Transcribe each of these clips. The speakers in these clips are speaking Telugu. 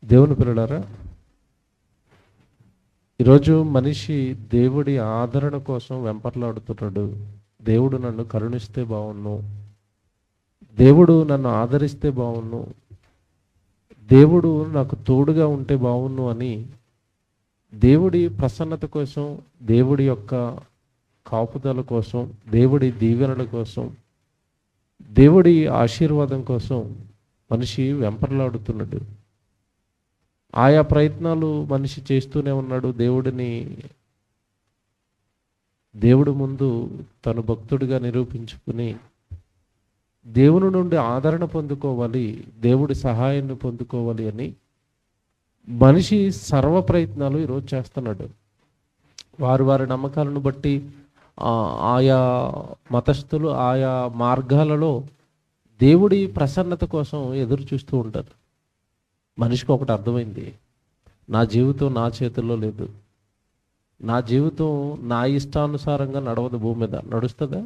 దేవుని పిల్లలారా, ఈరోజు మనిషి దేవుడి ఆదరణ కోసం వెంపర్లాడుతున్నాడు. దేవుడు నన్ను కరుణిస్తే బాగున్ను, దేవుడు నన్ను ఆదరిస్తే బాగున్ను, దేవుడు నాకు తోడుగా ఉంటే బాగున్ను అని దేవుడి ప్రసన్నత కోసం, దేవుడి యొక్క కాపుదల కోసం, దేవుడి దీవెనల కోసం, దేవుడి ఆశీర్వాదం కోసం మనిషి వెంపర్లాడుతున్నాడు. ఆయా ప్రయత్నాలు మనిషి చేస్తూనే ఉన్నాడు. దేవుడి ముందు తను భక్తుడిగా నిరూపించుకుని దేవుని నుండి ఆదరణ పొందుకోవాలి, దేవుడి సహాయాన్ని పొందుకోవాలి అని మనిషి సర్వ ప్రయత్నాలు ఈరోజు చేస్తున్నాడు. వారి నమ్మకాలను బట్టి ఆయా మతస్థులు ఆయా మార్గాలలో దేవుడి ప్రసన్నత కోసం ఎదురు చూస్తూ ఉంటారు. మనిషికి ఒకటి అర్థమైంది, నా జీవితం నా చేతుల్లో లేదు, నా జీవితం నా ఇష్టానుసారంగా నడవదు. భూమి మీద నడుస్తుందా?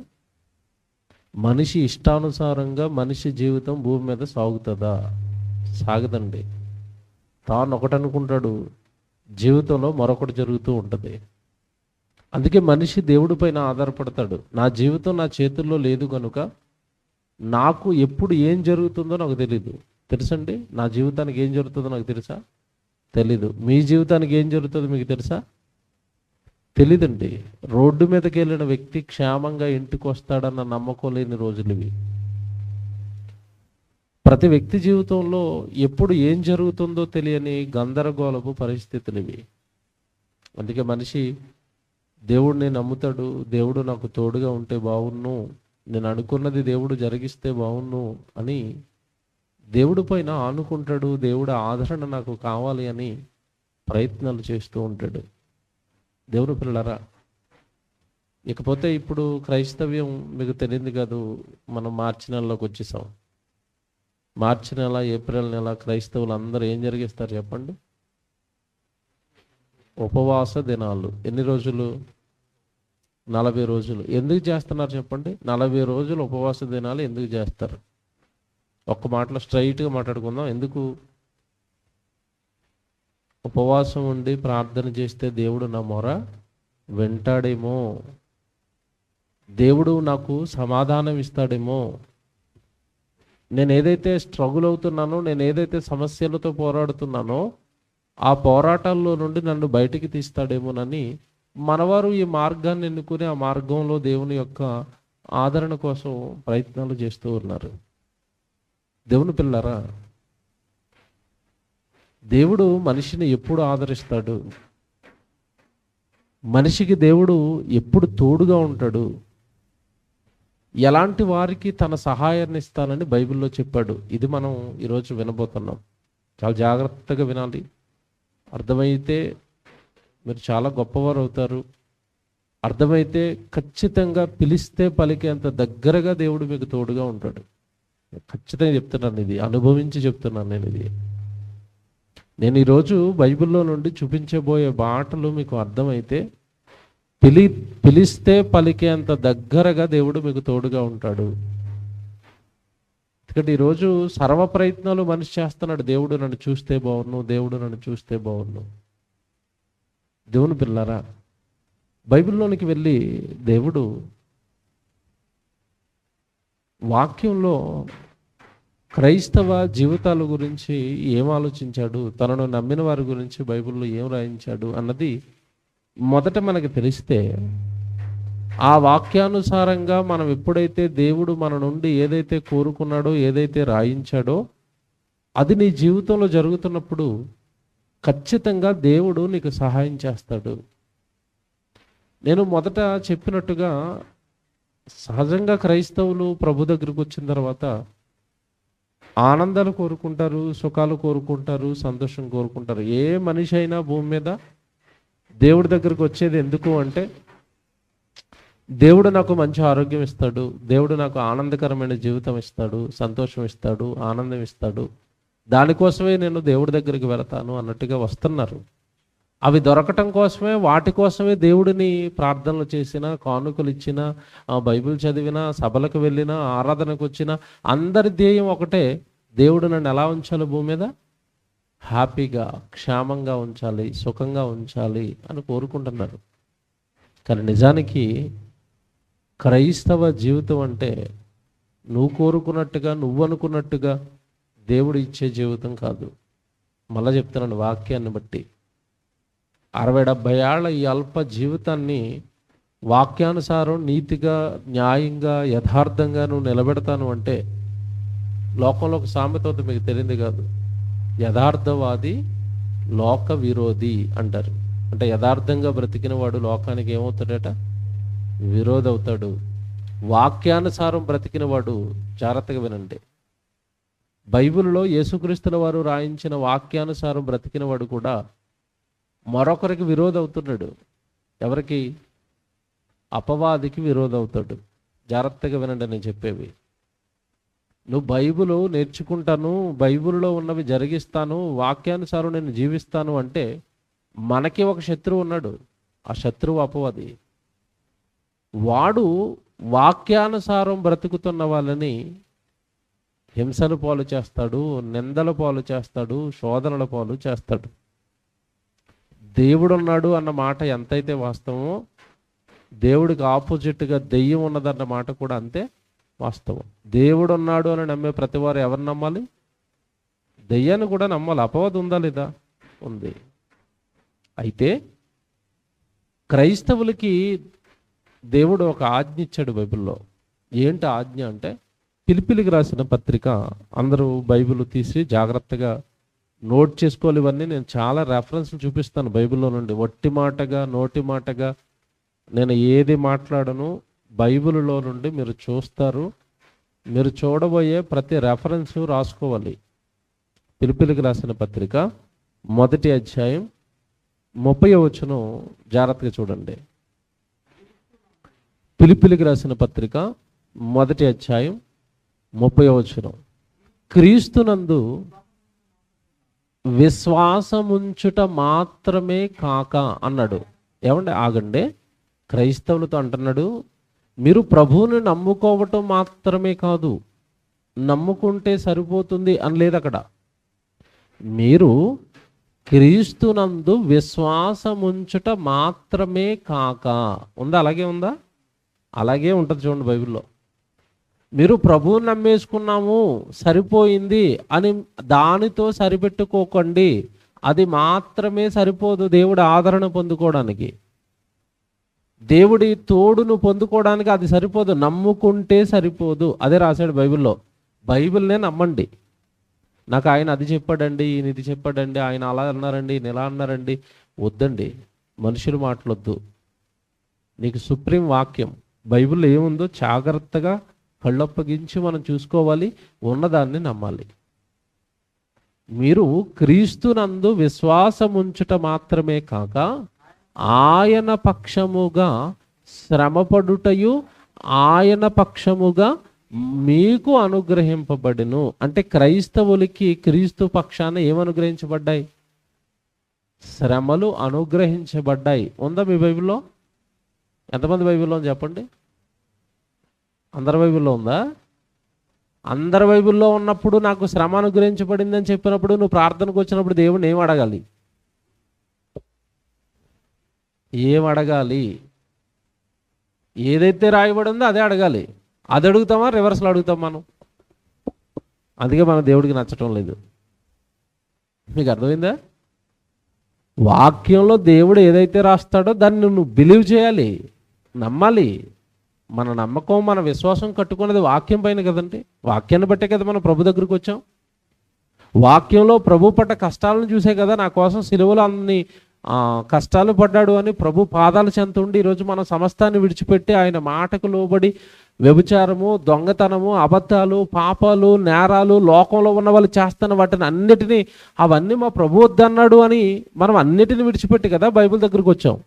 మనిషి ఇష్టానుసారంగా మనిషి జీవితం భూమి మీద సాగుతుందా? సాగదండి. తాను ఒకటి అనుకుంటాడు, జీవితంలో మరొకటి జరుగుతూ ఉంటుంది. అందుకే మనిషి దేవుడి పైన ఆధారపడతాడు. నా జీవితం నా చేతుల్లో లేదు కనుక నాకు ఎప్పుడు ఏం జరుగుతుందో నాకు తెలీదు. తెలుసండి, నా జీవితానికి ఏం జరుగుతుందో నాకు తెలుసా? తెలీదు. మీ జీవితానికి ఏం జరుగుతుందో మీకు తెలుసా? తెలీదండి. రోడ్డు మీదకి వెళ్ళిన వ్యక్తి క్షేమంగా ఇంటికి వస్తాడన్న నమ్మకం లేని రోజులు ఇవి. ప్రతి వ్యక్తి జీవితంలో ఎప్పుడు ఏం జరుగుతుందో తెలియని గందరగోళపు పరిస్థితులు ఇవి. అందుకే మనిషి దేవుడిని నమ్ముతాడు. దేవుడు నాకు తోడుగా ఉంటే బాగున్ను, నేను అనుకున్నది దేవుడు జరిగిస్తే బాగున్ను అని దేవుడి పైన ఆనుకుంటాడు. దేవుడి ఆదరణ నాకు కావాలి అని ప్రయత్నాలు చేస్తూ ఉంటాడు. దేవుని పిల్లలారా, ఇకపోతే ఇప్పుడు క్రైస్తవ్యం మీకు తెలియదు కాదు. మనం మార్చి నెలలోకి వచ్చేసాం. మార్చి నెల, ఏప్రిల్ నెల క్రైస్తవులు అందరూ ఏం జరిగిస్తారు చెప్పండి? ఉపవాస దినాలు. ఎన్ని రోజులు? 40 రోజులు. ఎందుకు చేస్తున్నారు చెప్పండి? 40 రోజులు ఉపవాస దినాలు ఎందుకు చేస్తారు? ఒక్క మాటలో స్ట్రైట్గా మాట్లాడుకుందాం. ఎందుకు ఉపవాసం ఉండి ప్రార్థన చేస్తే దేవుడు నా మొర వింటాడేమో, దేవుడు నాకు సమాధానం ఇస్తాడేమో, నేను ఏదైతే స్ట్రగుల్ అవుతున్నానో, నేను ఏదైతే సమస్యలతో పోరాడుతున్నానో ఆ పోరాటాల్లో నుండి నన్ను బయటికి తీస్తాడేమోనని మనవారు ఈ మార్గాన్ని ఎన్నుకుని ఆ మార్గంలో దేవుని యొక్క ఆదరణ కోసం ప్రయత్నాలు చేస్తూ ఉన్నారు. దేవుని పిల్లరా, దేవుడు మనిషిని ఎప్పుడు ఆదరిస్తాడు? మనిషికి దేవుడు ఎప్పుడు తోడుగా ఉంటాడు? ఎలాంటి వారికి తన సహాయాన్ని ఇస్తానని బైబిల్లో చెప్పాడు. ఇది మనం ఈరోజు వినబోతున్నాం. చాలా జాగ్రత్తగా వినాలి. అర్థమైతే మీరు చాలా గొప్పవారు అవుతారు. అర్థమైతే ఖచ్చితంగా పిలిస్తే పలికేంత దగ్గరగా దేవుడు మీకు తోడుగా ఉంటాడు. ఖచ్చితంగా చెప్తున్నాను, ఇది అనుభవించి చెప్తున్నాను నేను ఈరోజు బైబిల్లో నుండి చూపించబోయే మాటలు మీకు అర్థమైతే పిలిస్తే పలికేంత దగ్గరగా దేవుడు మీకు తోడుగా ఉంటాడు. ఎందుకంటే ఈరోజు సర్వ ప్రయత్నాలు మనిషి చేస్తున్నాడు. దేవుడు నన్ను చూస్తే బాగున్ను, దేవుడు నన్ను చూస్తే బాగున్ను. దేవుని పిల్లరా, బైబిల్లోనికి వెళ్ళి దేవుడు వాక్యంలో క్రైస్తవ జీవితాల గురించి ఏం ఆలోచించాడు, తనను నమ్మిన వారి గురించి బైబిల్లో ఏం రాయించాడు అన్నది మొదట మనకు తెలిస్తే, ఆ వాక్యానుసారంగా మనం ఎప్పుడైతే దేవుడు మన నుండి ఏదైతే కోరుకున్నాడో, ఏదైతే రాయించాడో అది నీ జీవితంలో జరుగుతున్నప్పుడు ఖచ్చితంగా దేవుడు నీకు సహాయం చేస్తాడు. నేను మొదట చెప్పినట్టుగా సహజంగా క్రైస్తవులు ప్రభు దగ్గరకు వచ్చిన తర్వాత ఆనందాలు కోరుకుంటారు, సుఖాలు కోరుకుంటారు, సంతోషం కోరుకుంటారు. ఏ మనిషి అయినా భూమి మీద దేవుడి దగ్గరకు వచ్చేది ఎందుకు అంటే, దేవుడు నాకు మంచి ఆరోగ్యం ఇస్తాడు, దేవుడు నాకు ఆనందకరమైన జీవితం ఇస్తాడు, సంతోషం ఇస్తాడు, ఆనందం ఇస్తాడు, దానికోసమే నేను దేవుడి దగ్గరికి వెళతాను అన్నట్టుగా వస్తున్నారు. అవి దొరకటం కోసమే, వాటి కోసమే దేవుడిని ప్రార్థనలు చేసిన, కానుకలు ఇచ్చిన, బైబిల్ చదివిన, సభలకు వెళ్ళిన, ఆరాధనకు వచ్చిన అందరి ధ్యేయం ఒకటే, దేవుడు నన్ను ఎలా ఉంచాలి భూమి మీద? హ్యాపీగా క్షేమంగా ఉంచాలి, సుఖంగా ఉంచాలి అని కోరుకుంటున్నారు. కానీ నిజానికి క్రైస్తవ జీవితం అంటే నువ్వు కోరుకున్నట్టుగా, నువ్వు అనుకున్నట్టుగా దేవుడు ఇచ్చే జీవితం కాదు. మళ్ళా చెప్తున్నాను వాక్యాన్ని బట్టి. 60-70 ఏళ్ల ఈ అల్ప జీవితాన్ని వాక్యానుసారం నీతిగా, న్యాయంగా, యథార్థంగా నువ్వు నిలబెడతాను అంటే, లోకంలో ఒక సామెత అవుతుంది, మీకు తెలియదు కాదు, యథార్థవాది లోక విరోధి అంటారు. అంటే యథార్థంగా బ్రతికిన వాడు లోకానికి ఏమవుతాడట? విరోధి అవుతాడు. వాక్యానుసారం బ్రతికిన వాడు, జాగ్రత్తగా వినండి, బైబిల్లో యేసుక్రీస్తుల వారు రాయించిన వాక్యానుసారం బ్రతికిన వాడు కూడా మరొకరికి విరోధి అవుతున్నాడు. ఎవరికి? అపవాదికి విరోధి అవుతాడు. జాగ్రత్తగా వినండి నేను చెప్పేవి. నువ్వు బైబిల్ నేర్చుకుంటాను, బైబిల్లో ఉన్నవి జరిగిస్తాను, వాక్యానుసారం నేను జీవిస్తాను అంటే మనకి ఒక శత్రువు ఉన్నాడు. ఆ శత్రువు అపవాది. వాడు వాక్యానుసారం బ్రతుకుతున్న వాళ్ళని హింసల పాలు చేస్తాడు, నిందల పాలు చేస్తాడు, శోధనల పాలు చేస్తాడు. దేవుడు ఉన్నాడు అన్న మాట ఎంతైతే వాస్తవమో, దేవుడికి ఆపోజిట్గా దెయ్యం ఉన్నదన్న మాట కూడా అంతే వాస్తవం. దేవుడు ఉన్నాడు అని నమ్మే ప్రతివారు ఎవరు నమ్మాలి? దెయ్యాన్ని కూడా నమ్మాలి. అపవాది ఉందా లేదా? ఉంది. అయితే క్రైస్తవులకి దేవుడు ఒక ఆజ్ఞ ఇచ్చాడు బైబిల్లో. ఏంటి ఆజ్ఞ అంటే, పిలిపిలికి రాసిన పత్రిక, అందరూ బైబిల్ తీసి జాగ్రత్తగా నోట్ చేసుకోవాలి. ఇవన్నీ నేను చాలా రెఫరెన్స్లు చూపిస్తాను బైబిల్లో నుండి. వట్టి మాటగా, నోటి మాటగా నేను ఏది మాట్లాడను, బైబిల్లో నుండి మీరు చూస్తారు. మీరు చూడబోయే ప్రతి రెఫరెన్స్ రాసుకోవాలి. పిలిపిలికి రాసిన పత్రిక 1వ అధ్యాయం 30వ వచనం జాగ్రత్తగా చూడండి. పిలిపిలికి రాసిన పత్రిక 1వ అధ్యాయం 30వ వచనం, క్రీస్తునందు విశ్వాసముంచుట మాత్రమే కాక అన్నాడు. ఏమండి, ఆగండి. క్రైస్తవులతో అంటున్నాడు, మీరు ప్రభువుని నమ్ముకోవటం మాత్రమే కాదు, నమ్ముకుంటే సరిపోతుంది అని లేదు అక్కడ. మీరు క్రీస్తునందు విశ్వాసముంచుట మాత్రమే కాక ఉందా? అలాగే ఉందా? అలాగే ఉంటుంది చూడండి బైబిల్లో. మీరు ప్రభువుని నమ్మేసుకున్నాము సరిపోయింది అని దానితో సరిపెట్టుకోకండి. అది మాత్రమే సరిపోదు దేవుడి ఆదరణ పొందుకోవడానికి, దేవుడి తోడును పొందుకోవడానికి అది సరిపోదు. నమ్ముకుంటే సరిపోదు. అదే రాశాడు బైబిల్లో. బైబిల్నే నమ్మండి. నాకు ఆయన అది చెప్పాడండి, ఈయన ఇది చెప్పాడండి, ఆయన అలా అన్నారండి, ఈయన ఇలా అన్నారండి, వద్దండి. మనుషులు మాట్లాడొద్దు. నీకు సుప్రీం వాక్యం బైబిల్లో ఏముందో జాగ్రత్తగా కళ్ళప్పగించి మనం చూసుకోవాలి, ఉన్నదాన్ని నమ్మాలి. మీరు క్రీస్తునందు విశ్వాసముంచుట మాత్రమే కాక ఆయన పక్షముగా శ్రమపడుటయు ఆయన పక్షముగా మీకు అనుగ్రహింపబడును. అంటే క్రైస్తవులకి క్రీస్తు పక్షాన ఏమనుగ్రహించబడ్డాయి? శ్రమలు అనుగ్రహించబడ్డాయి. ఉందా మీ బైబిల్లో? ఎంతమంది బైబిల్లో చెప్పండి? అందరి బైబిల్లో ఉందా? అందరి బైబిల్లో ఉన్నప్పుడు నాకు శ్రమ అనుగ్రహించబడింది అని చెప్పినప్పుడు నువ్వు ప్రార్థనకు వచ్చినప్పుడు దేవుడిని ఏం అడగాలి? ఏం అడగాలి? ఏదైతే రాయబడి ఉందో అదే అడగాలి. అది అడుగుతామా, రివర్స్లో అడుగుతాం మనం? అందుకే మన దేవుడికి నచ్చటం లేదు. మీకు అర్థమైందా? వాక్యంలో దేవుడు ఏదైతే రాస్తాడో దాన్ని నువ్వు బిలీవ్ చేయాలి, నమ్మాలి. మన నమ్మకం, మన విశ్వాసం కట్టుకున్నది వాక్యం పైన కదండి. వాక్యాన్ని బట్టే కదా మనం ప్రభు దగ్గరికి వచ్చాం. వాక్యంలో ప్రభు పడ్డ కష్టాలను చూసే కదా నా కోసం సిలువలో అన్ని కష్టాలు పడ్డాడు అని ప్రభు పాదాలు చెంత ఉండి ఈరోజు మన సమస్తాన్ని విడిచిపెట్టి ఆయన మాటకు లోబడి వ్యభిచారము, దొంగతనము, అబద్ధాలు, పాపాలు, నేరాలు లోకంలో ఉన్న వాళ్ళు చేస్తున్న వాటిని అన్నిటినీ అవన్నీ మా ప్రభు వద్దన్నాడు అని మనం అన్నిటిని విడిచిపెట్టి కదా బైబిల్ దగ్గరికి వచ్చాం.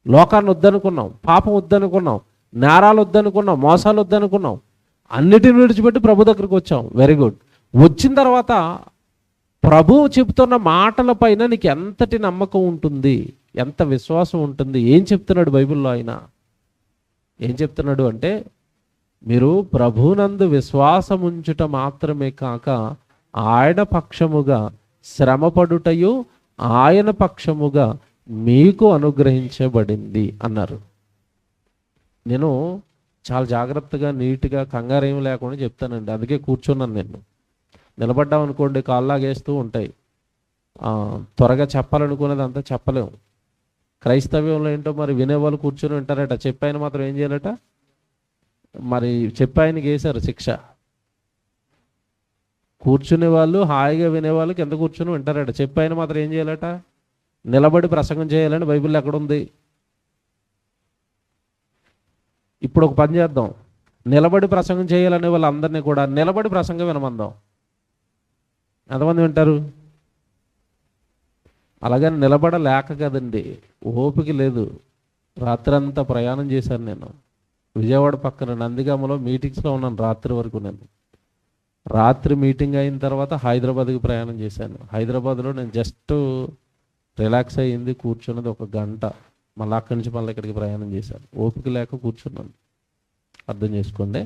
లోకాన్ని వద్దనుకున్నాం, పాపం వద్దనుకున్నాం, నేరాలు వద్దనుకున్నాం, మోసాలు వద్దనుకున్నాం, అన్నిటిని విడిచిపెట్టి ప్రభు దగ్గరికి వచ్చాం. Very good. వచ్చిన తర్వాత ప్రభువు చెప్తున్న మాటల పైన నీకు ఎంతటి నమ్మకం ఉంటుంది, ఎంత విశ్వాసం ఉంటుంది? ఏం చెప్తున్నాడు బైబిల్లో? ఆయన ఏం చెప్తున్నాడు అంటే, మీరు ప్రభునందు విశ్వాసం ఉంచుట మాత్రమే కాక ఆయన పక్షముగా శ్రమపడుటయు ఆయన పక్షముగా మీకు అనుగ్రహించబడింది అన్నారు. నేను చాలా జాగ్రత్తగా నీట్గా కంగారు ఏమి లేకుండా చెప్తానండి, అందుకే కూర్చున్నాను. నేను నిలబడ్డాం అనుకోండి కాళ్ళలాగేస్తూ ఉంటాయి, త్వరగా చెప్పాలనుకునేది అంతా చెప్పలేము. క్రైస్తవ్యంలో ఏంటో మరి వినేవాళ్ళు కూర్చొని వింటారట, చెప్పాయన మాత్రం ఏం చేయాలట, మరి చెప్పాయనకి వేశారు శిక్ష. కూర్చునే వాళ్ళు హాయిగా వినేవాళ్ళు కింద కూర్చొని వింటారట, చెప్పాయన మాత్రం ఏం చేయాలట, నిలబడి ప్రసంగం చేయాలని బైబిల్లో ఎక్కడుంది? ఇప్పుడు ఒక పని చేద్దాం, నిలబడి ప్రసంగం చేయాలనే వాళ్ళందరినీ కూడా నిలబడి ప్రసంగం వినమందాం. ఎంతమంది వింటారు? అలాగని నిలబడలేక కదండి, ఓపిక లేదు. రాత్రంతా ప్రయాణం చేశాను నేను. విజయవాడ పక్కన నందిగామలో మీటింగ్స్లో ఉన్నాను రాత్రి వరకు. నేను రాత్రి మీటింగ్ అయిన తర్వాత హైదరాబాద్కి ప్రయాణం చేశాను. హైదరాబాద్లో నేను జస్ట్ రిలాక్స్ అయ్యింది, కూర్చున్నది 1 గంట. మళ్ళీ అక్కడి నుంచి మళ్ళీ ఇక్కడికి ప్రయాణం చేశాను. ఓపిక లేక కూర్చున్నాను. అర్థం చేసుకోండి.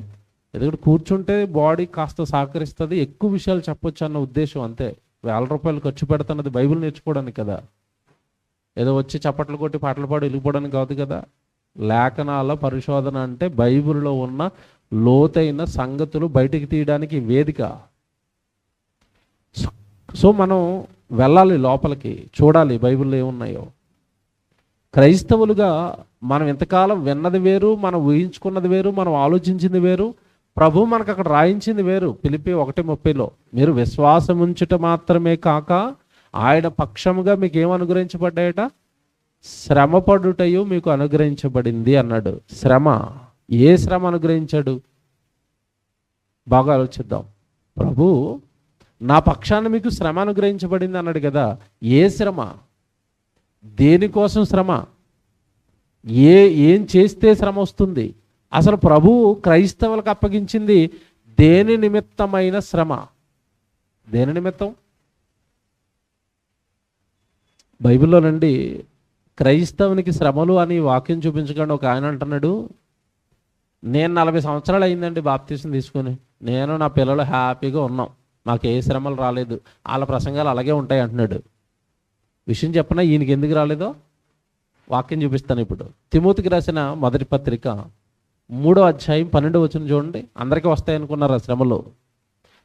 ఎందుకంటే కూర్చుంటే బాడీ కాస్త సహకరిస్తుంది, ఎక్కువ విషయాలు చెప్పొచ్చు అన్న ఉద్దేశం, అంతే. 1000 రూపాయలు ఖర్చు పెడుతున్నది బైబిల్ నేర్చుకోవడానికి కదా, ఏదో వచ్చి చప్పట్లు కొట్టి పాటలు పాడి వెళ్ళిపోవడానికి కాదు కదా. లేఖనాల పరిశోధన అంటే బైబిల్లో ఉన్న లోతైన సంగతులు బయటికి తీయడానికి వేదిక. సో మనం వెళ్ళాలి లోపలికి, చూడాలి బైబిల్లో ఏమున్నాయో. క్రైస్తవులుగా మనం ఇంతకాలం విన్నది వేరు, మనం ఊహించుకున్నది వేరు, మనం ఆలోచించింది వేరు, ప్రభు మనకు అక్కడ రాయించింది వేరు. ఫిలిప్పీ 1:30 మీరు విశ్వాసం ఉంచుట మాత్రమే కాక ఆయన పక్షముగా మీకు ఏం అనుగ్రహించబడ్డాయట, శ్రమపడుటయు మీకు అనుగ్రహించబడింది అన్నాడు. శ్రమ, ఏ శ్రమ అనుగ్రహించాడు? బాగా ఆలోచిద్దాం. ప్రభు నా పక్షాన మీకు శ్రమ అనుగ్రహించబడింది అన్నాడు కదా. ఏ శ్రమ? దేనికోసం శ్రమ? ఏం చేస్తే శ్రమ వస్తుంది? అసలు ప్రభు క్రైస్తవులకు అప్పగించింది దేని నిమిత్తమైన శ్రమ? దేని నిమిత్తం? బైబిల్లోనండి క్రైస్తవునికి శ్రమలు అని వాక్యం చూపించకుండా ఒక ఆయన అంటున్నాడు, నేను 40 సంవత్సరాలు అయిందండి బాప్తీసం తీసుకొని, నేను నా పిల్లలు హ్యాపీగా ఉన్నాం, మాకు ఏ శ్రమలు రాలేదు, వాళ్ళ ప్రసంగాలు అలాగే ఉంటాయి అంటున్నాడు. విషయం చెప్పనా ఈయనకి ఎందుకు రాలేదో వాక్యం చూపిస్తాను ఇప్పుడు. తిమోతికి రాసిన మొదటి పత్రిక 3:12 చూడండి. అందరికీ వస్తాయనుకున్నారు ఆ శ్రమలు.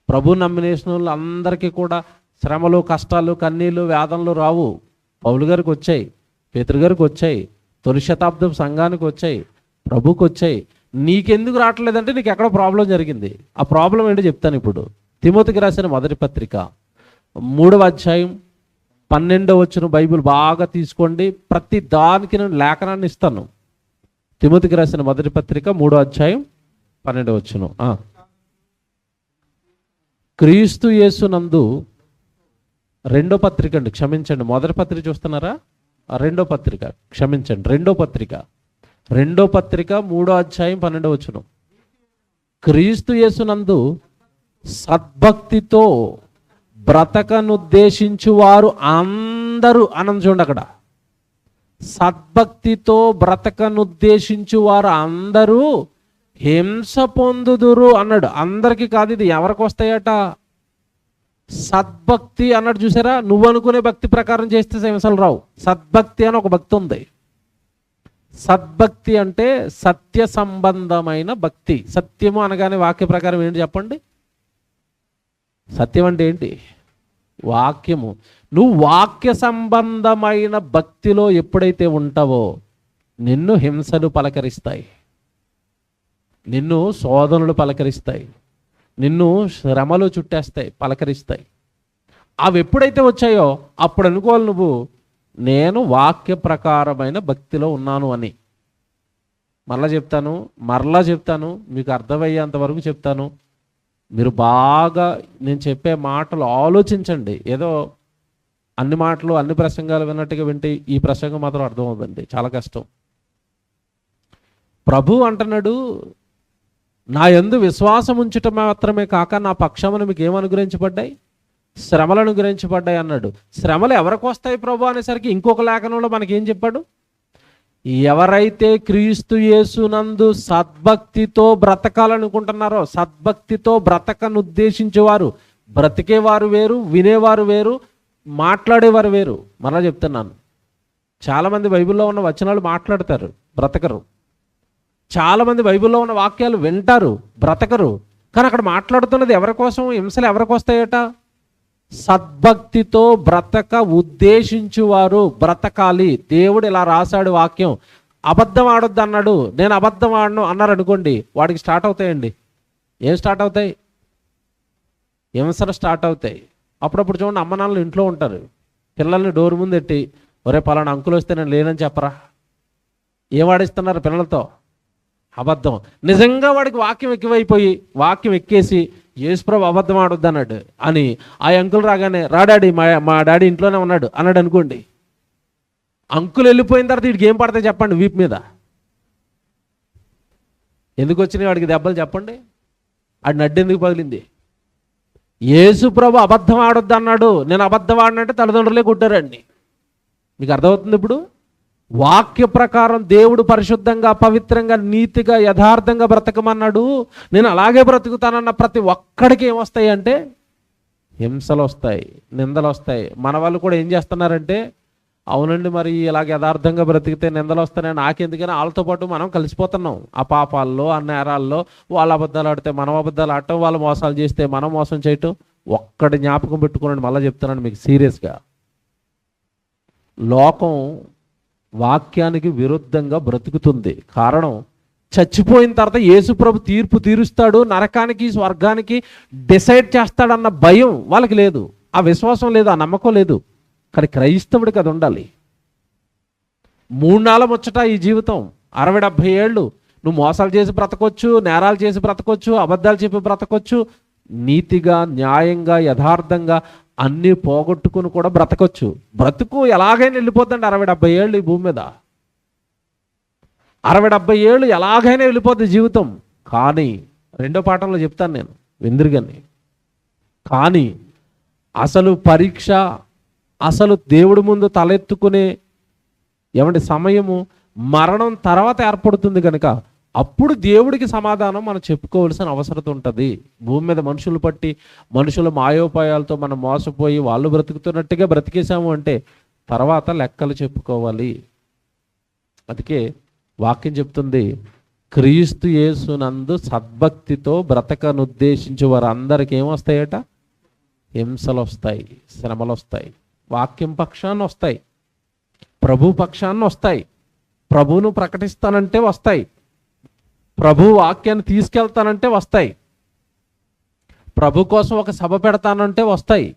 ప్రభు నమ్మినేసిన వాళ్ళు అందరికీ కూడా శ్రమలు, కష్టాలు, కన్నీళ్ళు, వేదనలు రావు. పౌలు గారికి వచ్చాయి, పేతురు గారికి వచ్చాయి, తొలి శతాబ్దం సంఘానికి వచ్చాయి, ప్రభుకి వచ్చాయి. నీకెందుకు రావట్లేదంటే నీకు ఎక్కడో ప్రాబ్లం జరిగింది. ఆ ప్రాబ్లం ఏంటో చెప్తాను ఇప్పుడు. తిమోతికి రాసిన మొదటి పత్రిక 3:12 బైబిల్ బాగా తీసుకోండి. ప్రతి దానికి నేను లేఖనాన్ని ఇస్తాను. తిమోతికి రాసిన మొదటి పత్రిక 3:12. క్రీస్తు యేసునందు రెండో పత్రిక అండి, క్షమించండి. మొదటి పత్రిక చూస్తున్నారా? రెండో పత్రిక, క్షమించండి, రెండో పత్రిక 3:12. క్రీస్తు యేసునందు సద్భక్తితో బ్రతకనుద్దేశించు వారు అందరూ అనంత చూడండి అక్కడ. సద్భక్తితో బ్రతకనుద్దేశించు వారు అందరూ హింస పొందుదురు అన్నాడు. అందరికీ కాదు, ఇది ఎవరికి వస్తాయట? సద్భక్తి అన్నాడు చూసారా? నువ్వు అనుకునే భక్తి ప్రకారం చేస్తే హింసలు రావు. సద్భక్తి అని ఒక భక్తి ఉంది. సద్భక్తి అంటే సత్య సంబంధమైన భక్తి. సత్యము అనగానే వాక్య ప్రకారం ఏంటి చెప్పండి? సత్యం అంటే ఏంటి? వాక్యము. నువ్వు వాక్య సంబంధమైన భక్తిలో ఎప్పుడైతే ఉంటావో నిన్ను హింసలు పలకరిస్తాయి, నిన్ను శోధనలు పలకరిస్తాయి, నిన్ను శ్రమలు చుట్టేస్తాయి, పలకరిస్తాయి. అవి ఎప్పుడైతే వచ్చాయో అప్పుడు అనుకోవాలి నువ్వు, నేను వాక్య ప్రకారమైన భక్తిలో ఉన్నాను అని. మరలా చెప్తాను, మీకు అర్థమయ్యేంత వరకు చెప్తాను. మీరు బాగా నేను చెప్పే మాటలు ఆలోచించండి. ఏదో అన్ని మాటలు అన్ని ప్రసంగాలు విన్నట్టుగా వింటే ఈ ప్రసంగం మాత్రం అర్థమవుతుంది, చాలా కష్టం. ప్రభు అంటున్నాడు, నా యందు విశ్వాసం ఉంచటం మాత్రమే కాక నా పక్షమున మీకు ఏం అనుగ్రహించబడ్డాయి? శ్రమలు అనుగ్రహించబడ్డాయి అన్నాడు. శ్రమలు ఎవరికి వస్తాయి ప్రభు అనేసరికి ఇంకొక లేఖనంలో మనకేం చెప్పాడు? ఎవరైతే క్రీస్తు యేసునందు సద్భక్తితో బ్రతకాలనుకుంటున్నారో, సద్భక్తితో బ్రతకను ఉద్దేశించేవారు, బ్రతికేవారు వేరు, వినేవారు వేరు, మాట్లాడేవారు వేరు. మరలా చెప్తున్నాను, చాలామంది బైబిల్లో ఉన్న వచనాలు మాట్లాడతారు, బ్రతకరు. చాలామంది బైబిల్లో ఉన్న వాక్యాలు వింటారు, బ్రతకరు. కానీ అక్కడ మాట్లాడుతున్నది ఎవరి కోసం? హింసలు ఎవరికి వస్తాయట? సద్భక్తితో బ్రతక ఉద్దేశించువారు బ్రతకాలి. దేవుడు ఇలా రాశాడు వాక్యం. అబద్ధం ఆడొద్దు అన్నాడు, నేను అబద్ధం ఆడను అన్నారు అనుకోండి, వాడికి స్టార్ట్ అవుతాయండి. ఏం స్టార్ట్ అవుతాయి? హింసలు స్టార్ట్ అవుతాయి. అప్పుడప్పుడు చూడండి, అమ్మ నాన్నలు ఇంట్లో ఉంటారు, పిల్లల్ని డోర్ ముందు ఎట్టి, ఒరే పలానా అంకులు వస్తే నేను లేనని చెప్పరా. ఏం వాడిస్తున్నారు పిల్లలతో? అబద్ధం. నిజంగా వాడికి వాక్యం ఎక్కువైపోయి, వాక్యం ఎక్కేసి యేసుప్రభు అబద్ధం ఆడొద్దు అన్నాడు అని ఆ అంకుల్ రాగానే, రా డాడీ, మా డాడీ ఇంట్లోనే ఉన్నాడు అన్నాడు అనుకోండి. అంకుల్ వెళ్ళిపోయిన తర్వాత వీడికి ఏం పడతాయి చెప్పండి? వీపు మీద ఎందుకు వచ్చినాయి వాడికి దెబ్బలు చెప్పండి? ఆడి నడ్డు ఎందుకు పగిలింది? యేసుప్రభు అబద్ధం ఆడొద్దు అన్నాడు, నేను అబద్ధం ఆడినంటే తల్లిదండ్రులే కొట్టారండి. మీకు అర్థమవుతుంది ఇప్పుడు? వాక్య ప్రకారం దేవుడు పరిశుద్ధంగా, పవిత్రంగా, నీతిగా, యథార్థంగా బ్రతకమన్నాడు. నేను అలాగే బ్రతుకుతానన్న ప్రతి ఒక్కడికి ఏమొస్తాయి అంటే హింసలు వస్తాయి, నిందలు వస్తాయి. మన వాళ్ళు కూడా ఏం చేస్తున్నారంటే, అవునండి మరి ఇలాగ యథార్థంగా బ్రతికితే నిందలు వస్తాయని నాకెందుకని వాళ్ళతో పాటు మనం కలిసిపోతున్నాం. ఆ పాపాల్లో, ఆ నేరాల్లో. వాళ్ళు అబద్ధాలు ఆడితే మనం అబద్ధాలు ఆడటం, వాళ్ళు మోసాలు చేస్తే మనం మోసం చేయటం. ఒక్కటి జ్ఞాపకం పెట్టుకోనండి, మళ్ళీ చెప్తున్నాను మీకు సీరియస్గా. లోకం వాక్యానికి విరుద్ధంగా బ్రతుకుతుంది. కారణం, చచ్చిపోయిన తర్వాత యేసుప్రభు తీర్పు తీరుస్తాడు, నరకానికి స్వర్గానికి డిసైడ్ చేస్తాడన్న భయం వాళ్ళకి లేదు, ఆ విశ్వాసం లేదు, ఆ నమ్మకం లేదు. కానీ క్రైస్తవుడికి అది ఉండాలి. 3 నాళ్ళ ముచ్చట ఈ జీవితం. 60-70 ఏళ్ళు నువ్వు మోసాలు చేసి బ్రతకొచ్చు, నేరాలు చేసి బ్రతకొచ్చు, అబద్ధాలు చెప్పి బ్రతకొచ్చు, నీతిగా, న్యాయంగా, యథార్థంగా అన్నీ పోగొట్టుకుని కూడా బ్రతకొచ్చు. బ్రతుకు ఎలాగైనా వెళ్ళిపోద్దండి 60-70 ఏళ్ళు ఈ భూమి మీద. 60-70 ఏళ్ళు ఎలాగైనా వెళ్ళిపోద్ది జీవితం. కానీ రెండో పాఠంలో చెప్తాను నేను, విందురుగాని. కానీ అసలు పరీక్ష, అసలు దేవుడి ముందు తలెత్తుకునే సమయము మరణం తర్వాత ఏర్పడుతుంది కనుక అప్పుడు దేవుడికి సమాధానం మనం చెప్పుకోవాల్సిన అవసరం ఉంటుంది. భూమి మీద మనుషులు పట్టి, మనుషుల మాయోపాయాలతో మనం మోసపోయి వాళ్ళు బ్రతుకుతున్నట్టుగా బ్రతికేశాము అంటే తర్వాత లెక్కలు చెప్పుకోవాలి. అందుకే వాక్యం చెప్తుంది, క్రీస్తు యేసునందు సద్భక్తితో బ్రతకనుద్దేశించే వారందరికీ ఏమొస్తాయట? హింసలు వస్తాయి, శ్రమలు వస్తాయి. వాక్యం పక్షాన్ని వస్తాయి, ప్రభు పక్షాన్ని వస్తాయి. ప్రభువును ప్రకటిస్తానంటే వస్తాయి, ప్రభు వాక్యాన్ని తీసుకెళ్తానంటే వస్తాయి, ప్రభు కోసం ఒక సభ పెడతానంటే వస్తాయి,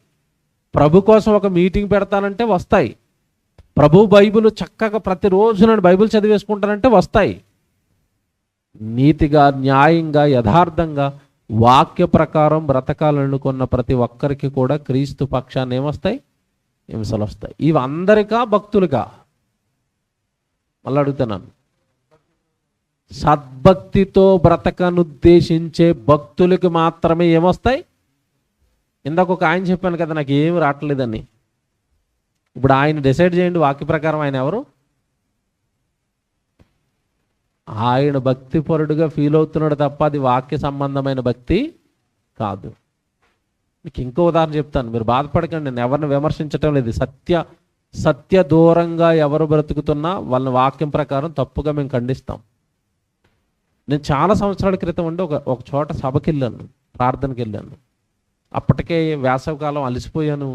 ప్రభు కోసం ఒక మీటింగ్ పెడతానంటే వస్తాయి, ప్రభు బైబిల్ చక్కగా ప్రతిరోజు నేను బైబిల్ చదివేసుకుంటానంటే వస్తాయి. నీతిగా, న్యాయంగా, యథార్థంగా వాక్య ప్రకారం బ్రతకాలనుకున్న ప్రతి ఒక్కరికి కూడా క్రీస్తు పక్షాన్ని ఏమొస్తాయి? హింసలు వస్తాయి. ఇవి అందరికా, భక్తులుగా? మళ్ళీ అడుగుతున్నాను, సద్భక్తితో బ్రతకనుద్దేశించే భక్తులకు మాత్రమే ఏమొస్తాయి? ఇందాక ఒక ఆయన చెప్పాను కదా, నాకు ఏమి రావట్లేదని. ఇప్పుడు ఆయన డిసైడ్ చేయండి, వాక్య ప్రకారం ఆయన ఎవరు? ఆయన భక్తిపరుడుగా ఫీల్ అవుతున్నాడు తప్ప అది వాక్య సంబంధమైన భక్తి కాదు. మీకు ఇంకో ఉదాహరణ చెప్తాను, మీరు బాధపడకండి, నేను ఎవరిని విమర్శించటం లేదు. సత్య దూరంగా ఎవరు బ్రతుకుతున్నా వాళ్ళని వాక్యం ప్రకారం తప్పుగా మేము ఖండిస్తాం. నేను చాలా సంవత్సరాల క్రితం ఉండి ఒక చోట సభకి వెళ్ళాను, ప్రార్థనకి వెళ్ళాను. అప్పటికే వేసవికాలం, అలసిపోయాను,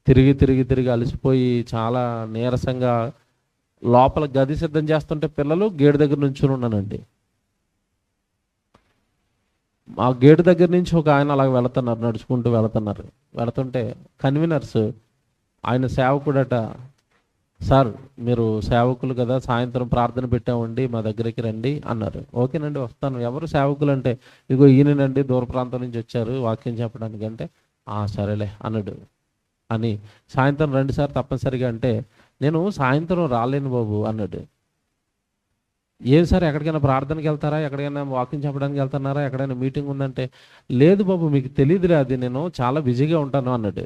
తిరిగి అలసిపోయి చాలా నీరసంగా లోపల గది సిద్ధం చేస్తుంటే పిల్లలు గేటు దగ్గర నుంచి ఉన్నానండి. ఆ గేటు దగ్గర నుంచి ఒక ఆయన అలాగ వెళుతున్నారు, నడుచుకుంటూ వెళుతుంటే కన్వీనర్స్, ఆయన సేవకుడట, సార్ మీరు సేవకులు కదా, సాయంత్రం ప్రార్థన పెట్టామండి, మా దగ్గరికి రండి అన్నారు. ఓకేనండి వస్తాను. ఎవరు సేవకులు అంటే, ఇగో ఈయనండి, దూర ప్రాంతం నుంచి వచ్చారు వాక్యం చెప్పడానికి అంటే, సరేలే అన్నాడు. అని సాయంత్రం రండి సార్ తప్పనిసరిగా అంటే, నేను సాయంత్రం రాలేను బాబు అన్నాడు. ఏం సార్ ఎక్కడికైనా ప్రార్థనకి వెళ్తారా, ఎక్కడికైనా వాకింగ్ చెప్పడానికి వెళ్తున్నారా, ఎక్కడైనా మీటింగ్ ఉందంటే, లేదు బాబు మీకు తెలియదులే, అది నేను చాలా బిజీగా ఉంటాను అన్నాడు.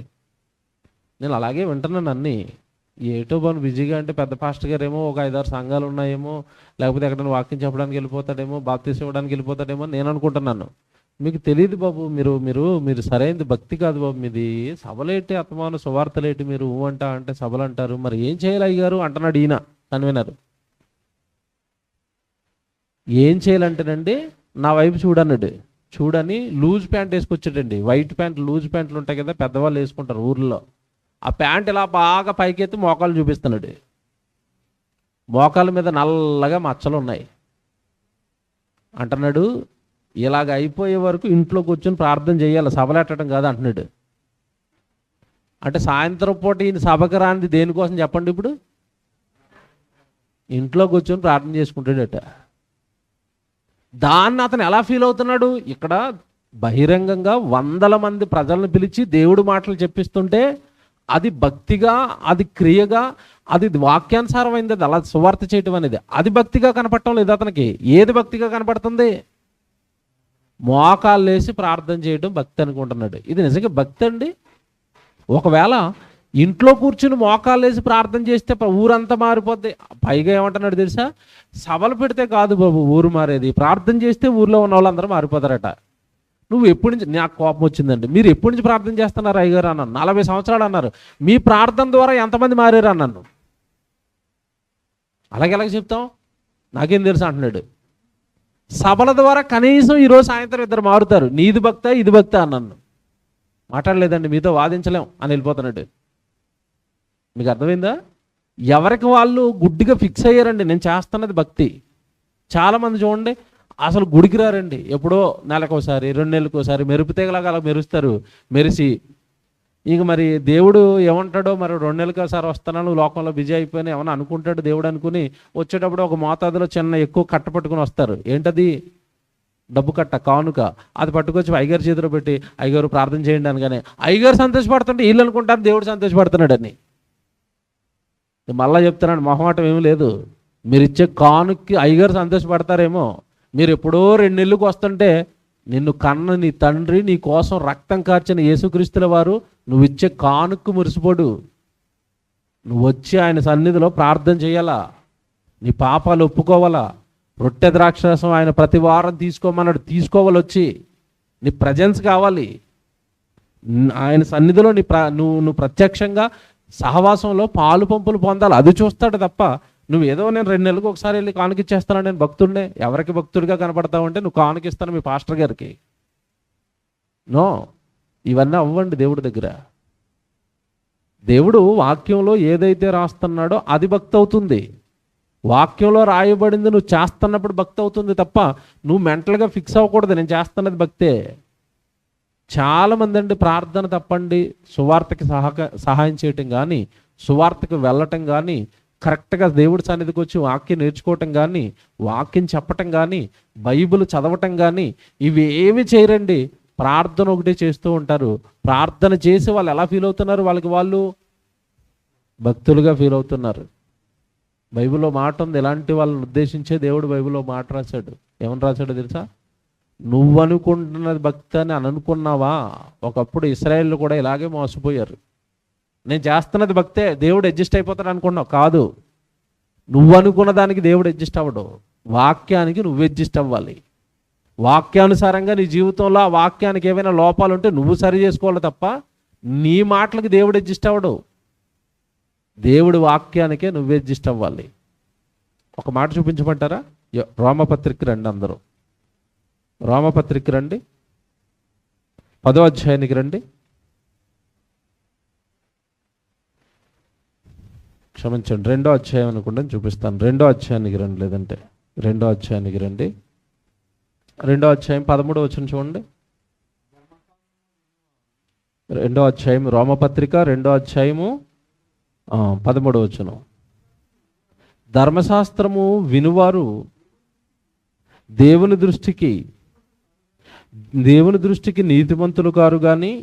నేను అలాగే వింటున్నాను అన్నీ. ఏటో బాను బిజీగా అంటే పెద్ద పాస్టర్ గారు ఏమో ఒక 5-6 సంఘాలు ఉన్నాయేమో, లేకపోతే ఎక్కడైనా వాకింగ్ చెప్పడానికి వెళ్ళిపోతాడేమో, బాప్తీసం ఇవ్వడానికి వెళ్ళిపోతాడేమో నేను అనుకుంటున్నాను. మీకు తెలియదు బాబు, మీరు మీరు మీరు సరైనది భక్తి కాదు బాబు మీది. సభలేటి అత్తమాను సువార్తలేటి మీరు అంటే సభలు అంటారు, మరి ఏం చేయాలి అయ్యారు అంటున్నాడు ఈయన కన్వీనర్. ఏం చేయాలంటేనండి, నా వైపు చూడన్నాడు. చూడని లూజ్ ప్యాంట్ వేసుకొచ్చాడండి. వైట్ ప్యాంట్, లూజ్ ప్యాంట్లు ఉంటాయి కదా పెద్దవాళ్ళు వేసుకుంటారు ఊర్లో. ఆ ప్యాంట్ ఇలా బాగా పైకెత్తి మోకాలు చూపిస్తున్నాడు. మోకాల మీద నల్లగా మచ్చలు ఉన్నాయి. అంటున్నాడు, ఇలాగ అయిపోయే వరకు ఇంట్లో కూర్చొని ప్రార్థన చేయాలి, సభలెట్టడం కాదు అంటున్నాడు. అంటే సాయంత్రం పూట ఈయన సభకు రానిది దేనికోసం చెప్పండి? ఇప్పుడు ఇంట్లో కూర్చొని ప్రార్థన చేసుకుంటాడట. దాన్ని అతను ఎలా ఫీల్ అవుతున్నాడు? ఇక్కడ బహిరంగంగా వందల మంది ప్రజలను పిలిచి దేవుడు మాటలు చెప్పిస్తుంటే అది భక్తిగా, అది క్రియగా, అది వాక్యానుసారమైంది, అది అలా సువార్త చేయటం అనేది అది భక్తిగా కనపడటం లేదు అతనికి. ఏది భక్తిగా కనపడుతుంది? మోకాళ్ళు వేసి ప్రార్థన చేయడం భక్తి అనుకుంటున్నాడు. ఇది నిజంగా భక్తి అండి? ఒకవేళ ఇంట్లో కూర్చుని మోకాళ్ళు వేసి ప్రార్థన చేస్తే ఊరంతా మారిపోద్ది. పైగా ఏమంటున్నాడు తెలుసా? సభలు పెడితే కాదు బాబు ఊరు మారేది, ప్రార్థన చేస్తే ఊర్లో ఉన్న వాళ్ళందరూ మారిపోతారట. నువ్వు ఎప్పటి నుంచి, నాకు కోపం వచ్చిందండి, మీరు ఎప్పటి నుంచి ప్రార్థన చేస్తున్నారు అయ్యగారు అన్నాను. 40 సంవత్సరాలు అన్నారు. మీ ప్రార్థన ద్వారా ఎంతమంది మారారు అన్నాను. అలాగే చెప్తాం, నాకేం తెలుసు అంటున్నాడు. సభల ద్వారా కనీసం ఈరోజు సాయంత్రం 2 మారుతారు. నీది భక్తా ఇది భక్తా అన్నాను. మాట్లాడలేదండి, మీతో వాదించలేం అని వెళ్ళిపోతున్నాడు. మీకు అర్థమైందా? ఎవరికి వాళ్ళు గుడ్డిగా ఫిక్స్ అయ్యారండి, నేను చేస్తున్నది భక్తి. చాలామంది చూడండి అసలు గుడికి రారండి, ఎప్పుడో నెలకోసారి 2 నెలలకోసారి మెరుపుతేగలాగా అలా మెరుస్తారు. మెరిసి ఇంక మరి దేవుడు ఏమంటాడో, మరి 2 నెలలకోసారి వస్తున్నాను లోకంలో బిజీ అయిపోయినా ఏమన్నా అనుకుంటాడు దేవుడు అనుకుని వచ్చేటప్పుడు ఒక మోతాదులో చిన్న ఎక్కువ కట్ట పట్టుకుని వస్తారు. ఏంటది? డబ్బు కట్ట, కానుక. అది పట్టుకొచ్చి అయ్యగారు చేతిలో పెట్టి అయ్యగారు ప్రార్థన చేయండి అనగానే అయ్యగారు సంతోషపడుతుంటే వీళ్ళు అనుకుంటారు దేవుడు సంతోషపడుతున్నాడని. మళ్ళా చెప్తున్నాడు, మొహమాటం ఏమీ లేదు. మీరు ఇచ్చే కానుక్కి అయ్యగారు సంతోషపడతారేమో. మీరు ఎప్పుడో 2 నెలలకు వస్తుంటే నిన్ను కన్న నీ తండ్రి, నీ కోసం రక్తం కార్చిన యేసుక్రీస్తుల వారు నువ్వు ఇచ్చే కానుక్కు మురిసిపోడు. నువ్వు వచ్చి ఆయన సన్నిధిలో ప్రార్థన చేయాలా, నీ పాపాలు ఒప్పుకోవాలా, రొట్టె ద్రాక్షరసం ఆయన ప్రతి వారం తీసుకోమన్నాడు, తీసుకోవాలి. వచ్చి నీ ప్రజెన్స్ కావాలి, ఆయన సన్నిధిలో నువ్వు ప్రత్యక్షంగా సహవాసంలో పాలు పంపులు పొందాలి. అది చూస్తాడు తప్ప నువ్వు ఏదో నేను 2 నెలలకు ఒకసారి వెళ్ళి కానుకిచ్చేస్తాను, నేను భక్తుడినే. ఎవరికి భక్తుడిగా కనపడతావు అంటే నువ్వు కానుకిస్తాను మీ పాస్టర్ గారికి. నో, ఇవన్నీ అవ్వండి దేవుడి దగ్గర. దేవుడు వాక్యంలో ఏదైతే రాస్తున్నాడో అది భక్తి అవుతుంది. వాక్యంలో రాయబడింది నువ్వు చేస్తున్నప్పుడు భక్తి అవుతుంది తప్ప నువ్వు మెంటల్గా ఫిక్స్ అవ్వకూడదు నేను చేస్తున్నది భక్తే. చాలామంది అండి ప్రార్థన తప్పండి, సువార్తకి సహాయం చేయటం కానీ, సువార్తకి వెళ్ళటం కానీ, కరెక్ట్గా దేవుడి సన్నిధికి వచ్చి వాక్యం నేర్చుకోవటం కానీ, వాక్యం చెప్పటం కానీ, బైబిల్ చదవటం కానీ ఇవి ఏమి చేయరండి. ప్రార్థన ఒకటే చేస్తూ ఉంటారు. ప్రార్థన చేసి వాళ్ళు ఎలా ఫీల్ అవుతున్నారు? వాళ్ళు భక్తులుగా ఫీల్ అవుతున్నారు. బైబిల్లో మాట ఉంది, ఎలాంటి వాళ్ళని ఉద్దేశించే దేవుడు బైబిల్లో మాట రాశాడు. ఏమని రాశాడో తెలుసా? నువ్వు అనుకుంటున్నది భక్తి అని అనుకున్నావా? ఒకప్పుడు ఇశ్రాయేలు కూడా ఇలాగే మోసపోయారు. నేను చేస్తున్నది భక్తే, దేవుడు అడ్జస్ట్ అయిపోతాడు అనుకున్నావు. కాదు, నువ్వు అనుకున్న దానికి దేవుడు అడ్జస్ట్ అవ్వడు. వాక్యానికి నువ్వు అడ్జస్ట్ అవ్వాలి. వాక్యానుసారంగా నీ జీవితంలో ఆ వాక్యానికి ఏమైనా లోపాలు ఉంటే నువ్వు సరి చేసుకోవాలి తప్ప నీ మాటలకి దేవుడు అడ్జస్ట్ అవ్వడు. దేవుడి వాక్యానికే నువ్వు అడ్జస్ట్ అవ్వాలి. ఒక మాట చూపించమంటారా? రోమపత్రిక రండి, అందరూ రోమపత్రిక రండి, 10వ అధ్యాయానికి రండి. క్షమించండి, 2వ అధ్యాయం అనుకుంటే చూపిస్తాను. 2వ అధ్యాయానికి రండి, లేదంటే 2వ అధ్యాయానికి రండి. 2వ అధ్యాయం 13వ వచనం చూడండి. 2వ అధ్యాయం రోమపత్రిక 2వ అధ్యాయము 13వ వచనం. ధర్మశాస్త్రము వినువారు దేవుని దృష్టికి నీతిమంతులు కారు కానీ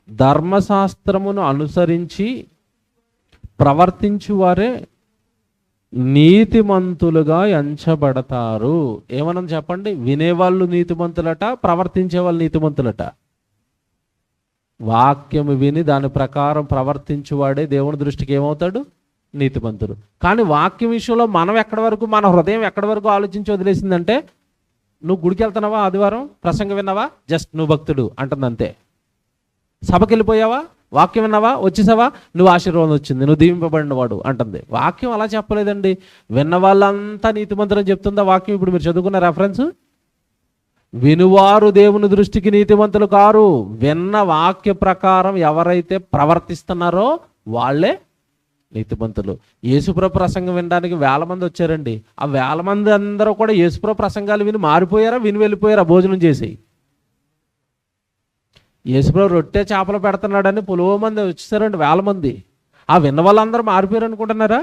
ధర్మశాస్త్రమును అనుసరించి ప్రవర్తించువారే నీతిమంతులుగా ఎంచబడతారు. ఏమన్నా చెప్పండి? వినేవాళ్ళు నీతిమంతులట, ప్రవర్తించే వాళ్ళు నీతిమంతులట. వాక్యము విని దాని ప్రకారం ప్రవర్తించువాడే దేవుని దృష్టికి ఏమవుతాడు? నీతిమంతుడు. కానీ వాక్యం విషయంలో మనం ఎక్కడి వరకు, మన హృదయం ఎక్కడి వరకు ఆలోచించి వదిలేసిందంటే నువ్వు గుడికి వెళ్తున్నావా, ఆదివారం ప్రసంగం విన్నావా, జస్ట్ నువ్వు భక్తుడు అంటుంది అంతే. సభకి వెళ్ళిపోయావా, వాక్యం విన్నావా, వచ్చేసావా, నువ్వు ఆశీర్వాదం వచ్చింది, నువ్వు దీవింపబడిన వాడు అంటుంది. వాక్యం అలా చెప్పలేదండి. విన్న వాళ్ళంతా నీతిమంతులని చెప్తుందా వాక్యం? ఇప్పుడు మీరు చదువుకున్న రెఫరెన్స్, వినువారు దేవుని దృష్టికి నీతిమంతులు కారు. విన్న వాక్య ప్రకారం ఎవరైతే ప్రవర్తిస్తున్నారో వాళ్ళే నీతిమంతులు. యేసుప్రభు ప్రసంగం వినడానికి 1000 మంది వచ్చారండి. ఆ 1000 మంది అందరూ కూడా యేసుప్రభు ప్రసంగాలు విని మారిపోయారా, విని వెళ్ళిపోయారా భోజనం చేసి? యేసుప్రభు రొట్టె చేపలు పెడుతున్నాడని పులువ మంది వచ్చేసారండి, 1000 మంది. ఆ విన్న వాళ్ళందరూ మారిపోయారు అనుకుంటున్నారా?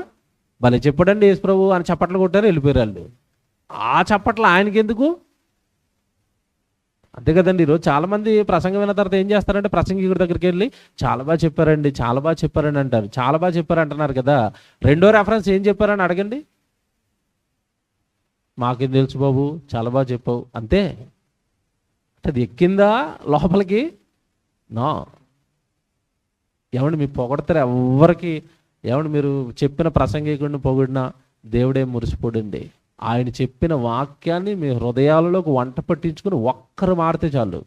భలే చెప్పాడండి యేసుప్రభు అని చప్పట్లు కొట్టారు, వెళ్ళిపోయారు వాళ్ళు. ఆ చప్పట్లు ఆయనకి ఎందుకు? అంతే కదండి. ఈరోజు చాలామంది ప్రసంగం విన్న తర్వాత ఏం చేస్తారంటే ప్రసంగికుడి దగ్గరికి వెళ్ళి చాలా బాగా చెప్పారండి, చాలా బాగా చెప్పారని అంటారు. చాలా బాగా చెప్పారు అంటున్నారు కదా, రెండో రెఫరెన్స్ ఏం చెప్పారని అడగండి. మాకేం తెలుసు బాబు, చాలా బాగా చెప్పావు అంతే. అది ఎక్కిందా లోపలికి? నో. ఏమండి మీరు పొగడతారు ఎవరికి? ఏమండి మీరు చెప్పిన ప్రసంగికుడిని పొగిడినా దేవుడేం మురిసిపోడండి. ఆయన చెప్పిన వాక్యాన్ని మీ హృదయాలలోకి వంట పట్టించుకుని ఒక్కరు మారితే చాలు,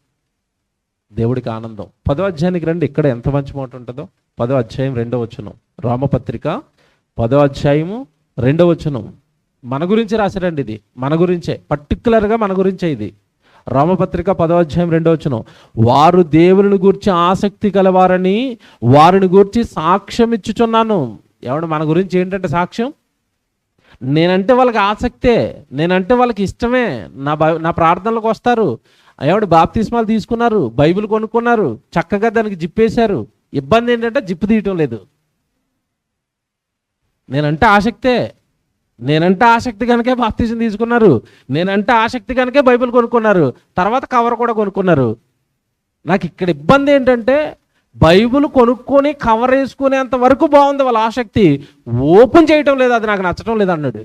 దేవుడికి ఆనందం. 10వ అధ్యాయానికి రండి. ఇక్కడ ఎంత మంచి మాట ఉంటుందో. 10వ అధ్యాయం 2వ వచనం, రోమపత్రిక 10వ అధ్యాయము 2వ వచనం. మన గురించి రాశారండి, ఇది మన గురించే, పర్టికులర్గా మన గురించే ఇది. రోమపత్రిక 10వ అధ్యాయం 2వ వచనం, వారు దేవుని గూర్చి ఆసక్తి కలవారని వారిని గూర్చి సాక్ష్యం ఇచ్చుచున్నాను. ఏమంటే మన గురించి ఏంటంటే సాక్ష్యం? నేనంటే వాళ్ళకి ఆసక్తే, నేనంటే వాళ్ళకి ఇష్టమే. నా ప్రార్థనలకు వస్తారు. ఏమంటే బాప్తిస్మాలు తీసుకున్నారు, బైబిల్ కొనుక్కున్నారు, చక్కగా దానికి జిప్పేశారు. ఇబ్బంది ఏంటంటే జిప్పు తీయటం లేదు. నేనంటే ఆసక్తే, నేనంటే ఆసక్తి కనుకే బాప్తిజం తీసుకున్నారు, నేనంటే ఆసక్తి కనుకే బైబిల్ కొనుక్కున్నారు, తర్వాత కవర్ కూడా కొనుక్కున్నారు. నాకు ఇక్కడ ఇబ్బంది ఏంటంటే బైబిల్ కొనుక్కొని కవర్ వేసుకునేంత వరకు బాగుంది వాళ్ళ ఆసక్తి, ఓపెన్ చేయటం లేదు, అది నాకు నచ్చటం లేదు అన్నాడు.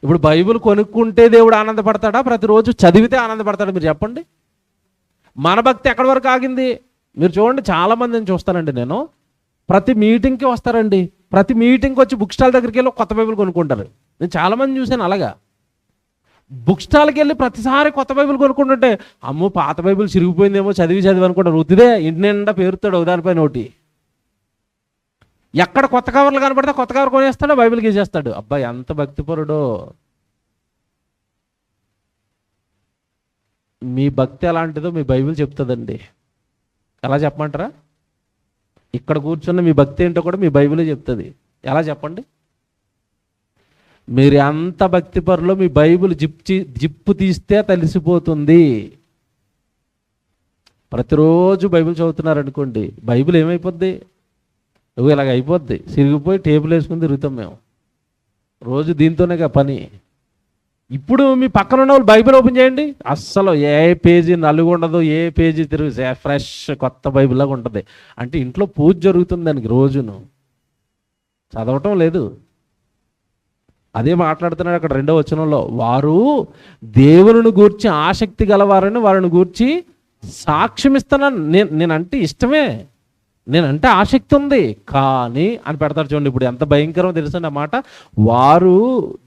ఇప్పుడు బైబిల్ కొనుక్కుంటే దేవుడు ఆనందపడతాడా? ప్రతిరోజు చదివితే ఆనందపడతాడా? మీరు చెప్పండి. మన భక్తి ఎక్కడి వరకు ఆగింది? మీరు చూడండి, చాలామందిని చూస్తానండి నేను, ప్రతి మీటింగ్కి వస్తారండి, ప్రతి మీటింగ్కి వచ్చి బుక్ స్టాల్ దగ్గరికి వెళ్ళి కొత్త బైబిల్ కొనుక్కుంటారు. నేను చాలామంది చూశాను అలాగా. బుక్ స్టాల్కి వెళ్ళి ప్రతిసారి కొత్త బైబిల్ కొనుక్కుంటుంటే అమ్మో పాత బైబిల్ చిరిగిపోయిందేమో చదివి అనుకుంటారు. వృత్తిదే, ఇంటి నిండా పేరుతాడు ఒకదానిపైన ఒకటి. ఎక్కడ కొత్త కవర్లు కనపడితే కొత్త కవర్ కొనేస్తాడో, బైబిల్ గీసేస్తాడు. అబ్బాయి ఎంత భక్తిపరుడో. మీ భక్తి ఎలాంటిదో మీ బైబిల్ చెప్తుందండి. ఎలా చెప్పమంటారా? ఇక్కడ కూర్చున్న మీ భక్తి ఏంటో కూడా మీ బైబిలే చెప్తుంది. ఎలా చెప్పండి? మీరు ఎంత భక్తిపరులో మీ బైబిల్ జిప్పు తీస్తే తెలిసిపోతుంది. ప్రతిరోజు బైబిల్ చదువుతున్నారనుకోండి, బైబిల్ ఏమైపోద్ది? నువ్వు ఇలాగ అయిపోద్ది, సిరిగిపోయి టేబుల్ వేసుకుని తిరుగుతాం మేము రోజు, దీంతోనే పని. ఇప్పుడు మీ పక్కన ఉన్న వాళ్ళు బైబిల్ ఓపెన్ చేయండి, అస్సలు ఏ పేజీ నలుగు ఉండదు, ఏ పేజీ తిరిగి ఫ్రెష్ కొత్త బైబిల్ లాగా ఉంటుంది. అంటే ఇంట్లో పూజ జరుగుతుంది దానికి, రోజును చదవటం లేదు. అదే మాట్లాడుతున్నాడు అక్కడ 2వ వచనంలో, వారు దేవుని గూర్చి ఆసక్తి గలవారని వారిని గూర్చి సాక్ష్యం ఇస్తున్నాను. నేనంటే ఇష్టమే, నేనంటే ఆసక్తి ఉంది కానీ అని పెడతారు. చూడండి ఇప్పుడు ఎంత భయంకరమో తెలుసండి ఆ మాట. వారు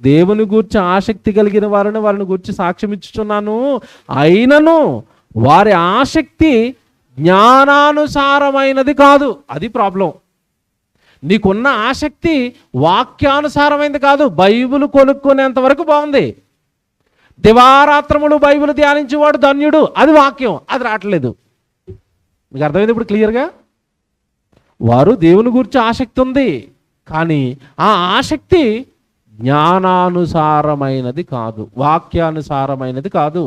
దేవుని గూర్చి ఆసక్తి కలిగిన వారిని వారిని గూర్చి సాక్ష్యం ఇచ్చుచున్నాను, అయినను వారి ఆసక్తి జ్ఞానానుసారమైనది కాదు. అది ప్రాబ్లం. నీకున్న ఆసక్తి వాక్యానుసారమైనది కాదు. బైబిల్ కొనుక్కునేంత వరకు బాగుంది. దివారాత్రములు బైబిల్ ధ్యానించేవాడు ధన్యుడు, అది వాక్యం, అది రావట్లేదు. మీకు అర్థమైంది ఇప్పుడు క్లియర్గా? వారు దేవుని గురించి ఆసక్తి ఉంది కానీ ఆ ఆసక్తి జ్ఞానానుసారమైనది కాదు, వాక్యానుసారమైనది కాదు.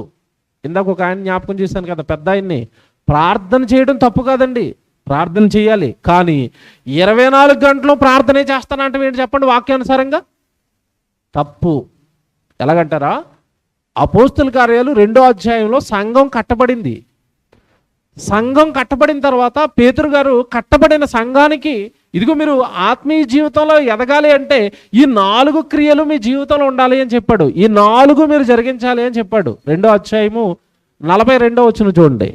ఇందాక ఒక ఆయన జ్ఞాపకం చేశాను కదా, పెద్ద ఆయన్ని. ప్రార్థన చేయడం తప్పు కాదండి, ప్రార్థన చేయాలి. కానీ 24 గంటలు ప్రార్థనే చేస్తానంటే ఏంటి చెప్పండి? వాక్యానుసారంగా తప్పు. ఎలాగంటారా? అపోస్తుల కార్యాలు 2వ అధ్యాయంలో సంఘం కట్టబడింది. సంఘం కట్టబడిన తర్వాత పేతురు గారు కట్టబడిన సంఘానికి, ఇదిగో మీరు ఆత్మీయ జీవితంలో ఎదగాలి అంటే ఈ 4 క్రియలు మీ జీవితంలో ఉండాలి అని చెప్పాడు. ఈ 4 మీరు జరిగించాలి అని చెప్పాడు. 2వ అధ్యాయము 42వ వచనం చూడండి.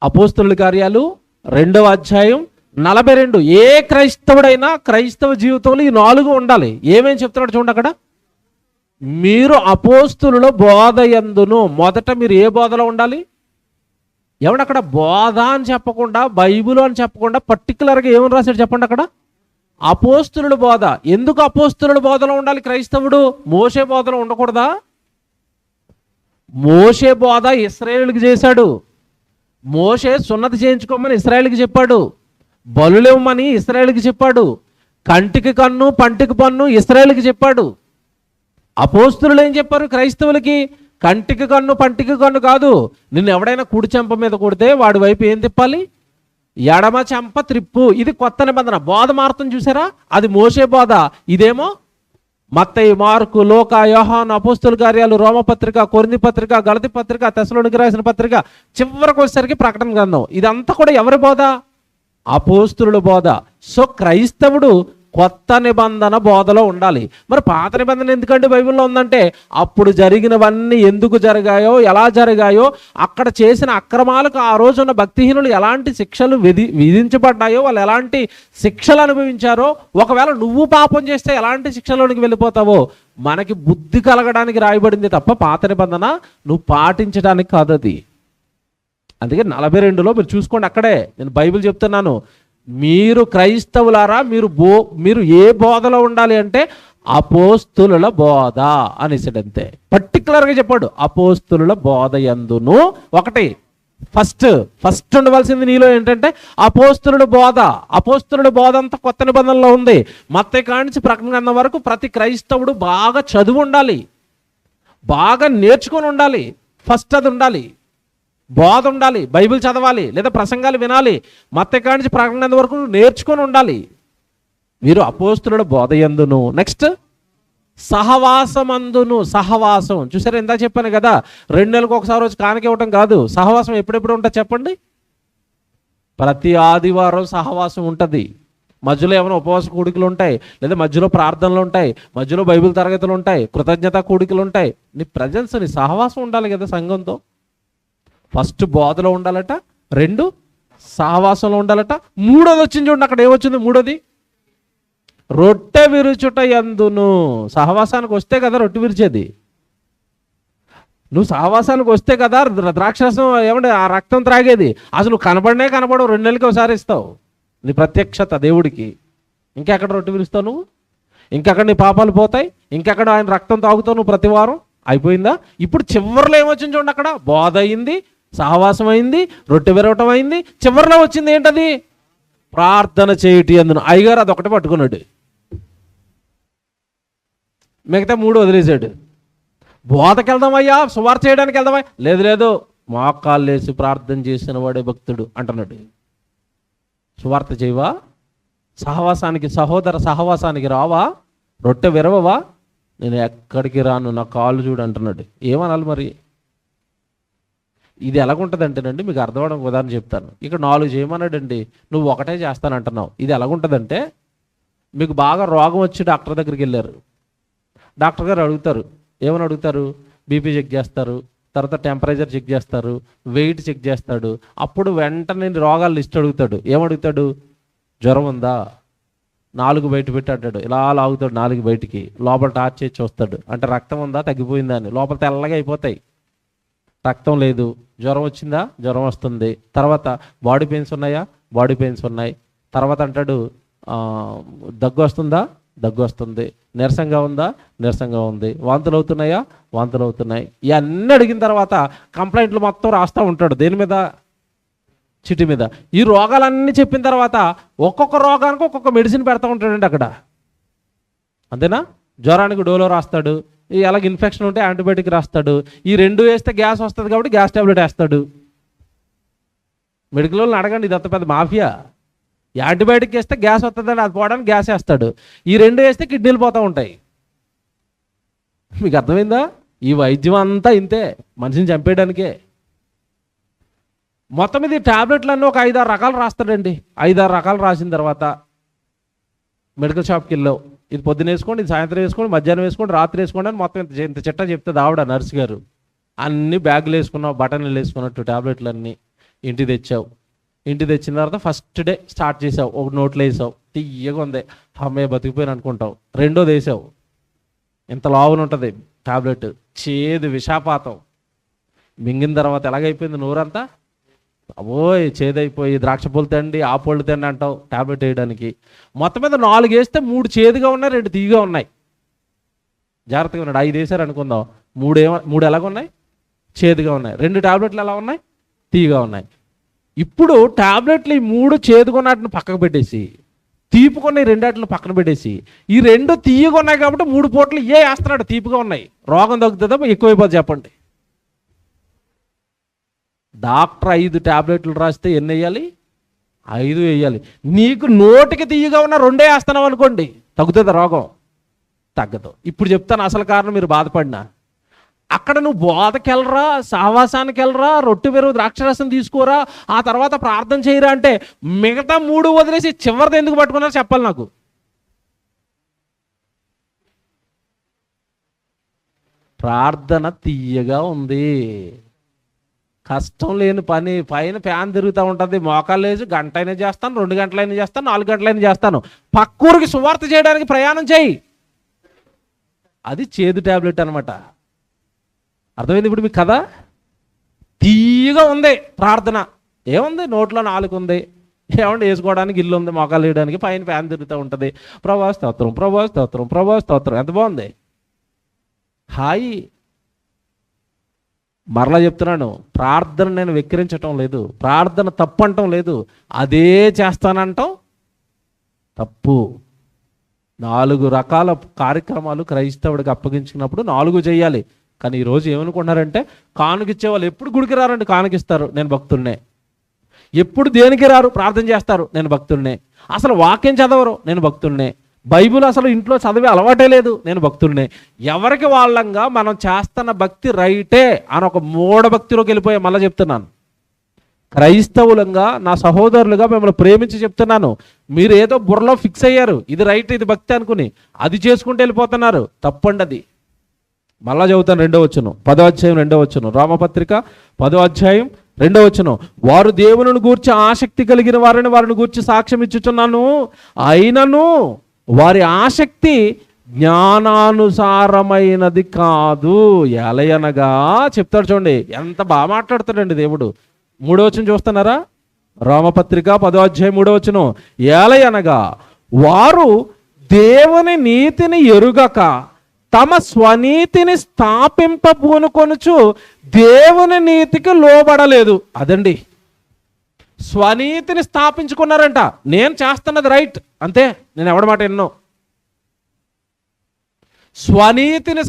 అపోస్తుల కార్యాలు 2వ అధ్యాయం 42. ఏ క్రైస్తవుడైనా క్రైస్తవ జీవితంలో ఈ 4 ఉండాలి. ఏమేం చెప్తున్నాడు చూడండి అక్కడ. మీరు అపోస్తుల బోధ యందును. మొదట మీరు ఏ బోధలో ఉండాలి? ఏమంటే అక్కడ బోధ అని చెప్పకుండా, బైబిల్ అని చెప్పకుండా పర్టికులర్గా ఏమని రాశాడు చెప్పండి అక్కడ? అపోస్తుల బోధ. ఎందుకు అపోస్తుల బోధలో ఉండాలి క్రైస్తవుడు? మోషే బోధలో ఉండకూడదా? మోషే బోధ ఇశ్రాయేలుకి చేశాడు. మోషే సున్నతి చేయించుకోమని ఇశ్రాయేలుకి చెప్పాడు. బలులేమని ఇశ్రాయేలుకి చెప్పాడు. కంటికి కన్ను పంటికి పన్ను ఇశ్రాయేలుకి చెప్పాడు. అపోస్తులు ఏం చెప్పారు క్రైస్తవులకి? కంటికి కన్ను పంటికి కన్ను కాదు, నిన్ను ఎవడైనా కుడి చెంప మీద కొడితే వాడి వైపు ఏం తిప్పాలి? ఎడమ చెంప త్రిప్పు. ఇది కొత్త నిబంధన. బోధ మారుతుంది చూసారా? అది మోషే బోధ. ఇదేమో మత్తయి, మార్కు, లూకా, యోహాను, అపోస్తుల కార్యాలు, రోమపత్రిక, కొరింథీ పత్రిక, గలతీ పత్రిక, తెస్సలోనికీయులకు రాసిన పత్రిక, చివరికి వచ్చేసరికి ప్రకటన గ్రంథం. ఇదంతా కూడా ఎవరి బోధ? అపోస్తుల బోధ. సో క్రైస్తవుడు కొత్త నిబంధన బోధలో ఉండాలి. మరి పాత నిబంధన ఎందుకంటే బైబిల్లో ఉందంటే, అప్పుడు జరిగినవన్నీ ఎందుకు జరిగాయో, ఎలా జరిగాయో, అక్కడ చేసిన అక్రమాలకు ఆ రోజున్న భక్తిహీనులు ఎలాంటి శిక్షలు విధించబడ్డాయో, వాళ్ళు ఎలాంటి శిక్షలు అనుభవించారో, ఒకవేళ నువ్వు పాపం చేస్తే ఎలాంటి శిక్షలోనికి వెళ్ళిపోతావో మనకి బుద్ధి కలగడానికి రాయబడింది తప్ప పాత నిబంధన నువ్వు పాటించడానికి కాదు అది. అందుకే 42లో మీరు చూసుకోండి, అక్కడే నేను బైబిల్ చెప్తున్నాను. మీరు క్రైస్తవులారా, మీరు ఏ బోధలో ఉండాలి అంటే అపోస్తుల బోధ అనేసాడు. అంతే, పర్టికులర్గా చెప్పాడు. అపోస్తుల బోధ యందును. ఒకటి ఫస్ట్ ఉండవలసింది నీలో ఏంటంటే అపోస్తుల బోధ. అపోస్తుల బోధ అంతా కొత్త నిబంధనలో ఉంది. మత్తయి కానించి ప్రకటన గ్రంథం వరకు ప్రతి క్రైస్తవుడు బాగా చదువు ఉండాలి, బాగా నేర్చుకొని ఉండాలి. ఫస్ట్ అది ఉండాలి. బోధ ఉండాలి, బైబిల్ చదవాలి లేదా ప్రసంగాలు వినాలి. మత్తయి కానించి ప్రకటన వరకు నేర్చుకొని ఉండాలి. మీరు అపోస్తుల బోధ యందును. నెక్స్ట్ సహవాసమందును. సహవాసం చూసారా? ఇందా చెప్పాను కదా, 2 నెలలకు ఒకసారి వచ్చి కానుక ఇవ్వటం కాదు. సహవాసం ఎప్పుడెప్పుడు ఉంటుంది చెప్పండి? ప్రతి ఆదివారం సహవాసం ఉంటుంది. మధ్యలో ఏమైనా ఉపవాస కూడికలు ఉంటాయి, లేదా మధ్యలో ప్రార్థనలు ఉంటాయి, మధ్యలో బైబిల్ తరగతులు ఉంటాయి, కృతజ్ఞత కూడికలు ఉంటాయి. నీ ప్రజెన్స్, నీ సహవాసం ఉండాలి కదా సంఘంతో. ఫస్ట్ బోధలో ఉండాలట, 2 సహవాసంలో ఉండాలట, 3వది వచ్చింది చూడండి. అక్కడ ఏమొచ్చింది? 3వది రొట్టె విరుచుట యందును. సహవాసానికి వస్తే కదా రొట్టె విరిచేది. నువ్వు సహవాసానికి వస్తే కదా ద్రాక్షరసం ఏమంటే ఆ రక్తం త్రాగేది. అసలు నువ్వు కనపడవు, 2 నెలలకి ఒకసారి ఇస్తావు నీ ప్రత్యక్షత దేవుడికి. ఇంకెక్కడ రొట్టె విరుస్తావు నువ్వు? ఇంకెక్కడ నీ పాపాలు పోతాయి? ఇంకెక్కడ ఆయన రక్తం తాగుతావు నువ్వు ప్రతి వారం? అయిపోయిందా? ఇప్పుడు చివరిలో ఏమొచ్చింది చూడండి. అక్కడ బోధ అయింది, సహవాసం అయింది, రొట్టె విరవటం అయింది. చివరిలో వచ్చింది ఏంటది? ప్రార్థన చేయటి అందును. అయ్యగారు అదొకటి పట్టుకున్నాడు, మిగతా 3 వదిలేశాడు. బోధకి వెళ్దామయ్యా, సువార్త చేయడానికి వెళ్దామా? లేదు, మోకాళ్ళు వేసి ప్రార్థన చేసిన వాడే భక్తుడు అంటున్నాడు. సువార్త చేయవా? సహవాసానికి, సహోదర సహవాసానికి రావా? రొట్టె విరవవా? నేను ఎక్కడికి రాను, నా కాళ్ళు చూడు అంటున్నాడు. ఏమనాలి మరి? ఇది ఎలాగుంటుందంటేనండి, మీకు అర్థమవడానికి ఉదాహరణ చెప్తాను. ఇక్కడ 4 చేయమన్నాడండి, నువ్వు ఒకటే చేస్తానంటున్నావు. ఇది ఎలాగుంటుందంటే, మీకు బాగా రోగం వచ్చి డాక్టర్ దగ్గరికి వెళ్ళారు. డాక్టర్ గారు అడుగుతారు, ఏమని అడుగుతారు? బీపీ చెక్ చేస్తారు, తర్వాత టెంపరేచర్ చెక్ చేస్తారు, వెయిట్ చెక్ చేస్తాడు. అప్పుడు వెంటనే రోగాల లిస్ట్ అడుగుతాడు. ఏమడుగుతాడు? జ్వరం ఉందా? 4 బయట పెట్టి అంటాడు. ఇలా లాగుతాడు 4 బయటికి. లోపల టార్చ్ చేసి చూస్తాడు, అంటే రక్తం ఉందా, తగ్గిపోయిందా అని. లోపల తెల్లగా అయిపోతాయి, రక్తం లేదు. జ్వరం వచ్చిందా? జ్వరం వస్తుంది. తర్వాత బాడీ పెయిన్స్ ఉన్నాయా? బాడీ పెయిన్స్ ఉన్నాయి. తర్వాత అంటాడు, దగ్గు వస్తుందా? దగ్గు వస్తుంది. నీరసంగా ఉందా? నీరసంగా ఉంది. వాంతులు అవుతున్నాయా? వాంతులు అవుతున్నాయి. ఇవన్నీ అడిగిన తర్వాత కంప్లైంట్లు మొత్తం రాస్తూ ఉంటాడు. దేని మీద? చిటి మీద. ఈ రోగాలన్నీ చెప్పిన తర్వాత ఒక్కొక్క రోగానికి ఒక్కొక్క మెడిసిన్ పెడతా ఉంటాడండి అక్కడ. అంతేనా? జ్వరానికి డోలో రాస్తాడు, అలాగ ఇన్ఫెక్షన్ ఉంటే యాంటీబయాటిక్ రాస్తాడు. ఈ 2 వేస్తే గ్యాస్ వస్తుంది కాబట్టి గ్యాస్ ట్యాబ్లెట్ వేస్తాడు. మెడికల్ వాళ్ళని అడగండి, ఇది అంత పెద్ద మాఫియా. యాంటీబయాటిక్ వేస్తే గ్యాస్ వస్తుందని అది పోవడానికి గ్యాస్ వేస్తాడు. ఈ 2 వేస్తే కిడ్నీలు పోతూ ఉంటాయి. మీకు అర్థమైందా? ఈ వైద్యం అంతా ఇంతే, మనిషిని చంపేయడానికే. మొత్తం ఇది ట్యాబ్లెట్లన్నీ ఒక 5-6 రకాలు రాస్తాడండి. 5-6 రకాలు రాసిన తర్వాత మెడికల్ షాప్కి వెళ్ళావు, ఇది పొద్దున వేసుకోండి, ఇది సాయంత్రం వేసుకోండి, మధ్యాహ్నం వేసుకోండి, రాత్రి వేసుకోండి అని మొత్తం ఇంత చిట్టా చెప్తుంది ఆవిడ, నర్సు గారు. అన్ని బ్యాగులు వేసుకున్నావు, బటన్లు వేసుకున్నట్టు ట్యాబ్లెట్లన్నీ ఇంటికి తెచ్చావు. ఇంటికి తెచ్చిన తర్వాత ఫస్ట్ డే స్టార్ట్ చేసావు, ఒక నోట్లో వేసావు, తీయగా ఉంది, అమ్మాయి బతికిపోయిన అనుకుంటావు. 2వది వేసావు, ఇంత లావున ఉంటుంది, టాబ్లెట్, చేదు విషాపాతం. మింగిన తర్వాత ఎలాగైపోయింది నోరంతా, అవోయ్ చేదైపోయి ద్రాక్ష పళ్ళు తిండి ఆ పళ్ళు తిండి అంటావు టాబ్లెట్ వేయడానికి. మొత్తం మీద 4 వేస్తే 3 చేదుగా ఉన్నాయి, 2 తీయగా ఉన్నాయి. జాగ్రత్తగా ఉన్నాడు. 5 వేసారు అనుకుందాం, 3 ఎలాగ ఉన్నాయి, చేదుగా ఉన్నాయి. 2 టాబ్లెట్లు ఎలా ఉన్నాయి, తీయగా ఉన్నాయి. ఇప్పుడు టాబ్లెట్లు ఈ 3 చేదుకున్నట్టును పక్కకు పెట్టేసి, తీపుకున్న ఈ 2 పక్కన పెట్టేసి, ఈ 2 తీయగా ఉన్నాయి కాబట్టి 3 పూటలు వేస్తున్నాడు. తీపిగా ఉన్నాయి, రోగం తగ్గుతుందా ఎక్కువైపోతుంది చెప్పండి. డాక్టర్ 5 టాబ్లెట్లు రాస్తే ఎన్ని వేయాలి, 5 వేయాలి. నీకు నోటికి తీయగా ఉన్న 2 వేస్తున్నావు అనుకోండి, తగ్గుతుంది రోగం? తగ్గదు. ఇప్పుడు చెప్తాను అసలు కారణం మీరు బాధపడినా. అక్కడ నువ్వు బోధకి వెళ్ళరా, సహవాసానికి వెళ్ళరా, రొట్టె పెరుగు ద్రాక్షరసం తీసుకోరా, ఆ తర్వాత ప్రార్థన చేయరా అంటే మిగతా 3 వదిలేసి చివరిది ఎందుకు పట్టుకున్నారో చెప్పాలి నాకు. ప్రార్థన తీయగా ఉంది, కష్టం లేని పని, పైన ఫ్యాన్ తిరుగుతూ ఉంటుంది, మోకాళ్ళు వేసి గంట అయినా చేస్తాను, 2 గంటలైనా చేస్తాను, 4 గంటలైనా చేస్తాను. పక్కూరికి సువార్త చేయడానికి ప్రయాణం చేయి, అది చేదు టాబ్లెట్ అనమాట. అర్థమైంది ఇప్పుడు మీకు కదా? తీయగా ఉంది ప్రార్థన. ఏముంది, నోట్లో 4 ఉంది, ఏమంటే వేసుకోవడానికి ఇల్లు ఉంది, మోకాలు వేయడానికి, పైన ఫ్యాన్ తిరుగుతూ ఉంటుంది. ప్రభా స్తోత్రం, ప్రభా స్తోత్రం, ప్రభా స్తోత్రం, ఎంత బాగుంది, హాయి. మరలా చెప్తున్నాను, ప్రార్థన నేను వెక్కిరించటం లేదు, ప్రార్థన తప్పు అంటం లేదు, అదే చేస్తానంటాం తప్పు. 4 రకాల కార్యక్రమాలు క్రైస్తవుడికి అప్పగించుకున్నప్పుడు 4 చేయాలి. కానీ ఈరోజు ఏమనుకుంటున్నారంటే, కానుకిచ్చే వాళ్ళు ఎప్పుడు గుడికి రారండి, కానుకిస్తారు, నేను భక్తుల్నే. ఎప్పుడు దేనికి రారు, ప్రార్థన చేస్తారు, నేను భక్తుల్నే. అసలు వాక్యం చదవరు, నేను భక్తుల్నే. బైబిల్ అసలు ఇంట్లో చదివే అలవాటే లేదు, నేను భక్తుల్నే. ఎవరికి వాళ్ళంగా మనం చేస్తున్న భక్తి రైటే అని ఒక మూఢ భక్తిలోకి వెళ్ళిపోయా. మళ్ళీ చెప్తున్నాను, క్రైస్తవులంగా నా సహోదరులుగా మిమ్మల్ని ప్రేమించి చెప్తున్నాను, మీరు ఏదో బుర్రలో ఫిక్స్ అయ్యారు, ఇది రైట్ ఇది భక్తి అనుకుని అది చేసుకుంటూ వెళ్ళిపోతున్నారు, తప్పండి అది. మళ్ళా చదువుతాను 2వ వచనం, 10వ అధ్యాయం 2వ వచనం, రామపత్రిక 10వ అధ్యాయం 2వ వచనం. వారు దేవుని గూర్చి ఆసక్తి కలిగిన వారిని గూర్చి సాక్ష్యం ఇచ్చుచున్నాను, అయినను వారి ఆసక్తి జ్ఞానానుసారమైనది కాదు. ఎలయనగా చెప్తాడు చూడండి, ఎంత బాగా మాట్లాడుతాడండి దేవుడు. 3వ వచనం చూస్తున్నారా, రామపత్రిక 10వ అధ్యాయం 3వ వచనం. ఎలయనగా వారు దేవుని నీతిని ఎరుగక తమ స్వనీతిని స్థాపింపబూనుకొనుచు దేవుని నీతికి లోబడలేదు. అదండి, స్వనీతిని స్థాపించుకున్నారంట. నేను చేస్తున్నది రైట్ అంతే, నేను ఎవడి మాట ఎన్నో. స్వనీతిని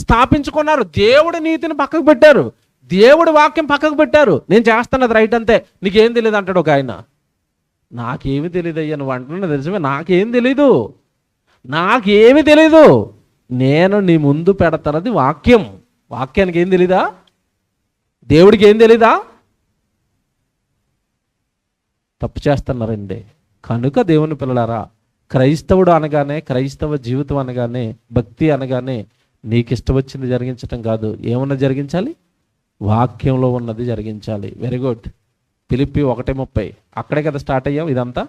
స్థాపించుకున్నారు, దేవుడి నీతిని పక్కకు పెట్టారు, దేవుడి వాక్యం పక్కకు పెట్టారు. నేను చేస్తున్నది రైట్ అంతే, నీకేం తెలియదు అంటాడు ఒక ఆయన. నాకేమి తెలియదు అయ్యా, నువ్వు అంటున్నా నిజమే, నాకేం తెలీదు, నాకేమి తెలీదు. నేను నీ ముందు పెడతానది వాక్యం. వాక్యానికి ఏం తెలీదా, దేవుడికి ఏం తెలీదా? తప్పు చేస్తున్నారండి. కనుక దేవుని పిల్లలారా, క్రైస్తవుడు అనగానే, క్రైస్తవ జీవితం అనగానే, భక్తి అనగానే నీకు ఇష్టం వచ్చింది జరిగించటం కాదు. ఏమన్నా జరిగించాలి, వాక్యంలో ఉన్నది జరిగించాలి. Very good. ఫిలిప్పీ 1:30 అక్కడే కదా స్టార్ట్ అయ్యాం ఇదంతా.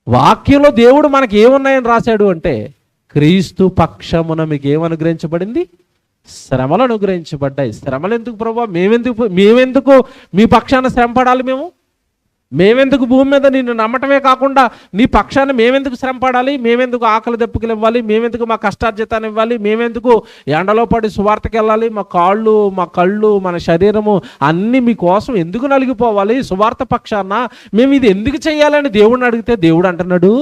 వాక్యంలో దేవుడు మనకి ఏమున్నాయని రాశాడు అంటే, క్రీస్తు పక్షమున మీకు ఏమనుగ్రహించబడింది, శ్రమలు అనుగ్రహించబడ్డాయి. శ్రమలు ఎందుకు ప్రభా, మేమెందుకు మీ పక్షాన శ్రమ పడాలి, మేమెందుకు భూమి మీద నిన్ను నమ్మటమే కాకుండా నీ పక్షాన్ని మేమెందుకు శ్రమ పడాలి, మేమెందుకు ఆకలి దెప్పుకులు ఇవ్వాలి, మేమెందుకు మా కష్టార్జితాన్ని ఇవ్వాలి, మేమెందుకు ఎండలో పడి సువార్తకి వెళ్ళాలి, మా కాళ్ళు మా కళ్ళు మన శరీరము అన్నీ మీకోసం ఎందుకు నలిగిపోవాలి, సువార్త పక్షాన మేము ఇది ఎందుకు చేయాలని దేవుడిని అడిగితే దేవుడు అంటున్నాడు.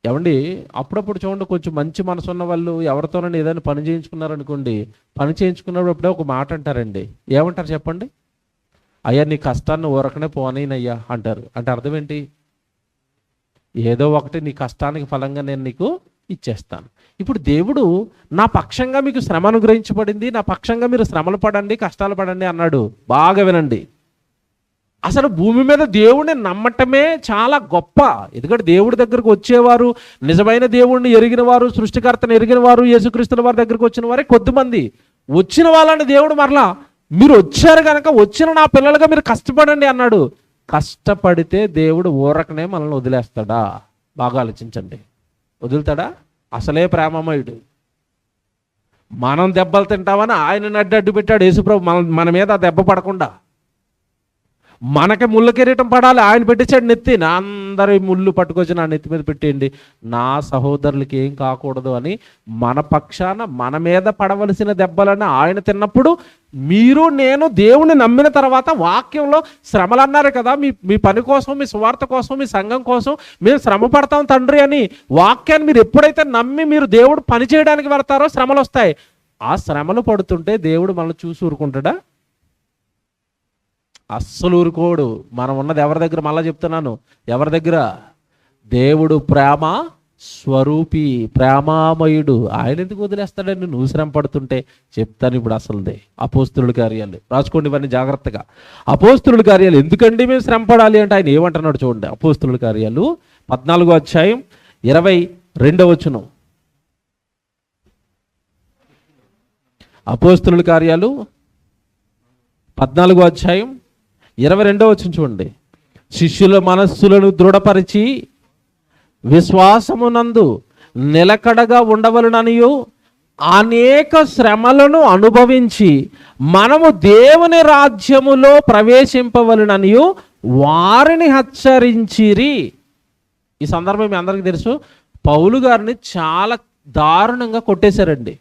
ఏమండి, అప్పుడప్పుడు చూడండి, కొంచెం మంచి మనసు ఉన్న వాళ్ళు ఎవరితోనైనా ఏదైనా పని చేయించుకున్నారనుకోండి, పని చేయించుకున్నప్పుడే ఒక మాట అంటారండి. ఏమంటారు చెప్పండి? అయ్యా నీ కష్టాన్ని ఊరకనే పోనయ్యా అంటారు. అంటే అర్థం ఏంటి? ఏదో ఒకటి నీ కష్టానికి ఫలంగా నేను నీకు ఇచ్చేస్తాను. ఇప్పుడు దేవుడు నా పక్షంగా మీకు శ్రమ అనుగ్రహించబడింది, నా పక్షంగా మీరు శ్రమలు పడండి, కష్టాలు పడండి అన్నాడు. బాగా వినండి, అసలు భూమి మీద దేవుడిని నమ్మటమే చాలా గొప్ప. ఎందుకంటే దేవుడి దగ్గరకు వచ్చేవారు, నిజమైన దేవుడిని ఎరిగిన వారు, సృష్టికర్తను ఎరిగిన వారు, యేసుక్రీస్తుల వారి దగ్గరకు వచ్చిన వారే కొద్దిమంది. వచ్చిన వాళ్ళని దేవుడు మరలా మీరు వచ్చారు కనుక వచ్చిన నా పిల్లలుగా మీరు కష్టపడండి అన్నాడు. కష్టపడితే దేవుడు ఊరకనే మనల్ని వదిలేస్తాడా? బాగా ఆలోచించండి. వదులుతాడా? అసలే ప్రేమమయుడు. మనం దెబ్బలు తింటామని ఆయన అడ్డు పెట్టాడు యేసుప్రభు మన మీద ఆ దెబ్బ పడకుండా. మనకి ముళ్ళ కిరీటం పడాలి, ఆయన పెట్టించాడు నెత్తి. నా అందరి ముళ్ళు పట్టుకొచ్చి నా నెత్తి మీద పెట్టేయండి, నా సహోదరులకి ఏం కాకూడదు అని మన పక్షాన మన మీద పడవలసిన దెబ్బలని ఆయన తిన్నప్పుడు, మీరు నేను దేవుని నమ్మిన తర్వాత వాక్యంలో శ్రమలు అన్నారు కదా, మీ పని కోసం, మీ సువార్త కోసం, మీ సంఘం కోసం మేము శ్రమ పడతాం తండ్రి అని వాక్యాన్ని మీరు ఎప్పుడైతే నమ్మి మీరు దేవుడు పని చేయడానికి వెళ్తారో శ్రమలు వస్తాయి. ఆ శ్రమలు పడుతుంటే దేవుడు మనల్ని చూసి ఊరుకుంటాడా? అస్సలు ఊరుకోడు. మనం ఉన్నది ఎవరి దగ్గర? మళ్ళా చెప్తున్నాను, ఎవరి దగ్గర? దేవుడు ప్రేమ స్వరూపి, ప్రేమామయుడు. ఆయన ఎందుకు వదిలేస్తాడండి నువ్వు శ్రమ పడుతుంటే? చెప్తాను ఇప్పుడు అసలుదే. అపోస్తుల కార్యాలు రాసుకోండి ఇవన్నీ జాగ్రత్తగా. అపోస్తుల కార్యాలు ఎందుకండి మేము శ్రమ పడాలి అంటే ఆయన ఏమంటున్నాడు చూడండి. అపోస్తుల కార్యాలు 14వ అధ్యాయం 22వ వచనం. అపోస్తుల కార్యాలు 14వ అధ్యాయం 22వ వచనం చూడండి. శిష్యుల మనస్సులను దృఢపరిచి విశ్వాసమునందు నిలకడగా ఉండవలననియు అనేక శ్రమలను అనుభవించి మనము దేవుని రాజ్యములో ప్రవేశింపవలననియు వారిని హెచ్చరించిరి. ఈ సందర్భం మీ అందరికీ తెలుసు, పౌలు గారిని చాలా దారుణంగా కొట్టేశారండి.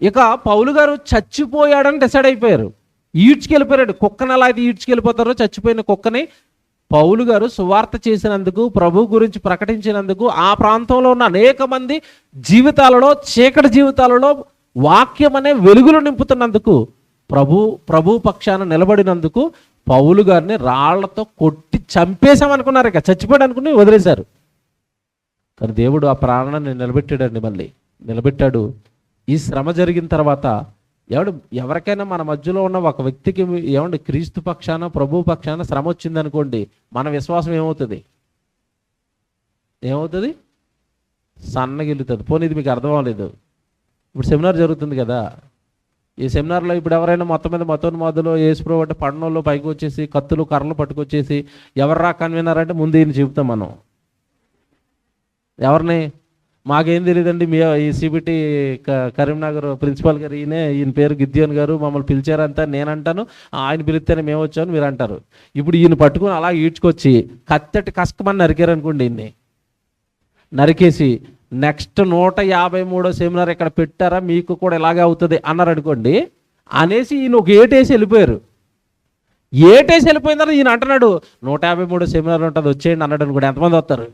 ఇక పౌలు గారు చచ్చిపోయాడని డిసైడ్ అయిపోయారు, ఈడ్చుకెళ్ళిపోయాడు. కుక్కని ఎలా అయితే ఈడ్చుకెళ్ళిపోతారో చచ్చిపోయిన కుక్కని పౌలు గారు సువార్త చేసినందుకు, ప్రభు గురించి ప్రకటించినందుకు, ఆ ప్రాంతంలో ఉన్న అనేక మంది జీవితాలలో, చీకటి జీవితాలలో వాక్యం అనే వెలుగులు నింపుతున్నందుకు, ప్రభు పక్షాన నిలబడినందుకు పౌలు గారిని రాళ్లతో కొట్టి చంపేశామనుకున్నారు. ఇక చచ్చిపోయాడు అనుకుని వదిలేశారు. కానీ దేవుడు ఆ ప్రాణాన్ని నిలబెట్టాడండి. మళ్ళీ నిలబెట్టాడు. ఈ శ్రమ జరిగిన తర్వాత ఎవరికైనా మన మధ్యలో ఉన్న ఒక వ్యక్తికి క్రీస్తు పక్షాన, ప్రభు పక్షాన శ్రమ వచ్చిందనుకోండి, మన విశ్వాసం ఏమవుతుంది? సన్నగిల్లుతుంది. పోనీ ఇది మీకు అర్థం అవ్వలేదు. ఇప్పుడు సెమినార్ జరుగుతుంది కదా, ఈ సెమినార్లో ఇప్పుడు ఎవరైనా మొత్తం మీద మతోన్మాదులు యేసుప్రభు అంటే పడనోళ్ళు పైకి వచ్చేసి కత్తులు కర్రలు పట్టుకొచ్చేసి ఎవర్రా కన్వీనర్ అంటే ముందు ఈయన చెబుతాం మనం. ఎవరిని? మాకేం తెలియదండి, మీ ఈ సిబిటి కరీంనగర్ ప్రిన్సిపాల్ గారు ఈయన పేరు గిద్యోన్ గారు, మమ్మల్ని పిలిచారంతా నేనంటాను, ఆయన పిలిస్తేనే మేము వచ్చామని మీరు అంటారు. ఇప్పుడు ఈయన పట్టుకుని అలా ఈడ్చుకొచ్చి కత్తెట్టి కష్టమని నరికారు అనుకోండి. ఈయన్ని నరికేసి నెక్స్ట్ 153వ సెమినార్ ఇక్కడ పెట్టారా, మీకు కూడా ఇలాగే అవుతుంది అన్నారు అనుకోండి. అనేసి ఈయన ఒక ఏటేసి వెళ్ళిపోయారు. ఏటేసి వెళ్ళిపోయిన తర్వాత ఈయన అంటున్నాడు 153వ సెమినార్ ఉంటుంది వచ్చేయండి అన్నాడు అనుకోండి. ఎంతమంది వస్తారు?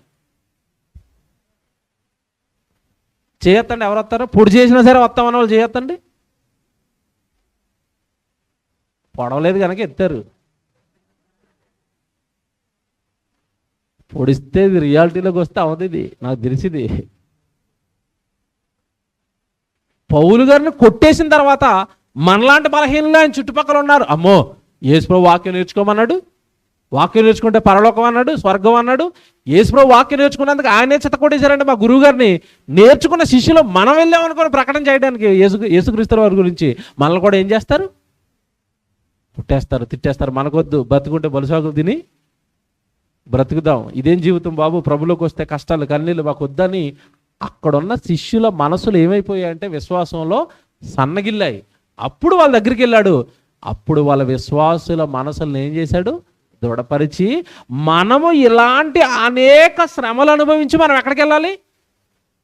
చేయొద్దండి. ఎవరు వస్తారు? పొడి చేసినా సరే వస్తామన్న వాళ్ళు చేయొద్దండి. పొడవలేదు కనుక ఎత్తారు. పొడిస్తే ఇది రియాలిటీలోకి వస్తే అవుతుంది, నాకు తెలిసింది. పౌలు గారిని కొట్టేసిన తర్వాత మనలాంటి బలహీనలు ఆయన చుట్టుపక్కల ఉన్నారు. అమ్మో, యేసుప్రభు వాక్యం నేర్చుకోమన్నాడు, వాక్యం నేర్చుకుంటే పరలోకం అన్నాడు, స్వర్గం అన్నాడు. యేసుప్రభు వాక్యం నేర్చుకున్నందుకు ఆయనే చెత్త కొట్టేశారంటే మా గురువు గారిని. నేర్చుకున్న శిష్యులు మనం వెళ్ళామనుకుని ప్రకటన చేయడానికి యేసుక్రీస్తు వారి గురించి మనల్ని కూడా ఏం చేస్తారు? పుట్టేస్తారు, తిట్టేస్తారు. మనకొద్దు, బతుకుంటే బలుసాగులు తిని బ్రతుకుదాం. ఇదేం జీవితం బాబు, ప్రభులోకి వస్తే కష్టాలు కన్నీళ్ళు మాకు వద్దని అక్కడున్న శిష్యుల మనసులు ఏమైపోయాయంటే విశ్వాసంలో సన్నగిల్లాయి. అప్పుడు వాళ్ళ దగ్గరికి వెళ్ళాడు. అప్పుడు వాళ్ళ విశ్వాసుల మనసులను ఏం చేశాడు? దృఢపరిచి, మనము ఇలాంటి అనేక శ్రమలు అనుభవించి మనం ఎక్కడికి వెళ్ళాలి?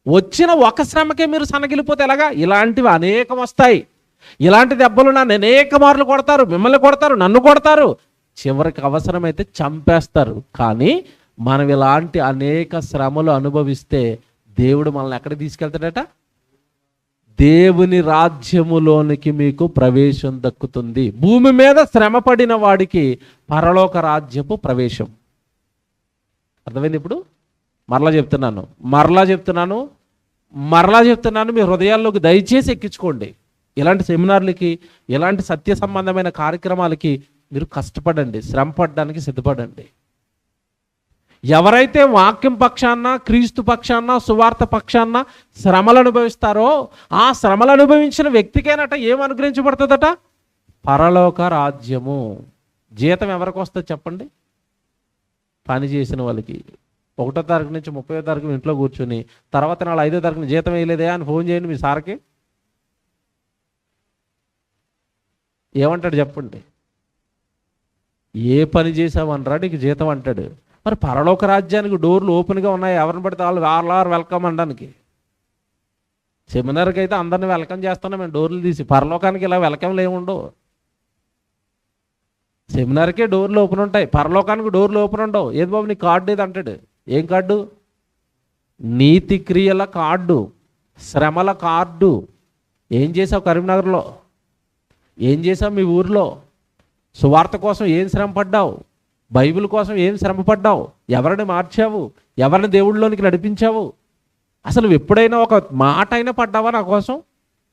వచ్చిన ఒక శ్రమకే మీరు సన్నగిలిపోతే ఎలాగా? ఇలాంటివి అనేకం వస్తాయి. ఇలాంటి దెబ్బలు నన్ను అనేక మార్లు కొడతారు, మిమ్మల్ని కొడతారు, నన్ను కొడతారు, చివరికి అవసరమైతే చంపేస్తారు. కానీ మనం ఇలాంటి అనేక శ్రమలు అనుభవిస్తే దేవుడు మనల్ని ఎక్కడికి తీసుకెళ్తాడట? దేవుని రాజ్యములోనికి మీకు ప్రవేశం దక్కుతుంది. భూమి మీద శ్రమ పడిన వాడికి పరలోక రాజ్యపు ప్రవేశం. అర్థమైంది? ఇప్పుడు మరలా చెప్తున్నాను, మీ హృదయాల్లోకి దయచేసి ఎక్కించుకోండి. ఇలాంటి సెమినార్లకి, ఇలాంటి సత్య సంబంధమైన కార్యక్రమాలకి మీరు కష్టపడండి, శ్రమ పడడానికి సిద్ధపడండి. ఎవరైతే వాక్యం పక్షాన, క్రీస్తు పక్షాన, సువార్త పక్షాన శ్రమలు అనుభవిస్తారో ఆ శ్రమలు అనుభవించిన వ్యక్తికేనట ఏం అనుగ్రహించబడుతుందట? పరలోక రాజ్యము. జీతం ఎవరికి వస్తుంది చెప్పండి? పని చేసిన వాళ్ళకి. 1వ తారీఖు నుంచి 30వ తారీఖు ఇంట్లో కూర్చొని తర్వాత నాడు 5వ తారీఖున జీతం వేయలేదే అని ఫోన్ చేయండి మీ సార్కి. ఏమంటాడు చెప్పండి? ఏ పని చేసావనరా నీకు జీతం అంటాడు. మరి పరలోక రాజ్యానికి డోర్లు ఓపెన్గా ఉన్నాయి, ఎవరిని పడితే వాళ్ళు ఆర్ వెల్కమ్ అనడానికి. సెమినార్కి అయితే అందరిని వెల్కమ్ చేస్తున్నాం మేము డోర్లు తీసి, పరలోకానికి ఇలా వెల్కమ్లు ఏముండవు. సెమినార్కే డోర్లు ఓపెన్ ఉంటాయి, పరలోకానికి డోర్లు ఓపెన్ ఉండవు. ఏది బాబు నీ కార్డు ఏది అంటాడు. ఏం కార్డు? నీతి క్రియల కార్డు, శ్రమల కార్డు. ఏం చేసావు కరీంనగర్లో? ఏం చేసావు మీ ఊరిలో? సువార్త కోసం ఏం శ్రమ పడ్డావు? బైబిల్ కోసం ఏం శ్రమ పడ్డావు? ఎవరిని మార్చావు? ఎవరిని దేవుళ్ళలోనికి నడిపించావు? అసలు ఎప్పుడైనా ఒక మాట అయినా పడ్డావా నా కోసం?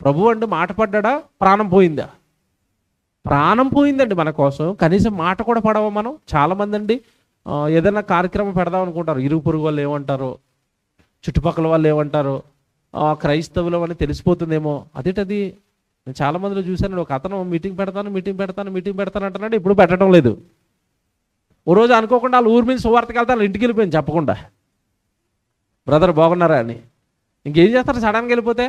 ప్రభు అండి మాట పడ్డా? ప్రాణం పోయిందా? ప్రాణం పోయిందండి మన కోసం, కనీసం మాట కూడా పడవ మనం. చాలామంది అండి ఏదైనా కార్యక్రమం పెడదాం అనుకుంటారు, ఇరుగు పొరుగు వాళ్ళు ఏమంటారో, చుట్టుపక్కల వాళ్ళు ఏమంటారో, క్రైస్తవులు అని తెలిసిపోతుందేమో. అదేంటది నేను చాలామందిలో చూశాను. ఒక అతను మీటింగ్ పెడతాను అంటున్నాడు, ఇప్పుడు పెట్టడం లేదు. ఓ రోజు అనుకోకుండా వాళ్ళు ఊరి మీద సువార్తకి వెళ్తారు, ఇంటికి వెళ్ళిపోయింది చెప్పకుండా, బ్రదర్ బాగున్నారా అని. ఇంకేం చేస్తారు సడన్గా వెళ్ళిపోతే?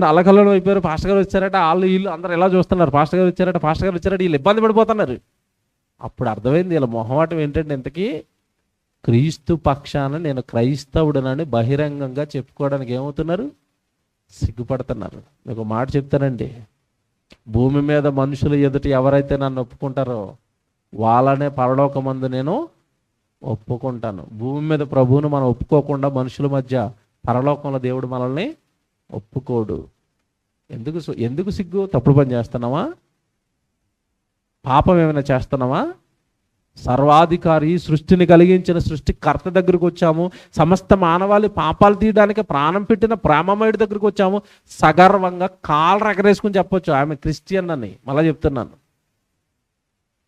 అల్లకల్లోనే అయిపోయారు, పాస్టర్ గారు వచ్చారట, వాళ్ళు వీళ్ళు అందరూ ఎలా చూస్తున్నారు, పాస్టర్ గారు వచ్చారట, వీళ్ళు ఇబ్బంది పడిపోతున్నారు. అప్పుడు అర్థమైంది వీళ్ళ మొహమాటం ఏంటంటే, ఇంతకీ క్రీస్తు పక్షాన నేను క్రైస్తవుడనని బహిరంగంగా చెప్పుకోవడానికి ఏమవుతున్నారు? సిగ్గుపడుతున్నారు. మీకు మాట చెప్తానండి, భూమి మీద మనుషులు ఎదుటి ఎవరైతే నన్ను ఒప్పుకుంటారో వాళ్ళనే పరలోకమందు నేను ఒప్పుకుంటాను. భూమి మీద ప్రభువును మనం ఒప్పుకోకుండా మనుషుల మధ్య పరలోకంలో దేవుడు మనల్ని ఒప్పుకోడు. ఎందుకు సిగ్గు? తప్పుడు పని చేస్తున్నావా? పాపం ఏమైనా చేస్తున్నావా? సర్వాధికారి, సృష్టిని కలిగించిన సృష్టికర్త దగ్గరకు వచ్చాము. సమస్త మానవాళి పాపాలు తీయడానికి ప్రాణం పెట్టిన ప్రేమమయుడి దగ్గరకు వచ్చాము. సగర్వంగా కాళ్ళు ఎగరేసుకుని చెప్పొచ్చు ఆమె క్రిస్టియన్ అని. మళ్ళీ చెప్తున్నాను,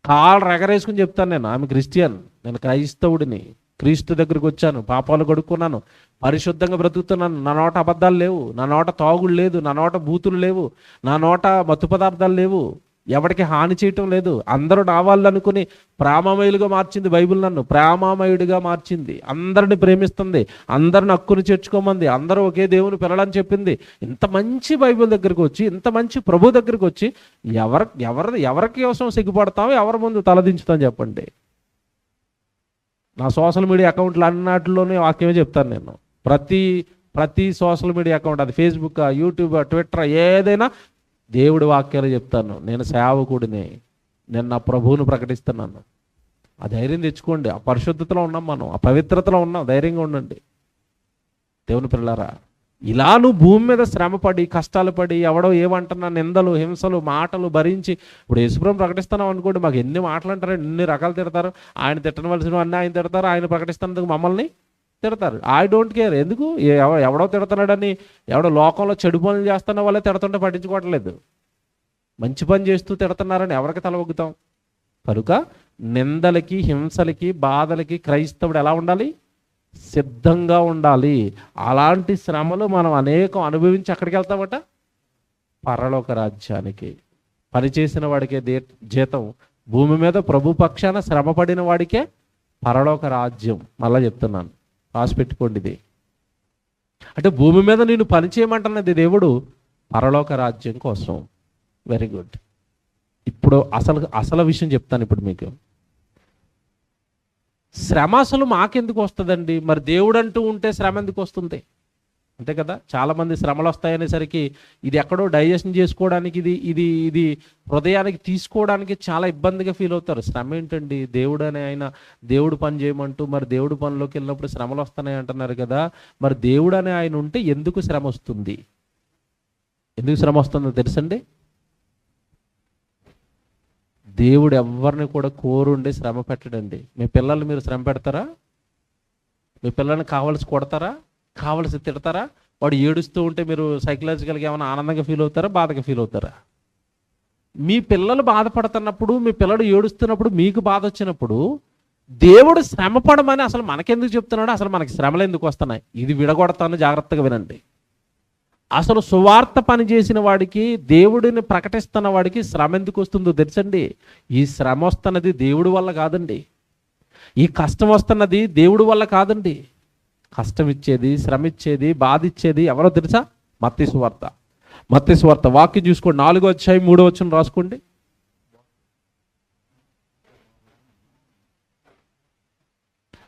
కాళ్ళు ఎగరేసుకుని చెప్తాను నేను, ఆమె క్రిస్టియన్, నేను క్రైస్తవుడిని, క్రీస్తు దగ్గరికి వచ్చాను, పాపాలు కడుక్కున్నాను, పరిశుద్ధంగా బ్రతుకుతున్నాను, నా నోట అబద్ధాలు లేవు, నా నోట తాగుడు లేదు, నా నోట బూతులు లేవు, నా నోట మత్తు పదార్థాలు లేవు, ఎవరికి హాని చేయటం లేదు. అందరూ నా వాళ్ళు అనుకుని ప్రేమమయులుగా మార్చింది బైబిల్, నన్ను ప్రేమమయుడిగా మార్చింది, అందరిని ప్రేమిస్తుంది, అందరిని హక్కుని చేర్చుకోమంది, అందరూ ఒకే దేవుని పిల్లలని చెప్పింది. ఇంత మంచి బైబిల్ దగ్గరికి వచ్చి, ఇంత మంచి ప్రభు దగ్గరికి వచ్చి ఎవరికి కోసం సిగ్గుపడతామో, ఎవరి ముందు తలదించుతాం చెప్పండి? నా సోషల్ మీడియా అకౌంట్లు అన్నిటిలోనే వాక్యమే చెప్తాను నేను. ప్రతి సోషల్ మీడియా అకౌంట్, అది ఫేస్బుక్, యూట్యూబ్, ట్విట్టర్, ఏదైనా దేవుడి వాక్యాలు చెప్తాను. నేను సేవకుడిని, నేను నా ప్రభువును ప్రకటిస్తున్నాను. ఆ ధైర్యం తెచ్చుకోండి. ఆ పరిశుద్ధతలో ఉన్నాం మనం, ఆ పవిత్రతలో ఉన్నాం, ధైర్యంగా ఉండండి దేవుని పిల్లలారా. ఇలా నువ్వు భూమి మీద శ్రమపడి, కష్టాలు పడి, ఎవడో ఏమంటున్నా నిందలు, హింసలు, మాటలు భరించి, ఇప్పుడు యేసుప్రభువుని ప్రకటిస్తున్నాం అనుకోండి, మాకు ఎన్ని మాటలు అంటారు, ఎన్ని రకాలు తిడతారు. ఆయన తిట్టవలసిన అన్నీ ఆయన తిడతారు, ఆయన ప్రకటిస్తున్నందుకు మమ్మల్ని తిడతారు. I don't care. ఎందుకు? ఎవడో తిడుతున్నాడని, ఎవడో లోకంలో చెడు పనులు చేస్తున్న వాళ్ళే తిడుతుంటే పట్టించుకోవట్లేదు. మంచి పని చేస్తూ తిడుతున్నారని ఎవరికి తలవొగ్గుతాం? కనుక నిందలకి, హింసలకి, బాధలకి క్రైస్తవుడు ఎలా ఉండాలి? సిద్ధంగా ఉండాలి. అలాంటి శ్రమలు మనం అనేకం అనుభవించి ఎక్కడికి వెళ్తామట? పరలోక రాజ్యానికి. పనిచేసిన వాడికే జీతం, భూమి మీద ప్రభు పక్షాన శ్రమ పడిన వాడికే పరలోక రాజ్యం. మళ్ళా చెప్తున్నాను, రాసి పెట్టుకోండి ఇది. అంటే భూమి మీద నేను పని చేయమంటున్నది దేవుడు పరలోక రాజ్యం కోసం. Very good. ఇప్పుడు అసలు విషయం చెప్తాను ఇప్పుడు మీకు. శ్రమ అసలు మాకెందుకు వస్తుందండి? మరి దేవుడు అంటూ ఉంటే శ్రమ ఎందుకు వస్తుంది? అంతే కదా. చాలామంది శ్రమలు వస్తాయనేసరికి ఇది ఎక్కడో డైజెషన్ చేసుకోవడానికి, ఇది హృదయానికి తీసుకోవడానికి చాలా ఇబ్బందిగా ఫీల్ అవుతారు. శ్రమ ఏంటండి? దేవుడు అనే ఆయన దేవుడు పని చేయమంటూ, మరి దేవుడు పనిలోకి వెళ్ళినప్పుడు శ్రమలు వస్తున్నాయి అంటున్నారు కదా. మరి దేవుడు అనే ఆయన ఉంటే ఎందుకు శ్రమ వస్తుంది? ఎందుకు శ్రమ వస్తుందో తెలుసండి? దేవుడు ఎవరిని కూడా కోరుండి శ్రమ పెట్టడండి. మీ పిల్లల్ని మీరు శ్రమ పెడతారా? మీ పిల్లల్ని కావలసి కొడతారా? కావలసి తిడతారా? వాడు ఏడుస్తూ ఉంటే మీరు సైకలాజికల్గా ఏమైనా ఆనందంగా ఫీల్ అవుతారా, బాధగా ఫీల్ అవుతారా? మీ పిల్లలు బాధపడుతున్నప్పుడు, మీ పిల్లడు ఏడుస్తున్నప్పుడు, మీకు బాధ వచ్చినప్పుడు దేవుడు శ్రమ పడమని అసలు మనకెందుకు చెప్తున్నాడు? అసలు మనకి శ్రమలు ఎందుకు వస్తున్నాయి? ఇది విడగొడతాను, జాగ్రత్తగా వినండి. అసలు సువార్త పని చేసిన వాడికి, దేవుడిని ప్రకటిస్తున్న వాడికి శ్రమ ఎందుకు వస్తుందో తెలుసండి? ఈ శ్రమ వస్తున్నది దేవుడి వల్ల కాదండి. ఈ కష్టం వస్తున్నది దేవుడి వల్ల కాదండి. కష్టం ఇచ్చేది, శ్రమ ఇచ్చేది, బాధ ఇచ్చేది ఎవరో తెలుసా? మత్తయి సువార్త వాక్యం చూసుకోండి, 4వ అధ్యాయం 3వ వచనం రాసుకోండి.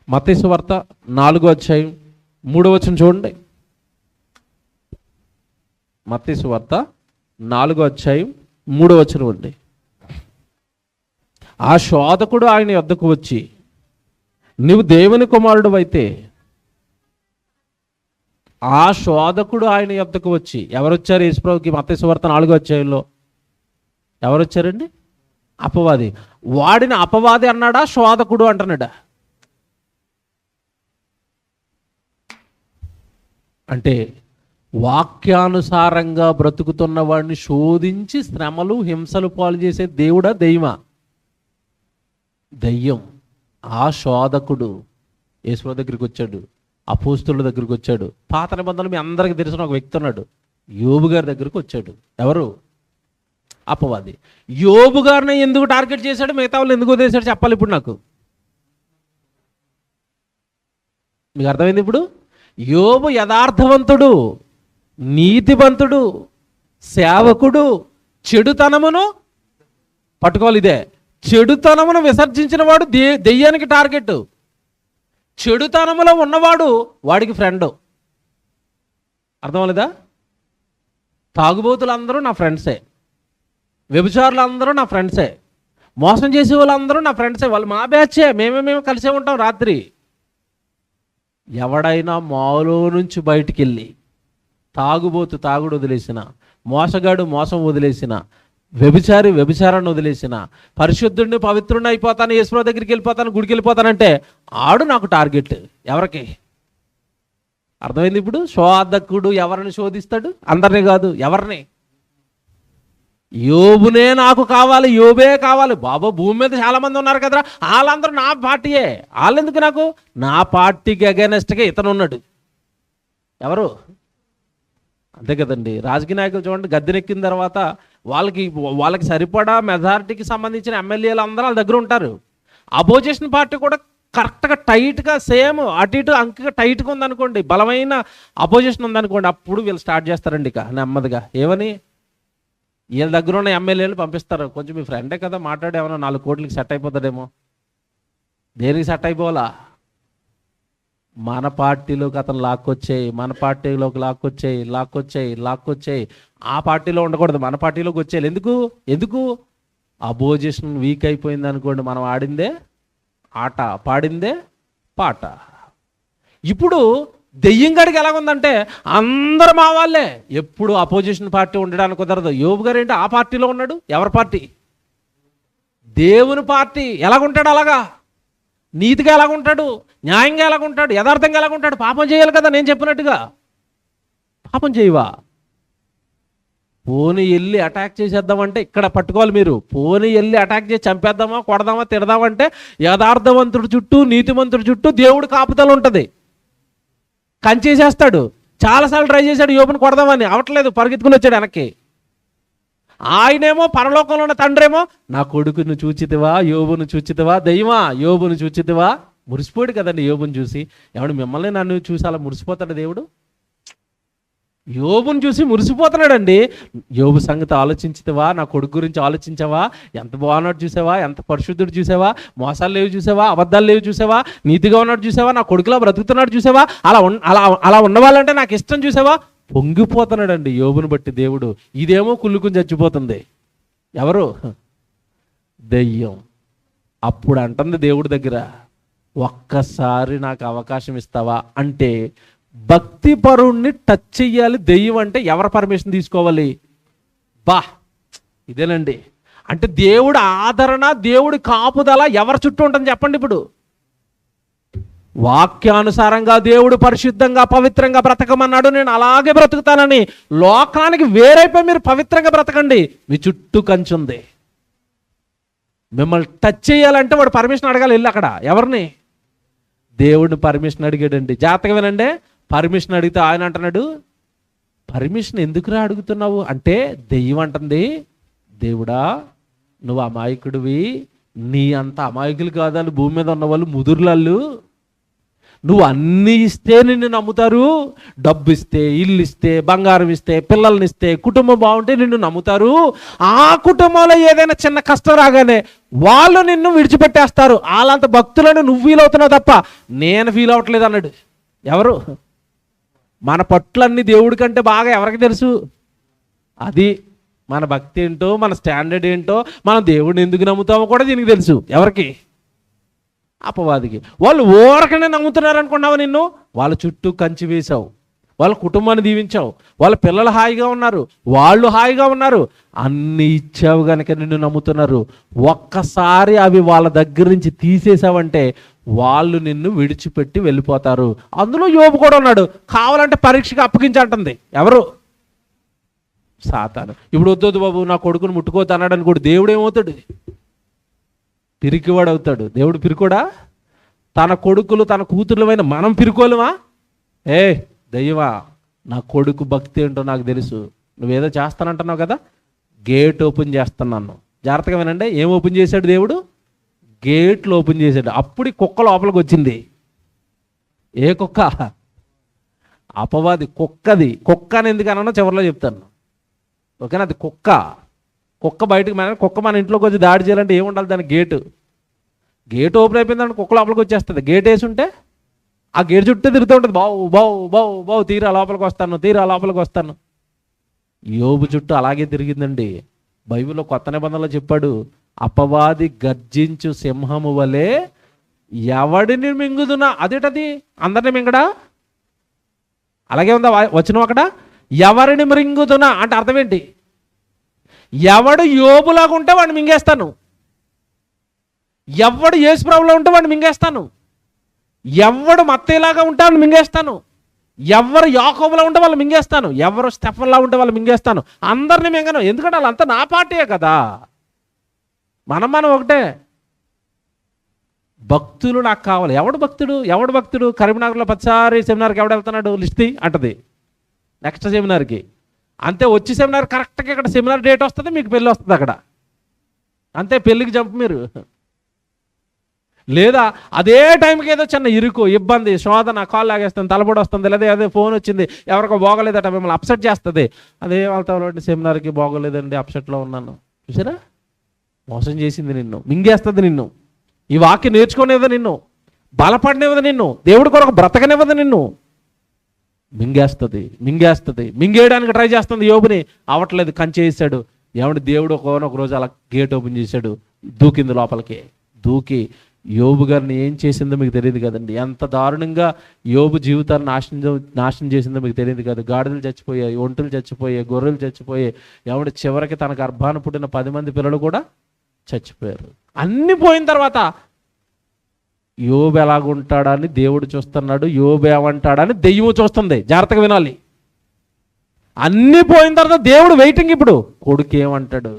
మత్తయి సువార్త 4వ అధ్యాయం 3వ వచనం చూడండి. మత్తయి సువార్త 4వ అధ్యాయం 3వ వచనం అండి. ఆ శోధకుడు ఆయన యొద్దకు వచ్చి, నీవు దేవుని కుమారుడు అయితే. ఆ శోధకుడు ఆయన యొద్దకు వచ్చి, ఎవరు వచ్చారు యేసుప్రభుకి మత్తయి సువార్త 4వ అధ్యాయంలో? ఎవరు వచ్చారండి? అపవాది. వాడిని అపవాది అన్నాడా, శోధకుడు అంటున్నాడా? అంటే వాక్యానుసారంగా బ్రతుకుతున్న వాడిని శోధించి శ్రమలు హింసలు పాలు చేసే దేవుడా, దెయ్యమా? దెయ్యం. ఆ శోధకుడు యేసు దగ్గరికి వచ్చాడు, అపోస్తుల దగ్గరికి వచ్చాడు. పాత నిబంధనలు మీ అందరికీ తెలిసిన ఒక వ్యక్తి ఉన్నాడు, యోబు గారి దగ్గరికి వచ్చాడు. ఎవరు? అపవాది. యోబు గారిని ఎందుకు టార్గెట్ చేశాడు, మిగతా వాళ్ళు ఎందుకు వదిలేశాడు చెప్పాలి ఇప్పుడు నాకు. మీకు అర్థమైంది ఇప్పుడు? యోబు యథార్థవంతుడు, నీతివంతుడు, సేవకుడు. చెడుతనమును పట్టుకోవాలి. ఇదే చెడుతనమును విసర్జించిన వాడు దెయ్యానికి టార్గెట్. చెడుతనములో ఉన్నవాడు వాడికి ఫ్రెండ్. అర్థమవులేదా? తాగుబోతులందరూ నా ఫ్రెండ్సే, వ్యభిచారులు అందరూ నా ఫ్రెండ్సే, మోసం చేసే వాళ్ళందరూ నా ఫ్రెండ్సే, వాళ్ళు మా బ్యాచే, మేము కలిసే ఉంటాం రాత్రి. ఎవడైనా మాలో నుంచి బయటికి వెళ్ళి తాగుబోతు తాగుడు వదిలేసిన, మోసగాడు మోసం వదిలేసిన, వ్యభిచారి వ్యభిచారాన్ని వదిలేసిన, పరిశుద్ధుడిని పవిత్రుడిని అయిపోతాను, యేసు దగ్గరికి వెళ్ళిపోతాను, గుడికి వెళ్ళిపోతానంటే ఆడు నాకు టార్గెట్. ఎవరికి? అర్థమైంది ఇప్పుడు? శోధకుడు ఎవరిని శోధిస్తాడు? అందరినీ కాదు, ఎవరిని? యోబునే నాకు కావాలి, యోబే కావాలి. బాబా భూమి మీద చాలా మంది ఉన్నారు కదరా, వాళ్ళందరూ నా పార్టీయే. వాళ్ళెందుకు నాకు? నా పార్టీకి అగైనెస్ట్గా ఇతను ఉన్నాడు. ఎవరు? అంతే కదండి. రాజకీయ నాయకులు చూడండి, గద్దెనెక్కిన తర్వాత వాళ్ళకి సరిపడా మెజారిటీకి సంబంధించిన ఎమ్మెల్యేలు అందరూ వాళ్ళ దగ్గర ఉంటారు. అపోజిషన్ పార్టీ కూడా కరెక్ట్గా టైట్గా సేమ్ అటు ఇటు అంకెగా టైట్గా ఉందనుకోండి, బలమైన అపోజిషన్ ఉందనుకోండి, అప్పుడు వీళ్ళు స్టార్ట్ చేస్తారండి ఇక నెమ్మదిగా. ఏమని? వీళ్ళ దగ్గర ఉన్న ఎమ్మెల్యేలు పంపిస్తారు. కొంచెం మీ ఫ్రెండే కదా, మాట్లాడి ఏమన్నా 4 కోట్లకి సెట్ అయిపోతాడేమో. దేనికి సెట్ అయిపోవాలా? మన పార్టీలోకి అతను లాక్కొచ్చేయి, మన పార్టీలోకి లాక్కొచ్చేయి. ఆ పార్టీలో ఉండకూడదు, మన పార్టీలోకి వచ్చేయాలి. ఎందుకు? అపోజిషన్ వీక్ అయిపోయింది అనుకోండి, మనం ఆడిందే ఆట, పాడిందే పాట. ఇప్పుడు దెయ్యంగాడికి ఎలాగుందంటే అందరు మా వాళ్ళే, ఎప్పుడు అపోజిషన్ పార్టీ ఉండడానికి కుదరదు. యోబు గారు ఏంటి ఆ పార్టీలో ఉన్నాడు? ఎవరి పార్టీ? దేవుని పార్టీ. ఎలాగుంటాడు? అలాగా నీతిగా ఎలాగుంటాడు? న్యాయంగా ఎలాగుంటాడు? యథార్థంగా ఎలాగుంటాడు? పాపం చేయాలి కదా, నేను చెప్పినట్టుగా. పాపం చేయవా? పోనీ వెళ్ళి అటాక్ చేసేద్దామంటే ఇక్కడ పట్టుకోవాలి మీరు. పోనీ వెళ్ళి అటాక్ చేసి చంపేద్దామా, కొడదామా, తిడదామంటే యథార్థవంతుడి చుట్టూ, నీతిమంతుడి చుట్టూ దేవుడి కాపుదల ఉంటుంది. కంచేసేస్తాడు. చాలాసార్లు ట్రై చేశాడు యోబుని కొడదామని, అవట్లేదు, పరిగెత్తుకుని వచ్చాడు వెనక్కి. ఆయనేమో పరలోకంలో ఉన్న తండ్రేమో, నా కొడుకును చూచితివా, యోబును చూచితివా, దయ్యమా యోబును చూచితివా. మురిసిపోయాడు కదండి యోబుని చూసి. ఎవడు మిమ్మల్ని నన్ను చూసి అలా మురిసిపోతాడు దేవుడు? యోబుని చూసి మురిసిపోతున్నాడండి. యోబు సంగతి ఆలోచించితివా, నా కొడుకు గురించి ఆలోచించావా, ఎంత బాగున్నాడు చూసావా, ఎంత పరిశుద్ధుడు చూసావా, మోసాలు లేవు చూసావా, అబద్ధాలు లేవు చూసావా, నీతిగా ఉన్నాడు చూసావా, నా కొడుకులా బ్రతుకుతున్నాడు చూసావా, అలా ఉన్నవాళ్ళంటే నాకు ఇష్టం చూసావా. పొంగిపోతున్నాడండి యోబుని బట్టి దేవుడు. ఇదేమో కుళ్ళుకుని చచ్చిపోతుంది. ఎవరు? దెయ్యం. అప్పుడు అంటుంది దేవుడి దగ్గర, ఒక్కసారి నాకు అవకాశం ఇస్తావా అంటే భక్తి పరుణ్ణి టచ్ చెయ్యాలి దెయ్యం అంటే ఎవరి పర్మిషన్ తీసుకోవాలి? ఇదేనండి. అంటే దేవుడి ఆదరణ, దేవుడి కాపుదల ఎవరి చుట్టూ ఉంటుంది చెప్పండి. ఇప్పుడు వాక్యానుసారంగా దేవుడు పరిశుద్ధంగా పవిత్రంగా బ్రతకమన్నాడు, నేను అలాగే బ్రతుకుతానని లోకానికి వేరైపోయి మీరు పవిత్రంగా బ్రతకండి. మీ చుట్టూ కంచుంది. మిమ్మల్ని టచ్ చేయాలంటే వాడు పర్మిషన్ అడగాలి వెళ్ళి అక్కడ. ఎవరిని? దేవుడిని పర్మిషన్ అడిగాడండి. జాగ్రత్తగా వినండి. పర్మిషన్ అడిగితే ఆయన అంటున్నాడు, పర్మిషన్ ఎందుకురా అడుగుతున్నావు అంటే దెయ్యం అంటుంది, దేవుడా నువ్వు అమాయకుడివి, నీ అంత అమాయకులు కాదని భూమి మీద ఉన్న వాళ్ళు ముదురులళ్ళు, నువ్వు అన్నీ ఇస్తే నిన్ను నమ్ముతారు. డబ్బు ఇస్తే, ఇల్లు ఇస్తే, బంగారం ఇస్తే, పిల్లల్ని ఇస్తే, కుటుంబం బాగుంటే నిన్ను నమ్ముతారు. ఆ కుటుంబంలో ఏదైనా చిన్న కష్టం రాగానే వాళ్ళు నిన్ను విడిచిపెట్టేస్తారు. వాళ్ళంత భక్తులను నువ్వు ఫీల్ అవుతున్నావు తప్ప నేను ఫీల్ అవ్వట్లేదు అన్నాడు. ఎవరు? మన పట్లన్నీ దేవుడి కంటే బాగా ఎవరికి తెలుసు? అది మన భక్తి ఏంటో, మన స్టాండర్డ్ ఏంటో, మనం దేవుడిని ఎందుకు నమ్ముతామో కూడా దీనికి తెలుసు. ఎవరికి? అపవాదికి. వాళ్ళు ఊరకనే నమ్ముతున్నారు అనుకున్నావు. నిన్ను వాళ్ళ చుట్టూ కంచి వేశావు, వాళ్ళ కుటుంబాన్ని దీవించావు, వాళ్ళ పిల్లలు హాయిగా ఉన్నారు, వాళ్ళు హాయిగా ఉన్నారు, అన్ని ఇచ్చావు కనుక నిన్ను నమ్ముతున్నారు. ఒక్కసారి అవి వాళ్ళ దగ్గర నుంచి తీసేసావంటే వాళ్ళు నిన్ను విడిచిపెట్టి వెళ్ళిపోతారు. అందులో యోబు కూడా ఉన్నాడు. కావాలంటే పరీక్షకు అప్పగించంటుంది. ఎవరు? సాతాను. ఇప్పుడు వద్దొద్దు బాబు నా కొడుకుని ముట్టుకోవద్దు అన్నాడు అనుకోడు, దేవుడు ఏమవుతాడు? పిరికివాడు అవుతాడు. దేవుడు పిరికోడా? తన కొడుకులు తన కూతుర్లమైన మనం పిరుకోలేమా? దయ్యమా, నా కొడుకు భక్తి ఏంటో నాకు తెలుసు, నువ్వేదో చేస్తానంటున్నావు కదా, గేట్ ఓపెన్ చేస్తున్నాను. జాగ్రత్తగా వినండి. ఏం ఓపెన్ చేశాడు దేవుడు? గేట్లు ఓపెన్ చేశాడు. అప్పుడు కుక్క లోపలికి వచ్చింది. ఏ కుక్క? అపవాది కుక్కది. కుక్క అని ఎందుకు అన్నానో చివరిలో చెప్తాను, ఓకేనా? అది కుక్క. కుక్క బయటకు కుక్క మన ఇంట్లోకి వచ్చి దాడి చేయాలంటే ఏముండాలి? దాని గేట్ ఓపెన్ అయిపోయిందంటే కుక్క లోపలికి వచ్చేస్తుంది. గేట్ వేసి ఉంటే ఆ గేట్ చుట్టూ తిరుగుతూ ఉంటుంది. బావు బావు బావు బావు, తీరా లోపలికి వస్తాను, తీరా లోపలికి వస్తాను. యోబు చుట్టూ అలాగే తిరిగిందండి. బైబిల్లో కొత్త నిబంధనలో చెప్పాడు, అపవాది గర్జించు సింహము వలె ఎవడిని మింగుదునా. అదేటది? అందరిని మింగడా? అలాగే ఉందా వచనం అక్కడ? ఎవరిని మృంగుదునా అంటే అర్థం ఏంటి? ఎవడు యోబులాగా ఉంటే వాడిని మింగేస్తాను, ఎవడు యేసుప్రభులో ఉంటే వాడిని మింగేస్తాను, ఎవడు మత్తయిలాగా ఉంటే వాడిని మింగేస్తాను, ఎవరు యాకోబులా ఉంటే వాళ్ళు మింగేస్తాను, ఎవరు స్టెఫన్లా ఉంటే వాళ్ళు మింగేస్తాను. అందరిని మింగను, ఎందుకంటే వాళ్ళంతా నా పార్టీయే కదా. మనం ఒకటే. భక్తులు నాకు కావాలి. ఎవడు భక్తుడు? ఎవడు భక్తుడు? కరీంనగర్లో 10 సెమినార్కి ఎవడు వెళ్తున్నాడు? లిస్ట్ అంటది నెక్స్ట్ సెమినార్కి. అంతే, వచ్చి సెమినార్ కరెక్ట్గా ఇక్కడ సెమినార్ డేట్ వస్తుంది, మీకు పెళ్ళి వస్తుంది అక్కడ. అంతే, పెళ్ళికి జంపు మీరు. లేదా అదే టైంకి ఏదో చిన్న ఇరుకు, ఇబ్బంది, శోధన, కాల్ లాగేస్తుంది, తలబడి వస్తుంది, లేదా అదే ఫోన్ వచ్చింది, ఎవరికో బాగోలేదట, మిమ్మల్ని అప్సెట్ చేస్తుంది. అదే వాళ్ళతో సెమినార్కి బాగోలేదండి, అప్సెట్లో ఉన్నాను. చూసారా? మోసం చేసింది నిన్ను, మింగేస్తుంది నిన్ను. ఈ వాక్యం నేర్చుకునేది నిన్ను, బలపడినది నిన్ను, దేవుడి కొరకు బ్రతకనివ్వదు నిన్ను. మింగేస్తుంది, మింగేయడానికి ట్రై చేస్తుంది. యోబుని అవట్లేదు, కంచేసాడు. ఏమంటే దేవుడు ఒక రోజు అలా గేట్ ఓపెన్ చేశాడు, దూకింది లోపలికి. దూకి యోబు గారిని ఏం చేసిందో మీకు తెలియదు కదండి. ఎంత దారుణంగా యోబు జీవితాన్ని నాశనం చేసిందో మీకు తెలియదు కదా. గాడిదలు చచ్చిపోయాయి, ఒంటలు చచ్చిపోయాయి, గొర్రెలు చచ్చిపోయాయి. ఏమంటే చివరికి తన గర్భాన పుట్టిన 10 మంది పిల్లలు కూడా చచ్చిపోయారు. అన్నీ పోయిన తర్వాత యోబు ఎలాగుంటాడని దేవుడు చూస్తున్నాడు, యోబు ఏమంటాడని దెయ్యం చూస్తుంది. జాగ్రత్తగా వినాలి. అన్నీ పోయిన తర్వాత దేవుడు వెయిటింగ్. ఇప్పుడు కొడుకు ఏమంటాడు?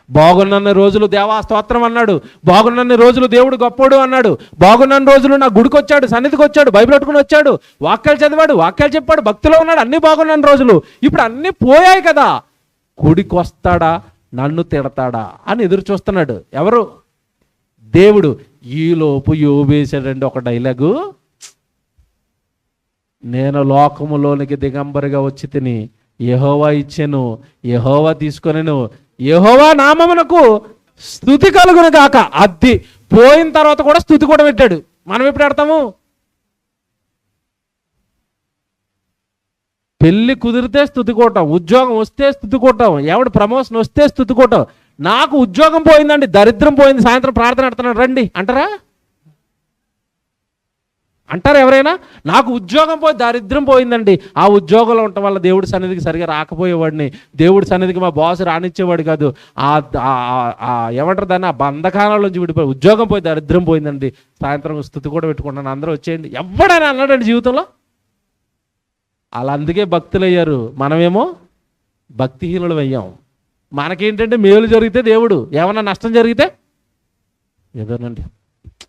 బాగున్న రోజులు దేవా స్తోత్రం అన్నాడు, బాగున్న రోజులు దేవుడు గొప్పోడు అన్నాడు, బాగున్న రోజులు నా గుడికి వచ్చాడు, సన్నిధికి వచ్చాడు, బైబిల్ పట్టుకుని వచ్చాడు, వాక్యాలు చదివాడు, వాక్యాలు చెప్పాడు, భక్తిలో ఉన్నాడు, అన్నీ బాగున్న రోజులు. ఇప్పుడు అన్నీ పోయాయి కదా. గుడికి వస్తాడా, నన్ను తిడతాడా అని ఎదురు చూస్తున్నాడు. ఎవరు? దేవుడు. ఈలోపు యోబేశాడండి ఒక డైలాగు, నేను లోకములోనికి దిగంబరిగా వచ్చి తిని యెహోవా ఇచ్చెను, యెహోవా తీసుకొనెను, యెహోవా నామమునకు స్తుతి కలుగును గాక. అది పోయిన తర్వాత కూడా స్తుతి కూడా పెట్టాడు. మనం ఎప్పుడు పెడతాము? పెళ్ళి కుదిరితే స్తుతి కోటం, ఉద్యోగం వస్తే స్తుతి కోటం, ఎవడు ప్రమోషన్ వస్తే స్తుతి కోటం. నాకు ఉద్యోగం పోయిందండి, దరిద్రం పోయింది, సాయంత్రం ప్రార్థన పెడుతున్నాడు రండి అంటారా? అంటారా ఎవరైనా? నాకు ఉద్యోగం పోయి దరిద్రం పోయిందండి, ఆ ఉద్యోగంలో ఉండటం వల్ల దేవుడి సన్నిధికి సరిగా రాకపోయేవాడిని, దేవుడి సన్నిధికి మా బాస్ రానిచ్చేవాడు కాదు, ఏమంటారు దాన్ని, ఆ బంధకాలంలోంచి విడిపోయి ఉద్యోగం పోయి దరిద్రం పోయిందండి, సాయంత్రం స్తుతి కూడా పెట్టుకుంటాను, అందరూ వచ్చేయండి. ఎవడైనా అన్నాడండి జీవితంలో? అలా అందుకే భక్తులు అయ్యారు. మనమేమో భక్తిహీనులు అయ్యాం. మనకేంటంటే మేలు జరిగితే దేవుడు, ఏమన్నా నష్టం జరిగితే ఏదోనండి,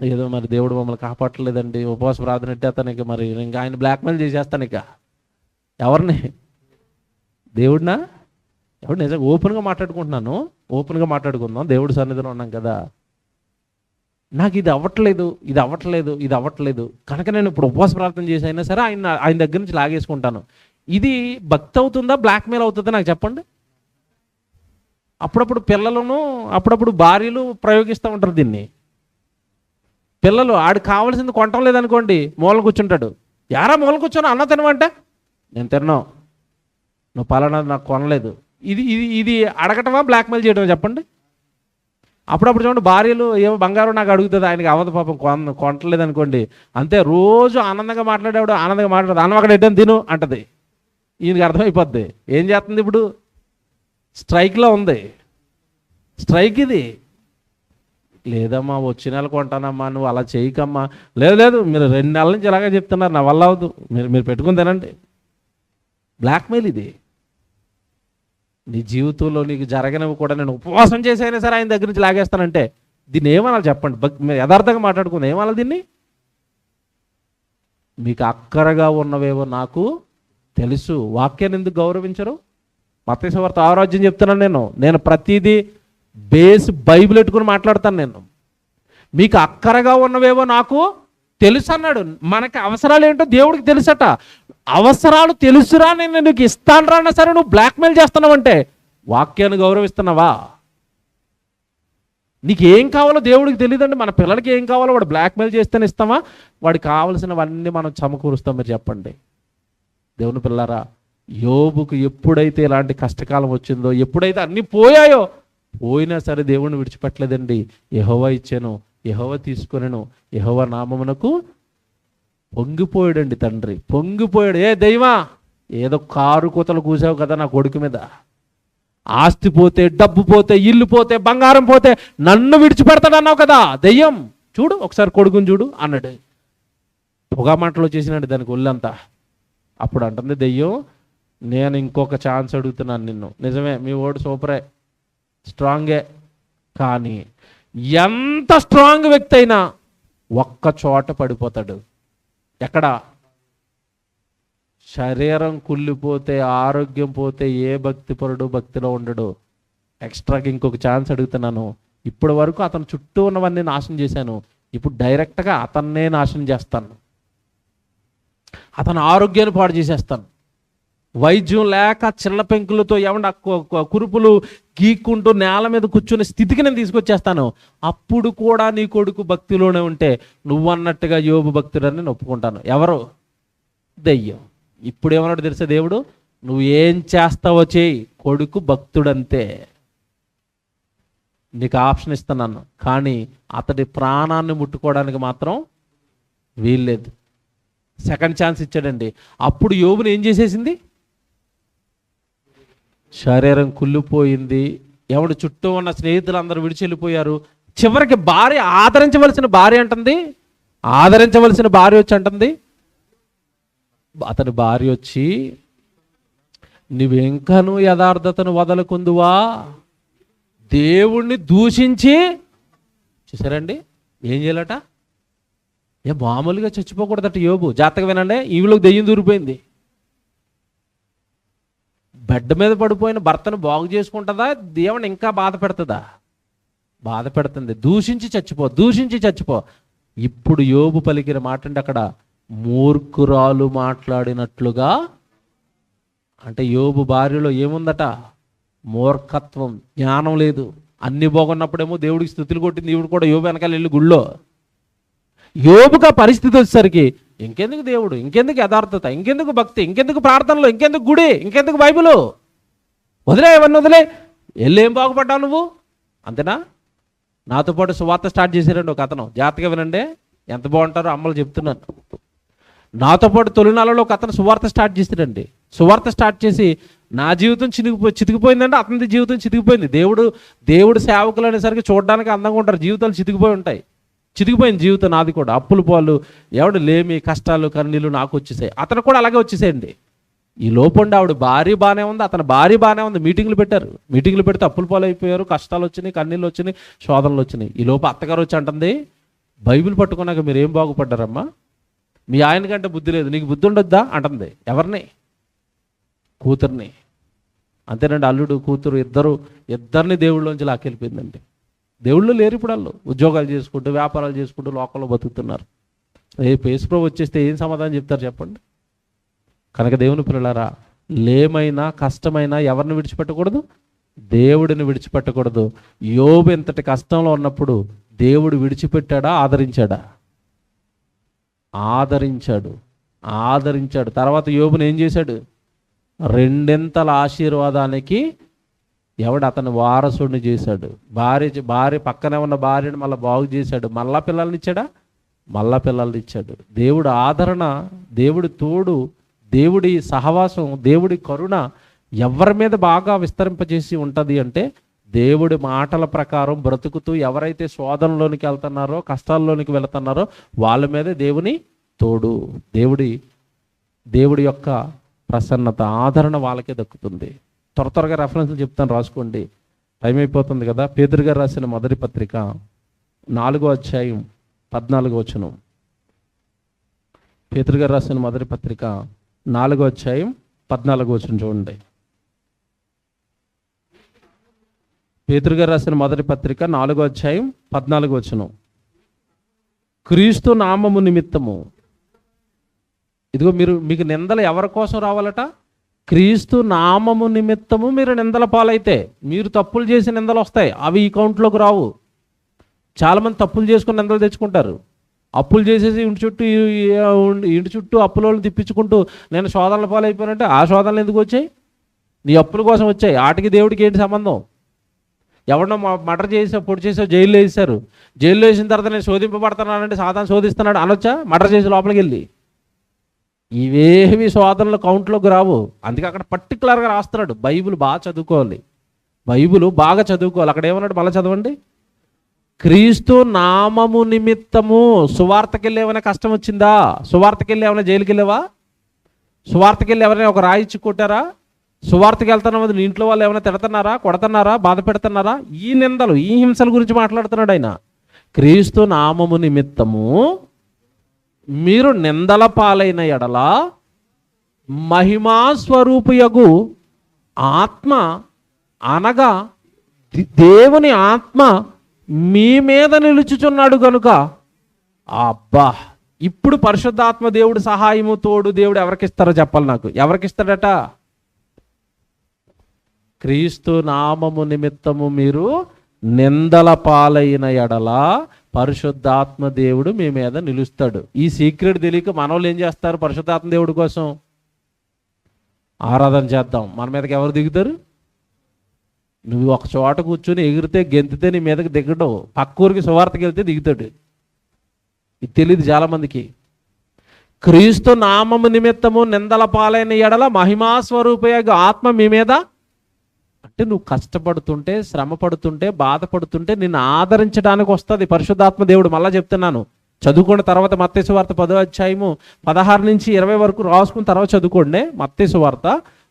ఏదో మరి దేవుడు మమ్మల్ని కాపాడలేదండి, ఉపవాస ప్రార్థన ఎట్టేస్తాను, మరి ఇంకా ఆయన బ్లాక్మెయిల్ చేసేస్తాను. ఎవరిని? దేవుడినా? ఎవడు? నిజంగా ఓపెన్గా మాట్లాడుకుంటున్నాను, ఓపెన్గా మాట్లాడుకుందాం, దేవుడి సన్నిధిలో ఉన్నాం కదా. నాకు ఇది అవ్వట్లేదు, ఇది అవ్వట్లేదు, ఇది అవ్వట్లేదు కనుక నేను ఇప్పుడు ఉపవాస ప్రార్థన చేసి అయినా సరే ఆయన దగ్గర నుంచి లాగేసుకుంటాను. ఇది భక్తి అవుతుందా, బ్లాక్మెయిల్ అవుతుందా నాకు చెప్పండి. అప్పుడప్పుడు పిల్లలను అప్పుడప్పుడు భార్యలు ప్రయోగిస్తూ ఉంటారు దీన్ని. పిల్లలు ఆడు కావాల్సింది కొనటం లేదనుకోండి, మూల కూర్చుంటాడు. యారా మూల కూర్చొని అన్న తినమంటే, నేను తిన్నావు, నువ్వు పలానా నాకు కొనలేదు. ఇది ఇది ఇది అడగటమా బ్లాక్మెయిల్ చేయటమా చెప్పండి. అప్పుడప్పుడు చూడండి భార్యలు ఏమో బంగారం నాకు అడుగుతుంది, ఆయనకి అవధ పాపం కొనట్లేదు అనుకోండి, అంతే రోజు ఆనందంగా మాట్లాడేవాడు ఆనందంగా మాట్లాడదు, అన్నం అక్కడ ఎడ్డని తిను అంటది. ఈయనకి అర్థమైపోద్ది ఏం చేస్తుంది, ఇప్పుడు స్ట్రైక్లో ఉంది, స్ట్రైక్ ఇది. లేదమ్మా వచ్చే నెల కొంటానమ్మా, నువ్వు అలా చేయకమ్మా. లేదు లేదు మీరు 2 నెలల నుంచి ఇలాగే చెప్తున్నారు, నా వల్ల అవదు, మీరు పెట్టుకుని తినండి. బ్లాక్మెయిల్ ఇది. నీ జీవితంలో నీకు జరగనివి కూడా నేను ఉపవాసం చేసైనా సరే ఆయన దగ్గర నుంచి లాగేస్తానంటే దీన్ని ఏమనాలి చెప్పండి. మీరు యథార్థంగా మాట్లాడుకుంది ఏమనాలి దీన్ని. మీకు అక్కరగా ఉన్నవేవో నాకు తెలుసు. వాక్యాన్ని ఎందుకు గౌరవించరు? మత్తయి సువార్త 6వ అధ్యాయం చెప్తున్నాను నేను ప్రతిదీ బేస్ బైబిల్ పెట్టుకుని మాట్లాడతాను. నేను మీకు అక్కరగా ఉన్నవేవో నాకు తెలుసు అన్నాడు. మనకి అవసరాలు ఏంటో దేవుడికి తెలుసట. అవసరాలు తెలుసురా, నేను నీకు ఇస్తాను రా అన్నా సరే నువ్వు బ్లాక్మెయిల్ చేస్తున్నావంటే వాక్యాన్ని గౌరవిస్తున్నావా? నీకు ఏం కావాలో దేవుడికి తెలియదండి. మన పిల్లలకి ఏం కావాలో వాడు బ్లాక్మెయిల్ చేస్తేనే ఇస్తామా? వాడికి కావాల్సినవన్నీ మనం సమకూరుస్తాం. మీరు చెప్పండి. దేవుని పిల్లరా, యోబుకు ఎప్పుడైతే ఇలాంటి కష్టకాలం వచ్చిందో, ఎప్పుడైతే అన్నీ పోయాయో, పోయినా సరే దేవుడిని విడిచిపెట్టలేదండి. యెహోవా ఇచ్చాను, యెహోవా తీసుకొనెను, యెహోవా నామమునకు పొంగిపోయాడండి తండ్రి. పొంగిపోయాడు. ఏ దైవా, ఏదో కారు కూతలు కూసావు కదా నా కొడుకు మీద, ఆస్తి పోతే, డబ్బు పోతే, ఇల్లు పోతే, బంగారం పోతే నన్ను విడిచిపెడతాడన్నావు కదా దెయ్యం, చూడు ఒకసారి కొడుకుని చూడు అన్నాడు. పొగా మాటలో చేసినాడు దానికి ఒళ్ళంతా. అప్పుడు అంటుంది దెయ్యం, నేను ఇంకొక ఛాన్స్ అడుగుతున్నాను నిన్ను. నిజమే మీ ఓడు సూపరే, స్ట్రాంగే, కానీ ఎంత స్ట్రాంగ్ వ్యక్తి అయినా ఒక్క చోట పడిపోతాడు. ఎక్కడ? శరీరం కుళ్ళిపోతే, ఆరోగ్యం పోతే ఏ భక్తిపరుడు భక్తిలో ఉండడు. ఎక్స్ట్రాకి ఇంకొక ఛాన్స్ అడుగుతున్నాను. ఇప్పటి వరకు అతను చుట్టూ ఉన్నవన్నీ నాశనం చేశాను, ఇప్పుడు డైరెక్ట్గా అతన్నే నాశనం చేస్తాను. అతను ఆరోగ్యాన్ని పాడు చేసేస్తాను. వైద్యం లేక చిల్ల పెంకులతో ఏమన్నా కురుపులు గీక్కుంటూ నేల మీద కూర్చునే స్థితికి నేను తీసుకొచ్చేస్తాను. అప్పుడు కూడా నీ కొడుకు భక్తిలోనే ఉంటే నువ్వన్నట్టుగా యోబు భక్తుడని నేను ఒప్పుకుంటాను. ఎవరు? దెయ్యం. ఇప్పుడు ఏమన్నాడు తెలుసా దేవుడు? నువ్వు ఏం చేస్తావో చేయి, కొడుకు భక్తుడంతే, నీకు ఆప్షన్ ఇస్తున్నాను, కానీ అతడి ప్రాణాన్ని ముట్టుకోవడానికి మాత్రం వీల్లేదు. సెకండ్ ఛాన్స్ ఇచ్చాడండి. అప్పుడు యోబుని ఏం చేసేసింది? శరీరం కుళ్ళిపోయింది. ఎవడు చుట్టూ ఉన్న స్నేహితులు అందరూ విడిచి వెళ్ళిపోయారు. చివరికి భార్య, ఆదరించవలసిన భార్య అంటుంది, ఆదరించవలసిన భార్య వచ్చి అంటుంది, అతని భార్య వచ్చి, నువ్వెంకను యథార్థతను వదలకుందువా, దేవుణ్ణి దూషించి. చూసారండి ఏం చేయాలట? మామూలుగా చచ్చిపోకూడదట యోబు. జాతక వినండి, ఈవిలోకి దెయ్యం దూరిపోయింది. బెడ్ మీద పడిపోయిన భర్తను బాగు చేసుకుంటుందా, దేవుని ఇంకా బాధ పెడుతుందా? బాధ పెడుతుంది. దూషించి చచ్చిపో, దూషించి చచ్చిపో. ఇప్పుడు యోబు పలికిన మాట అంటే అక్కడ మూర్ఖురాలు మాట్లాడినట్లుగా. అంటే యోబు భార్యలో ఏముందట? మూర్ఖత్వం, జ్ఞానం లేదు. అన్ని బాగున్నప్పుడేమో దేవుడికి స్తుతులు కొట్టింది, దేవుడు కూడా యోబు వెనకాల వెళ్ళి గుళ్ళో. యోబుకు ఆ పరిస్థితి వచ్చేసరికి ఇంకెందుకు దేవుడు, ఇంకెందుకు యథార్థత, ఇంకెందుకు భక్తి, ఇంకెందుకు ప్రార్థనలు, ఇంకెందుకు గుడి, ఇంకెందుకు బైబిలు, వదిలే ఇవన్నీ వదిలే, వెళ్ళి ఏం బాగుపడ్డావు నువ్వు, అంతేనా? నాతో పాటు సువార్త స్టార్ట్ చేశారండి ఒక అతను. జాగ్రత్తగా వినండి, ఎంత బాగుంటారో అమ్మలు చెప్తున్నాను. నాతో పాటు తొలినాలలో ఒక అతను సువార్త స్టార్ట్ చేశాడండి. సువార్త స్టార్ట్ చేసి నా జీవితం చితికిపోయిందంటే అతని జీవితం చితికిపోయింది. దేవుడు సేవకులు అనేసరికి చూడడానికి అందంగా ఉంటారు, జీవితాలు చితికిపోయి ఉంటాయి. చితికిపోయింది జీవితం నాది కూడా. అప్పులు పాలు, ఎవడు లేమి, కష్టాలు, కన్నీళ్ళు నాకు వచ్చేసాయి. అతను కూడా అలాగే వచ్చేసేయండి. ఈ లోపండి ఆవిడ భార్య బాగానే ఉంది, అతని భార్య బాగానే ఉంది. మీటింగ్లు పెట్టారు, మీటింగ్లు పెడితే అప్పులు పాలు అయిపోయారు, కష్టాలు వచ్చినాయి, కన్నీళ్ళు వచ్చినాయి, శోధనలు వచ్చినాయి. ఈ లోపు అత్తగారు వచ్చి అంటుంది, బైబిల్ పట్టుకున్నాక మీరు ఏం బాగుపడ్డారమ్మా, మీ ఆయన కంటే బుద్ధి లేదు, నీకు బుద్ధి ఉండొద్దా అంటుంది. ఎవరిని? కూతుర్ని. అంతేనండి, అల్లుడు కూతురు ఇద్దరిని దేవుళ్ళలోంచి లాక్కెళ్ళిపోయిందండి. దేవుళ్ళు లేరు ఇప్పుడు. వాళ్ళు ఉద్యోగాలు చేసుకుంటూ వ్యాపారాలు చేసుకుంటూ లోకంలో బతుకుతున్నారు. రేపు యేసుప్రభు వచ్చేస్తే ఏం సమాధానం చెప్తారు చెప్పండి? కనుక దేవుని పిల్లలారా, లేమైనా కష్టమైనా ఎవరిని విడిచిపెట్టకూడదు? దేవుడిని విడిచిపెట్టకూడదు. యోబు ఎంతటి కష్టంలో ఉన్నప్పుడు దేవుడు విడిచిపెట్టాడా? ఆదరించాడు. తర్వాత యోబుని ఏం చేశాడు? రెండింతల ఆశీర్వాదానికి అతని వారసుడిని చేశాడు. భార్య పక్కనే ఉన్న భార్యను మళ్ళీ బాగు చేశాడు. మళ్ళా పిల్లల్ని ఇచ్చాడు. దేవుడు ఆదరణ, దేవుడి తోడు, దేవుడి సహవాసం, దేవుడి కరుణ ఎవరి మీద బాగా విస్తరింపజేసి ఉంటుంది అంటే, దేవుడి మాటల ప్రకారం బ్రతుకుతూ ఎవరైతే శోధనలోనికి వెళ్తున్నారో, కష్టాల్లోనికి వెళుతున్నారో వాళ్ళ మీదే దేవుని తోడు, దేవుడి యొక్క ప్రసన్నత, ఆదరణ వాళ్ళకే దక్కుతుంది. త్వరగా రెఫరెన్స్లు చెప్తాను, రాసుకోండి, టైం అయిపోతుంది కదా. పేతురు గారు రాసిన మొదటి పత్రిక 4వ అధ్యాయం 14వ వచనం. పేతురు గారు రాసిన మొదటి పత్రిక 4వ అధ్యాయం 14వ వచనం చూడండి. పేతురు గారు రాసిన మొదటి పత్రిక 4వ అధ్యాయం 14వ వచనం. క్రీస్తు నామము నిమిత్తము, ఇదిగో మీకు నిందలు ఎవరి కోసం రావాలట? క్రీస్తు నామము నిమిత్తము మీరు నిందల పాలైతే, మీరు తప్పులు చేసి నిందలు వస్తాయి, అవి ఈ కౌంట్లోకి రావు. చాలామంది తప్పులు చేసుకుని నిందలు తెచ్చుకుంటారు. అప్పులు చేసేసి ఇంటి చుట్టూ అప్పులను తిప్పించుకుంటూ నేను శోధనల పాలైపోయినంటే, ఆ శోధనలు ఎందుకు వచ్చాయి? నీ అప్పుల కోసం వచ్చాయి. ఆటికి దేవుడికి ఏంటి సంబంధం? ఎవడో మర్డర్ చేసావు, పొడి చేసావు, జైల్లో వేసారు. జైల్లో వేసిన తర్వాత నేను శోధింపబడుతున్నానంటే సాధారణ శోధిస్తున్నాడు అనొచ్చా? మర్డర్ చేసి లోపలికి వెళ్ళి ఇవేవి శోధనలు కౌంట్లోకి రావు. అందుకే అక్కడ పర్టికులర్గా రాస్తున్నాడు. బైబిల్ బాగా చదువుకోవాలి. అక్కడ ఏమన్నాడు? మళ్ళీ చదవండి. క్రీస్తు నామము నిమిత్తము. సువార్తకి వెళ్ళి ఏమైనా కష్టం వచ్చిందా? సువార్తకి వెళ్ళి ఏమైనా జైలుకి వెళ్ళావా? సువార్తకి వెళ్ళి ఎవరైనా ఒక రాయి ఇచ్చి కొట్టారా? సువార్తకి వెళ్తున్నా నీ ఇంట్లో వాళ్ళు ఏమైనా తిడుతున్నారా, కొడుతున్నారా, బాధ పెడుతున్నారా? ఈ నిందలు, ఈ హింసల గురించి మాట్లాడుతున్నాడు ఆయన. క్రీస్తు నామము నిమిత్తము మీరు నిందల పాలైన ఎడల మహిమా స్వరూపియగు ఆత్మ, అనగా దేవుని ఆత్మ మీ మీద నిలుచుచున్నాడు గనుక. అబ్బా, ఇప్పుడు పరిశుద్ధాత్మ దేవుడు సహాయము, తోడు దేవుడు ఎవరికిస్తారో చెప్పాలి నాకు. ఎవరికిస్తాడట? క్రీస్తు నామము నిమిత్తము మీరు నిందల పాలైన ఎడల పరిశుద్ధాత్మ దేవుడు మీ మీద నిలుస్తాడు. ఈ సీక్రెట్ తెలియక మనోళ్ళు ఏం చేస్తారు? పరిశుద్ధాత్మ దేవుడి కోసం ఆరాధన చేద్దాం, మన మీదకి ఎవరు దిగుతారు? నువ్వు ఒక చోట కూర్చొని ఎగిరితే గెంతితే నీ మీదకి దిగడు. పక్క ఊరికి సువార్తకి వెళ్తే దిగుతాడు. ఇది తెలియదు చాలామందికి. క్రీస్తు నామము నిమిత్తము నిందల పాలైన ఎడల మహిమా స్వరూపయగు ఆత్మ మీ మీద, అంటే నువ్వు కష్టపడుతుంటే, శ్రమ పడుతుంటే, బాధపడుతుంటే నిన్ను ఆదరించడానికి వస్తుంది పరిశుద్ధాత్మ దేవుడు. మళ్ళీ చెప్తున్నాను, చదువుకోండి. తర్వాత మత్తయి సువార్త 10వ అధ్యాయము 16 నుంచి 20 వరకు రాసుకున్న తర్వాత చదువుకోండి. మత్తయి సువార్త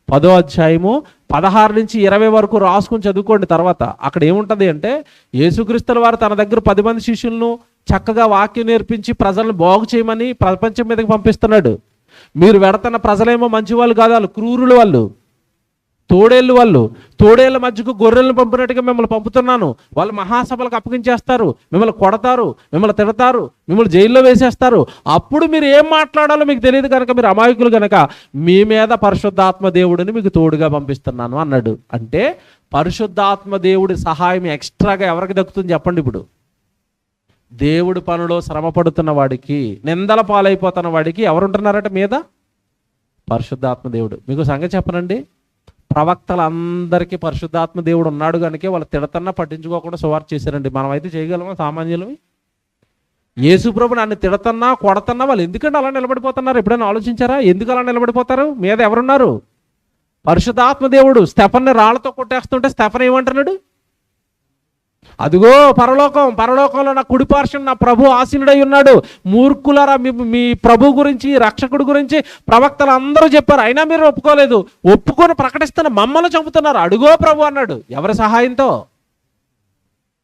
10వ అధ్యాయము 16 నుంచి 20 వరకు రాసుకుని చదువుకోండి. తర్వాత అక్కడ ఏముంటుంది అంటే, యేసుక్రీస్తుల వారు తన దగ్గర 10 మంది శిష్యులను చక్కగా వాక్యం నేర్పించి ప్రజలను బాగు చేయమని ప్రపంచం మీదకి పంపిస్తున్నాడు. మీరు వెడతన్న ప్రజలేమో మంచి వాళ్ళు కాదు, వాళ్ళు క్రూరులు, వాళ్ళు తోడేళ్ళ మధ్యకు గొర్రెలను పంపినట్టుగా మిమ్మల్ని పంపుతున్నాను. వాళ్ళు మహాసభలకు అప్పగించేస్తారు, మిమ్మల్ని కొడతారు, మిమ్మల్ని తిడతారు, మిమ్మల్ని జైల్లో వేసేస్తారు. అప్పుడు మీరు ఏం మాట్లాడాలో మీకు తెలియదు కనుక, మీరు అమాయకులు కనుక మీ మీద పరిశుద్ధాత్మ దేవుడిని మీకు తోడుగా పంపిస్తున్నాను అన్నాడు. అంటే పరిశుద్ధాత్మ దేవుడి సహాయం ఎక్స్ట్రాగా ఎవరికి దక్కుతుంది చెప్పండి? ఇప్పుడు దేవుడి పనిలో శ్రమ పడుతున్న వాడికి, నిందల పాలైపోతున్న వాడికి ఎవరుంటున్నారట మీద? పరిశుద్ధాత్మ దేవుడు. మీకు సంగతి చెప్పనండి, ప్రవక్తలందరికీ పరిశుద్ధాత్మ దేవుడు ఉన్నాడు కనుక వాళ్ళు తిడతన్నా పట్టించుకోకుండా సువార్త చేశారండి. మనం అయితే చేయగలమా సామాన్యులవి? యేసుప్రభు నన్ను తిడతన్నా కొడతన్నా వాళ్ళు ఎందుకంటే అలా నిలబడిపోతున్నారు? ఎప్పుడైనా ఆలోచించారా? ఎందుకు అలా నిలబడిపోతారు? మీద ఎవరున్నారు? పరిశుద్ధాత్మ దేవుడు. స్టెఫన్ని రాళ్లతో కొట్టేస్తుంటే స్టెఫన్ ఏమంటున్నాడు? అదిగో పరలోకంలో నా కుడిపార్శ్వం నా ప్రభు ఆసీనుడై ఉన్నాడు. మూర్ఖులారా, మీ ప్రభు గురించి, రక్షకుడి గురించి ప్రవక్తలు అందరూ చెప్పారు, అయినా మీరు ఒప్పుకోలేదు. ఒప్పుకొని ప్రకటిస్తున్న మమ్మల్ని చంపుతున్నారు. అడుగో ప్రభు అన్నాడు. ఎవరి సహాయంతో?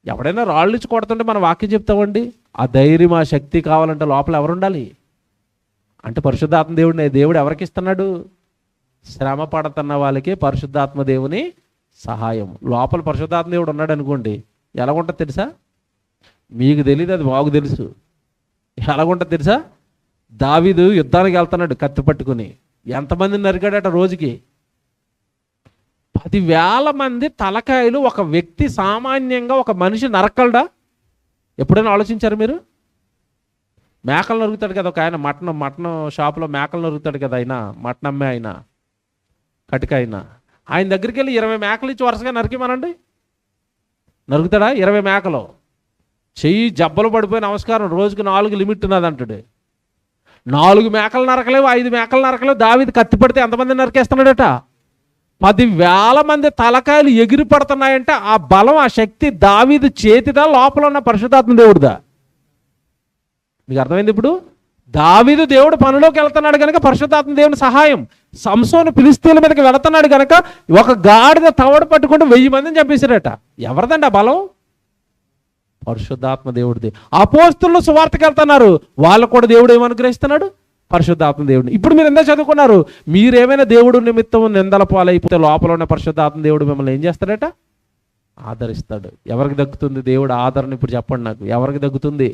ఎవడైనా రాళ్ళు ఇచ్చి కొడుతుంటే మనం వాక్యం చెప్తామండి. ఆ ధైర్యం, ఆ శక్తి కావాలంటే లోపల ఎవరు ఉండాలి? అంటే పరిశుద్ధాత్మ దేవుడు ఎవరికి ఇస్తున్నాడు? శ్రమ పడుతున్న వాళ్ళకి పరిశుద్ధాత్మ దేవుని సహాయం. లోపల పరిశుద్ధాత్మ దేవుడు ఉన్నాడు అనుకోండి, ఎలాగుంటుంది తెలుసా? మీకు తెలియదు, అది మాకు తెలుసు. ఎలాగుంటుంది తెలుసా? దావీదు యుద్ధానికి వెళ్తున్నాడు కత్తి పట్టుకుని. ఎంతమందిని నరికాడట రోజుకి? 10,000 మంది తలకాయలు ఒక వ్యక్తి సామాన్యంగా ఒక మనిషి నరకలడా? ఎప్పుడైనా ఆలోచించారు మీరు? మేకలు నరుగుతాడు కదా ఒక ఆయన, మటన్ షాపులో మేకలు నరుగుతాడు కదా ఆయన, మటన్ అమ్మే ఆయన, కటిక ఆయన దగ్గరికి వెళ్ళి 20 మేకలు ఇచ్చి వరుసగా నరికిమనండి, నరుగుతాడా? 20 మేకలు చెయ్యి జబ్బలు పడిపోయి నమస్కారం, రోజుకి 4 లిమిట్ ఉన్నది అంటాడు. 4 మేకలు నరకలేవు, 5 మేకలు నరకలేవు. దావీదు కత్తి పడితే ఎంతమంది నరికేస్తున్నాడట? 10,000 మంది తలకాయలు ఎగిరి పడుతున్నాయంటే ఆ బలం, ఆ శక్తి దావీదు చేతిదా, లోపల ఉన్న పరిశుద్ధాత్మ దేవుడిదా? మీకు అర్థమైంది ఇప్పుడు? దావీదు దేవుడు పనిలోకి వెళ్తున్నాడు కనుక పరిశుద్ధాత్మ దేవుని సహాయం. సంసోను ఫిలిష్తీయుల మీదకి వెళుతున్నాడు కనుక ఒక గాడిద తవడు పట్టుకుంటూ 1000 మందిని చంపేశారట. ఎవరిదండి ఆ బలం? పరిశుద్ధాత్మ దేవుడిది. అపోస్తులు సువార్తకి వెళ్తున్నారు, వాళ్ళు కూడా దేవుడు ఏమనుగ్రహిస్తున్నాడు? పరిశుద్ధాత్మ దేవుడిని. ఇప్పుడు మీరు ఎంత చదువుకున్నారు? మీరేమైనా దేవుడు నిమిత్తం నిందల పాలైపోతే లోపల ఉన్న పరిశుద్ధాత్మ దేవుడు మిమ్మల్ని ఏం చేస్తాడట? ఆదరిస్తాడు. ఎవరికి దక్కుతుంది దేవుడు ఆదరణ? ఇప్పుడు చెప్పండి నాకు, ఎవరికి దక్కుతుంది?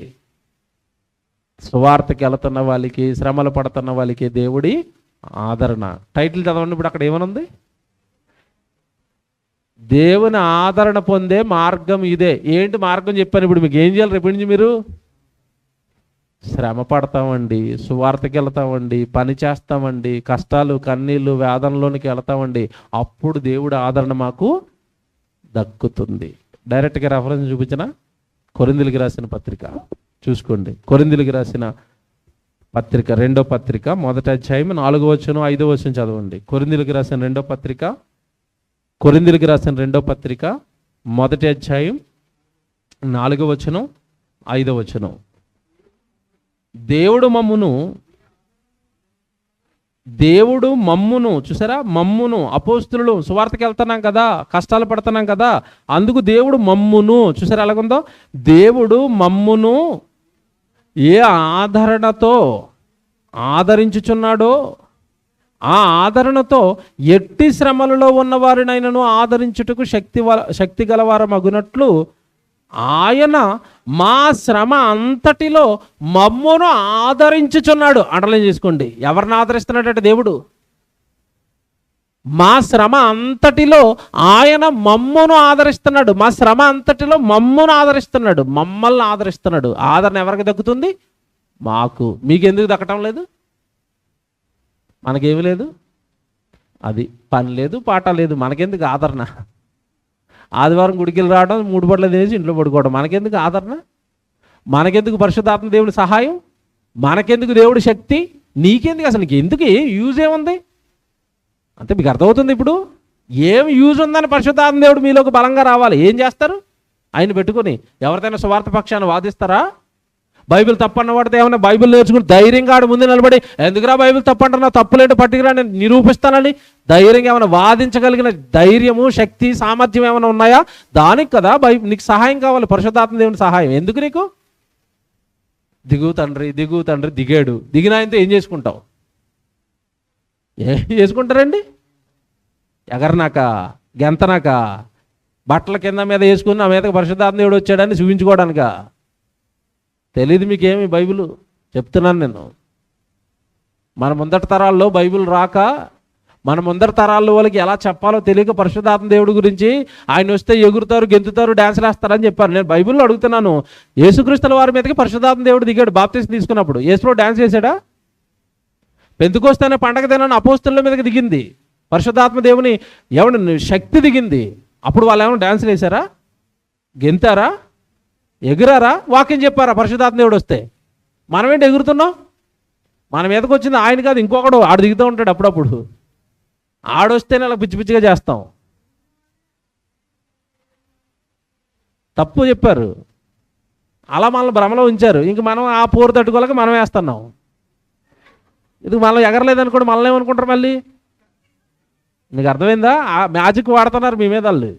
సువార్తకి వెళుతున్న వాళ్ళకి, శ్రమలు పడుతున్న వాళ్ళకి దేవుడి ఆదరణ. టైటిల్ చదవండి. ఇప్పుడు అక్కడ ఏమనుంది? దేవుని ఆదరణ పొందే మార్గం ఇదే. ఏంటి మార్గం చెప్పాను ఇప్పుడు మీకు? ఏం చేయాలి రేపు నుంచి మీరు? శ్రమ పడతామండి, సువార్తకి వెళ్తామండి, పని చేస్తామండి, కష్టాలు కన్నీళ్ళు వేదనలోనికి వెళ్తామండి. అప్పుడు దేవుడి ఆదరణ మాకు దక్కుతుంది. డైరెక్ట్గా రెఫరెన్స్ చూపించిన కొరింథీయులకు రాసిన పత్రిక చూసుకోండి. కొరింథీయులకు రాసిన పత్రిక 2వ పత్రిక 1వ అధ్యాయం 4వ వచనం 5వ వచనం చదవండి. కొరింథీయులకు రాసిన 2వ పత్రిక, కొరింథీయులకు రాసిన 2వ పత్రిక 1వ అధ్యాయం 4వ వచనం 5వ వచనం. దేవుడు మమ్మును చూసారా? మమ్మును, అపోస్తులు సువార్తకి వెళ్తున్నాం కదా, కష్టాలు పడుతున్నాం కదా, అందుకు దేవుడు మమ్మును, చూసారా ఎలాగుందో? దేవుడు మమ్మును ఏ ఆదరణతో ఆదరించుచున్నాడో ఆ ఆదరణతో ఎట్టి శ్రమలలో ఉన్నవారినైనను ఆదరించుటకు శక్తి గలవారమగునట్లు ఆయన మా శ్రమ అంతటిలో మమ్మును ఆదరించుచున్నాడు. అండర్లైన్ చేసుకోండి. ఎవరిని ఆదరిస్తున్నాడంటే దేవుడు. మా శ్రమ అంతటిలో ఆయన మమ్మును ఆదరిస్తున్నాడు. మా శ్రమ అంతటిలో మమ్మును ఆదరిస్తున్నాడు, మమ్మల్ని ఆదరిస్తున్నాడు. ఆదరణ ఎవరికి దక్కుతుంది? మాకు. మీకెందుకు దక్కటం లేదు? మనకేమి లేదు, అది పని లేదు, పాట లేదు, మనకెందుకు ఆదరణ? ఆదివారం గుడికి రావడం, 3 పూటలు తినేసి ఇంట్లో పడుకోవడం, మనకెందుకు ఆదరణ? మనకెందుకు పరిశుద్ధాత్మ దేవుడి సహాయం? మనకెందుకు దేవుడి శక్తి? నీకెందుకు? అసలు నీకు ఎందుకు? యూజ్ ఏముంది అంటే మీకు అర్థమవుతుంది ఇప్పుడు? ఏం యూజ్ ఉందని పరిశుద్ధాత్మ దేవుడు మీలోకి బలంగా రావాలి. ఏం చేస్తారు? ఆయన పెట్టుకొని ఎవరిదైనా స్వార్థ పక్షాన్ని వాదిస్తారా? బైబిల్ తప్పన్నవాడితే ఏమన్నా బైబిల్ నేర్చుకుని ధైర్యంగా ఆడు ముందు నిలబడి ఎందుకురా బైబిల్ తప్పంటున్నా, తప్పులేంటి పట్టుకురా నేను నిరూపిస్తానని ధైర్యంగా ఏమైనా వాదించగలిగిన ధైర్యము, శక్తి, సామర్థ్యం ఏమైనా ఉన్నాయా? దానికి కదా నీకు సహాయం కావాలి, పరిశుద్ధాత్మ దేవుని సహాయం. ఎందుకు నీకు? దిగు తండ్రి దిగాడు. దిగిన ఆయనతో ఏం చేసుకుంటావు? ఏం చేసుకుంటారండి? ఎగరనాక, గెంతనాక, బట్టల కింద మీద వేసుకుని నా మీదకి పరిశుద్ధాత్మ దేవుడు వచ్చాడని చూపించుకోవడానిక? తెలీదు మీకేమి బైబిల్? చెప్తున్నాను నేను. మన ముందటి తరాల్లో బైబిల్ రాక, మన ముందటి తరాల్లో వాళ్ళకి ఎలా చెప్పాలో తెలియక పరిశుద్ధాత్మ దేవుడి గురించి ఆయన వస్తే ఎగురుతారు, గెంతుతారు, డ్యాన్స్లు వేస్తారని చెప్పారు. నేను బైబిల్లో అడుగుతున్నాను, యేసుక్రీస్తుల వారి మీదకి పరిశుద్ధాత్మ దేవుడు దిగాడు బాప్తిసం తీసుకున్నప్పుడు. యేసులో డ్యాన్స్ చేశాడా? పెంతెకొస్తు అనే పండగ దినాన్ని అపోస్తలుల మీదకి దిగింది పరిశుద్ధాత్మ దేవుని ఎవడు శక్తి దిగింది. అప్పుడు వాళ్ళు ఏమైనా డ్యాన్స్లు వేశారా? గెంతారా? ఎగురారా? వాక్యం చెప్పారా పరిశుద్ధాత్మ దేవుడు వస్తే? మనమేంటి ఎగురుతున్నాం? మన మీదకి వచ్చింది ఆయన కాదు, ఇంకొకడు ఆడు దిగుతూ ఉంటాడు అప్పుడప్పుడు. ఆడొస్తేనే అలా పిచ్చి పిచ్చిగా చేస్తాం. తప్పు చెప్పారు, అలా మనల్ని భ్రమలో ఉంచారు. ఇంక మనం ఆ పోరు తట్టుకోలేక మనం వేస్తున్నాం. ఇది మనం ఎగరలేదనుకోండి, మనల్ని ఏమనుకుంటారు మళ్ళీ? నీకు అర్థమైందా? ఆ మ్యాజిక్ వాడుతున్నారు మీ మీద వాళ్ళు.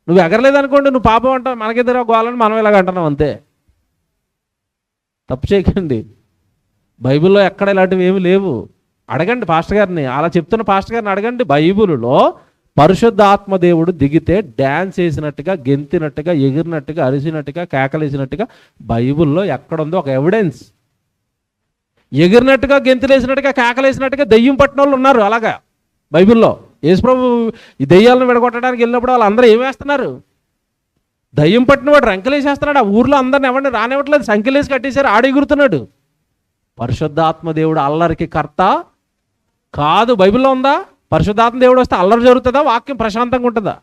నువ్వు ఎగరలేదనుకోండి, నువ్వు పాపం అంటావు, మనకెదురు గోలని మనం ఇలాగ అంటున్నాం అంతే. తప్పు చేయకండి. బైబిల్లో ఎక్కడ ఇలాంటివి ఏమి లేవు. అడగండి పాస్టర్ గారిని, అలా చెప్తున్న పాస్టర్ గారిని అడగండి. బైబిల్లో పరిశుద్ధాత్మ దేవుడు దిగితే డ్యాన్స్ వేసినట్టుగా, గెంతినట్టుగా, ఎగిరినట్టుగా, అరిసినట్టుగా, కేకలేసినట్టుగా బైబిల్లో ఎక్కడుందో ఒక ఎవిడెన్స్. ఎగిరినట్టుగా, గెంతులేసినట్టుగా, కేకలేసినట్టుగా దెయ్యం పట్టిన వాళ్ళు ఉన్నారు. అలాగా బైబిల్లో యేసుప్రభు ఈ దెయ్యాలను విడగొట్టడానికి వెళ్ళినప్పుడు వాళ్ళు అందరూ ఏం వేస్తున్నారు? దయ్యం పట్టిన వాడు రంకెలేసేస్తున్నాడు. ఆ ఊర్లో అందరిని ఎవరిని రానివ్వట్లేదు, సంఖ్యలేసి కట్టేశారు, ఆడెగురుతున్నాడు. పరిశుద్ధాత్మ దేవుడు అల్లరికి కర్త కాదు. బైబిల్లో ఉందా? పరిశుద్ధాత్మ దేవుడు వస్తే అల్లరి జరుగుతుందా? వాక్యం ప్రశాంతంగా ఉంటుందా?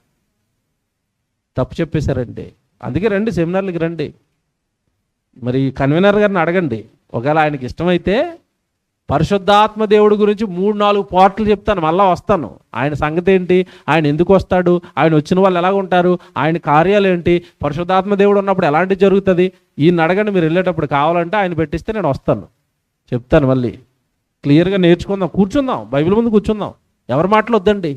తప్పు చెప్పేశారండి. అందుకే రండి, సెమినార్లకి రండి. మరి కన్వీనర్ గారిని అడగండి, ఒకవేళ ఆయనకి ఇష్టమైతే పరిశుద్ధాత్మ దేవుడి గురించి 3-4 పాటలు చెప్తాను, మళ్ళీ వస్తాను. ఆయన సంగతి ఏంటి, ఆయన ఎందుకు వస్తాడు, ఆయన వచ్చిన వాళ్ళు ఎలాగ ఉంటారు, ఆయన కార్యాలు ఏంటి, పరిశుద్ధాత్మ దేవుడు ఉన్నప్పుడు ఎలాంటివి జరుగుతుంది, ఈయన అడగండి. మీరు వెళ్ళేటప్పుడు కావాలంటే ఆయన పెట్టిస్తే నేను వస్తాను, చెప్తాను. మళ్ళీ క్లియర్గా నేర్చుకుందాం, కూర్చుందాం, బైబిల్ ముందు కూర్చుందాం. ఎవరి మాటలు వద్దండి.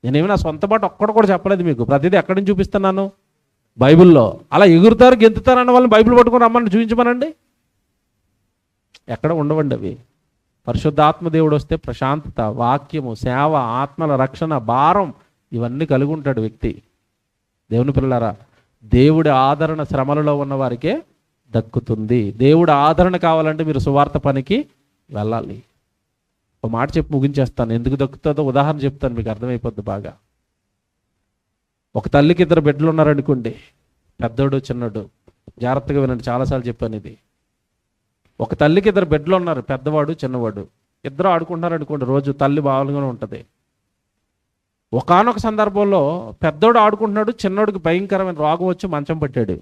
నేనేమి నా సొంత మాట ఒక్కడు కూడా చెప్పలేదు మీకు. ప్రతిదీ ఎక్కడి నుంచి చూపిస్తున్నాను? బైబిల్లో. అలా ఎగురుతారు, గెంతుతారు అన్న వాళ్ళని బైబిల్ పట్టుకొని రమ్మని చూపించమనండి. ఎక్కడ ఉండవండి అవి. పరిశుద్ధాత్మ దేవుడు వస్తే ప్రశాంతత, వాక్యము, సేవ, ఆత్మల రక్షణ, భారం ఇవన్నీ కలిగి ఉంటాడు వ్యక్తి. దేవుని పిల్లలారా, దేవుడి ఆదరణ శ్రమలలో ఉన్న వారికే దక్కుతుంది. దేవుడి ఆదరణ కావాలంటే మీరు సువార్త పనికి వెళ్ళాలి. ఒక మాట చెప్పి ముగించేస్తాను. ఎందుకు దక్కుతుందో ఉదాహరణ చెప్తాను, మీకు అర్థమైపోద్ది బాగా. ఒక తల్లికి 2 బిడ్డలు ఉన్నారనుకోండి, పెద్దోడు చిన్నోడు. జాగ్రత్తగా వినండి, చాలాసార్లు చెప్పాను ఇది. ఒక తల్లికి 2 బిడ్డలు ఉన్నారు, పెద్దవాడు చిన్నవాడు. ఇద్దరు ఆడుకుంటున్నారు అనుకోండి, రోజు తల్లి బాగానే ఉంటుంది. ఒకానొక సందర్భంలో పెద్దోడు ఆడుకుంటున్నాడు, చిన్నోడికి భయంకరమైన రోగం వచ్చి మంచం పట్టాడు.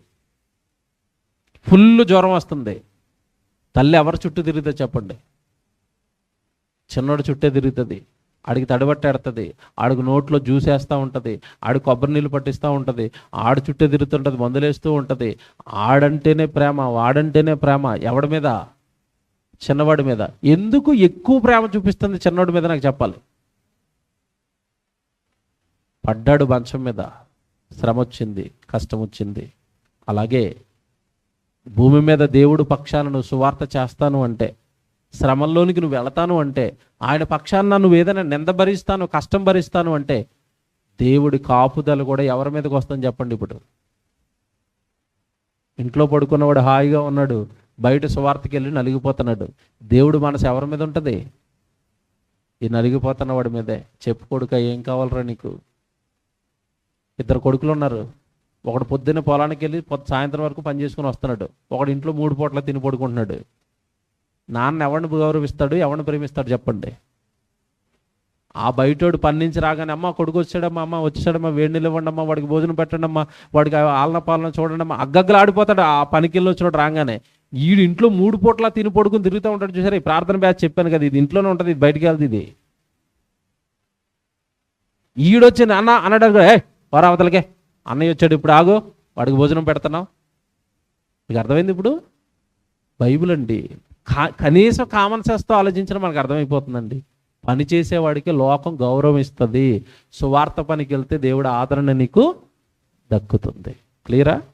ఫుల్ జ్వరం వస్తుంది. తల్లి ఎవరి చుట్టూ తిరుగుతుంది చెప్పండి? చిన్నోడు చుట్టే తిరుగుతుంది. ఆడికి తడిబట్టాడుతుంది, ఆడికి నోట్లో జ్యూస్ వేస్తూ ఉంటుంది, ఆడి కొబ్బరి నీళ్ళు పట్టిస్తూ ఉంటుంది, ఆడు చుట్టే తిరుగుతుంటుంది, మందులేస్తూ ఉంటుంది. ఆడంటేనే ప్రేమ, వాడంటేనే ప్రేమ. ఎవడి మీద? చిన్నవాడి మీద. ఎందుకు ఎక్కువ ప్రేమ చూపిస్తుంది చిన్నవాడి మీద నాకు చెప్పాలి. పడ్డాడు మంచం మీద, శ్రమ వచ్చింది, కష్టం వచ్చింది. అలాగే భూమి మీద దేవుడు పక్షాన నువ్వు సువార్త చేస్తాను అంటే, శ్రమల్లోనికి నువ్వు వెళతాను అంటే, ఆయన పక్షాన నువ్వు ఏదైనా నింద భరిస్తాను, కష్టం భరిస్తాను అంటే, దేవుడి కాపుదల కూడా ఎవరి మీదకి వస్తుందని చెప్పండి. ఇప్పుడు ఇంట్లో పడుకున్నవాడు హాయిగా ఉన్నాడు, బయట సువార్తకి వెళ్ళి నలిగిపోతున్నాడు. దేవుడు మనసు ఎవరి మీద ఉంటుంది? ఈ నలిగిపోతున్నవాడి మీదే. చెప్పు కొడుక, ఏం కావాలరా నీకు? 2 కొడుకులు ఉన్నారు. ఒకడు పొద్దున్న పొలానికి వెళ్ళి సాయంత్రం వరకు పని చేసుకుని వస్తున్నాడు. ఒకడు ఇంట్లో 3 పూట్ల తిని పడుకుంటున్నాడు. నాన్న ఎవరిని గౌరవిస్తాడు, ఎవరిని ప్రేమిస్తాడు చెప్పండి? ఆ బయటోడు పని నుంచి రాగానే, అమ్మ కొడుకు వచ్చాడమ్మా, అమ్మ వచ్చాడమ్మా, వేడి నీళ్ళు ఇవ్వండి అమ్మా, వాడికి భోజనం పెట్టండి అమ్మా, వాడికి ఆలన పాలన చూడండి అమ్మా, అగ్గగ్గలు ఆడిపోతాడు. ఆ పనికి వెళ్ళి వచ్చినోడు రాగానే ఈడు ఇంట్లో 3 పూట్ల తిని పడుకుని తిరుగుతూ ఉంటాడు. చూసారా, ఈ ప్రార్థన బ్యాచ్ చెప్పాను కదా, ఇది ఇంట్లోనే ఉంటుంది, ఇది బయటికి వెళ్తుంది. ఇది ఈడొచ్చి అన్న అన్నాడు, అవతలకే అన్నయ్య వచ్చాడు, ఇప్పుడు ఆగు, వాడికి భోజనం పెడుతున్నావు. మీకు అర్థమైంది ఇప్పుడు? బైబిల్ అండి. కనీసం కామన్ సెన్స్తో ఆలోచించడం మనకు అర్థమైపోతుందండి. పని చేసేవాడికి లోకం గౌరవం ఇస్తుంది. సువార్త పనికి వెళ్తే దేవుడి ఆదరణ నీకు దక్కుతుంది. క్లియరా?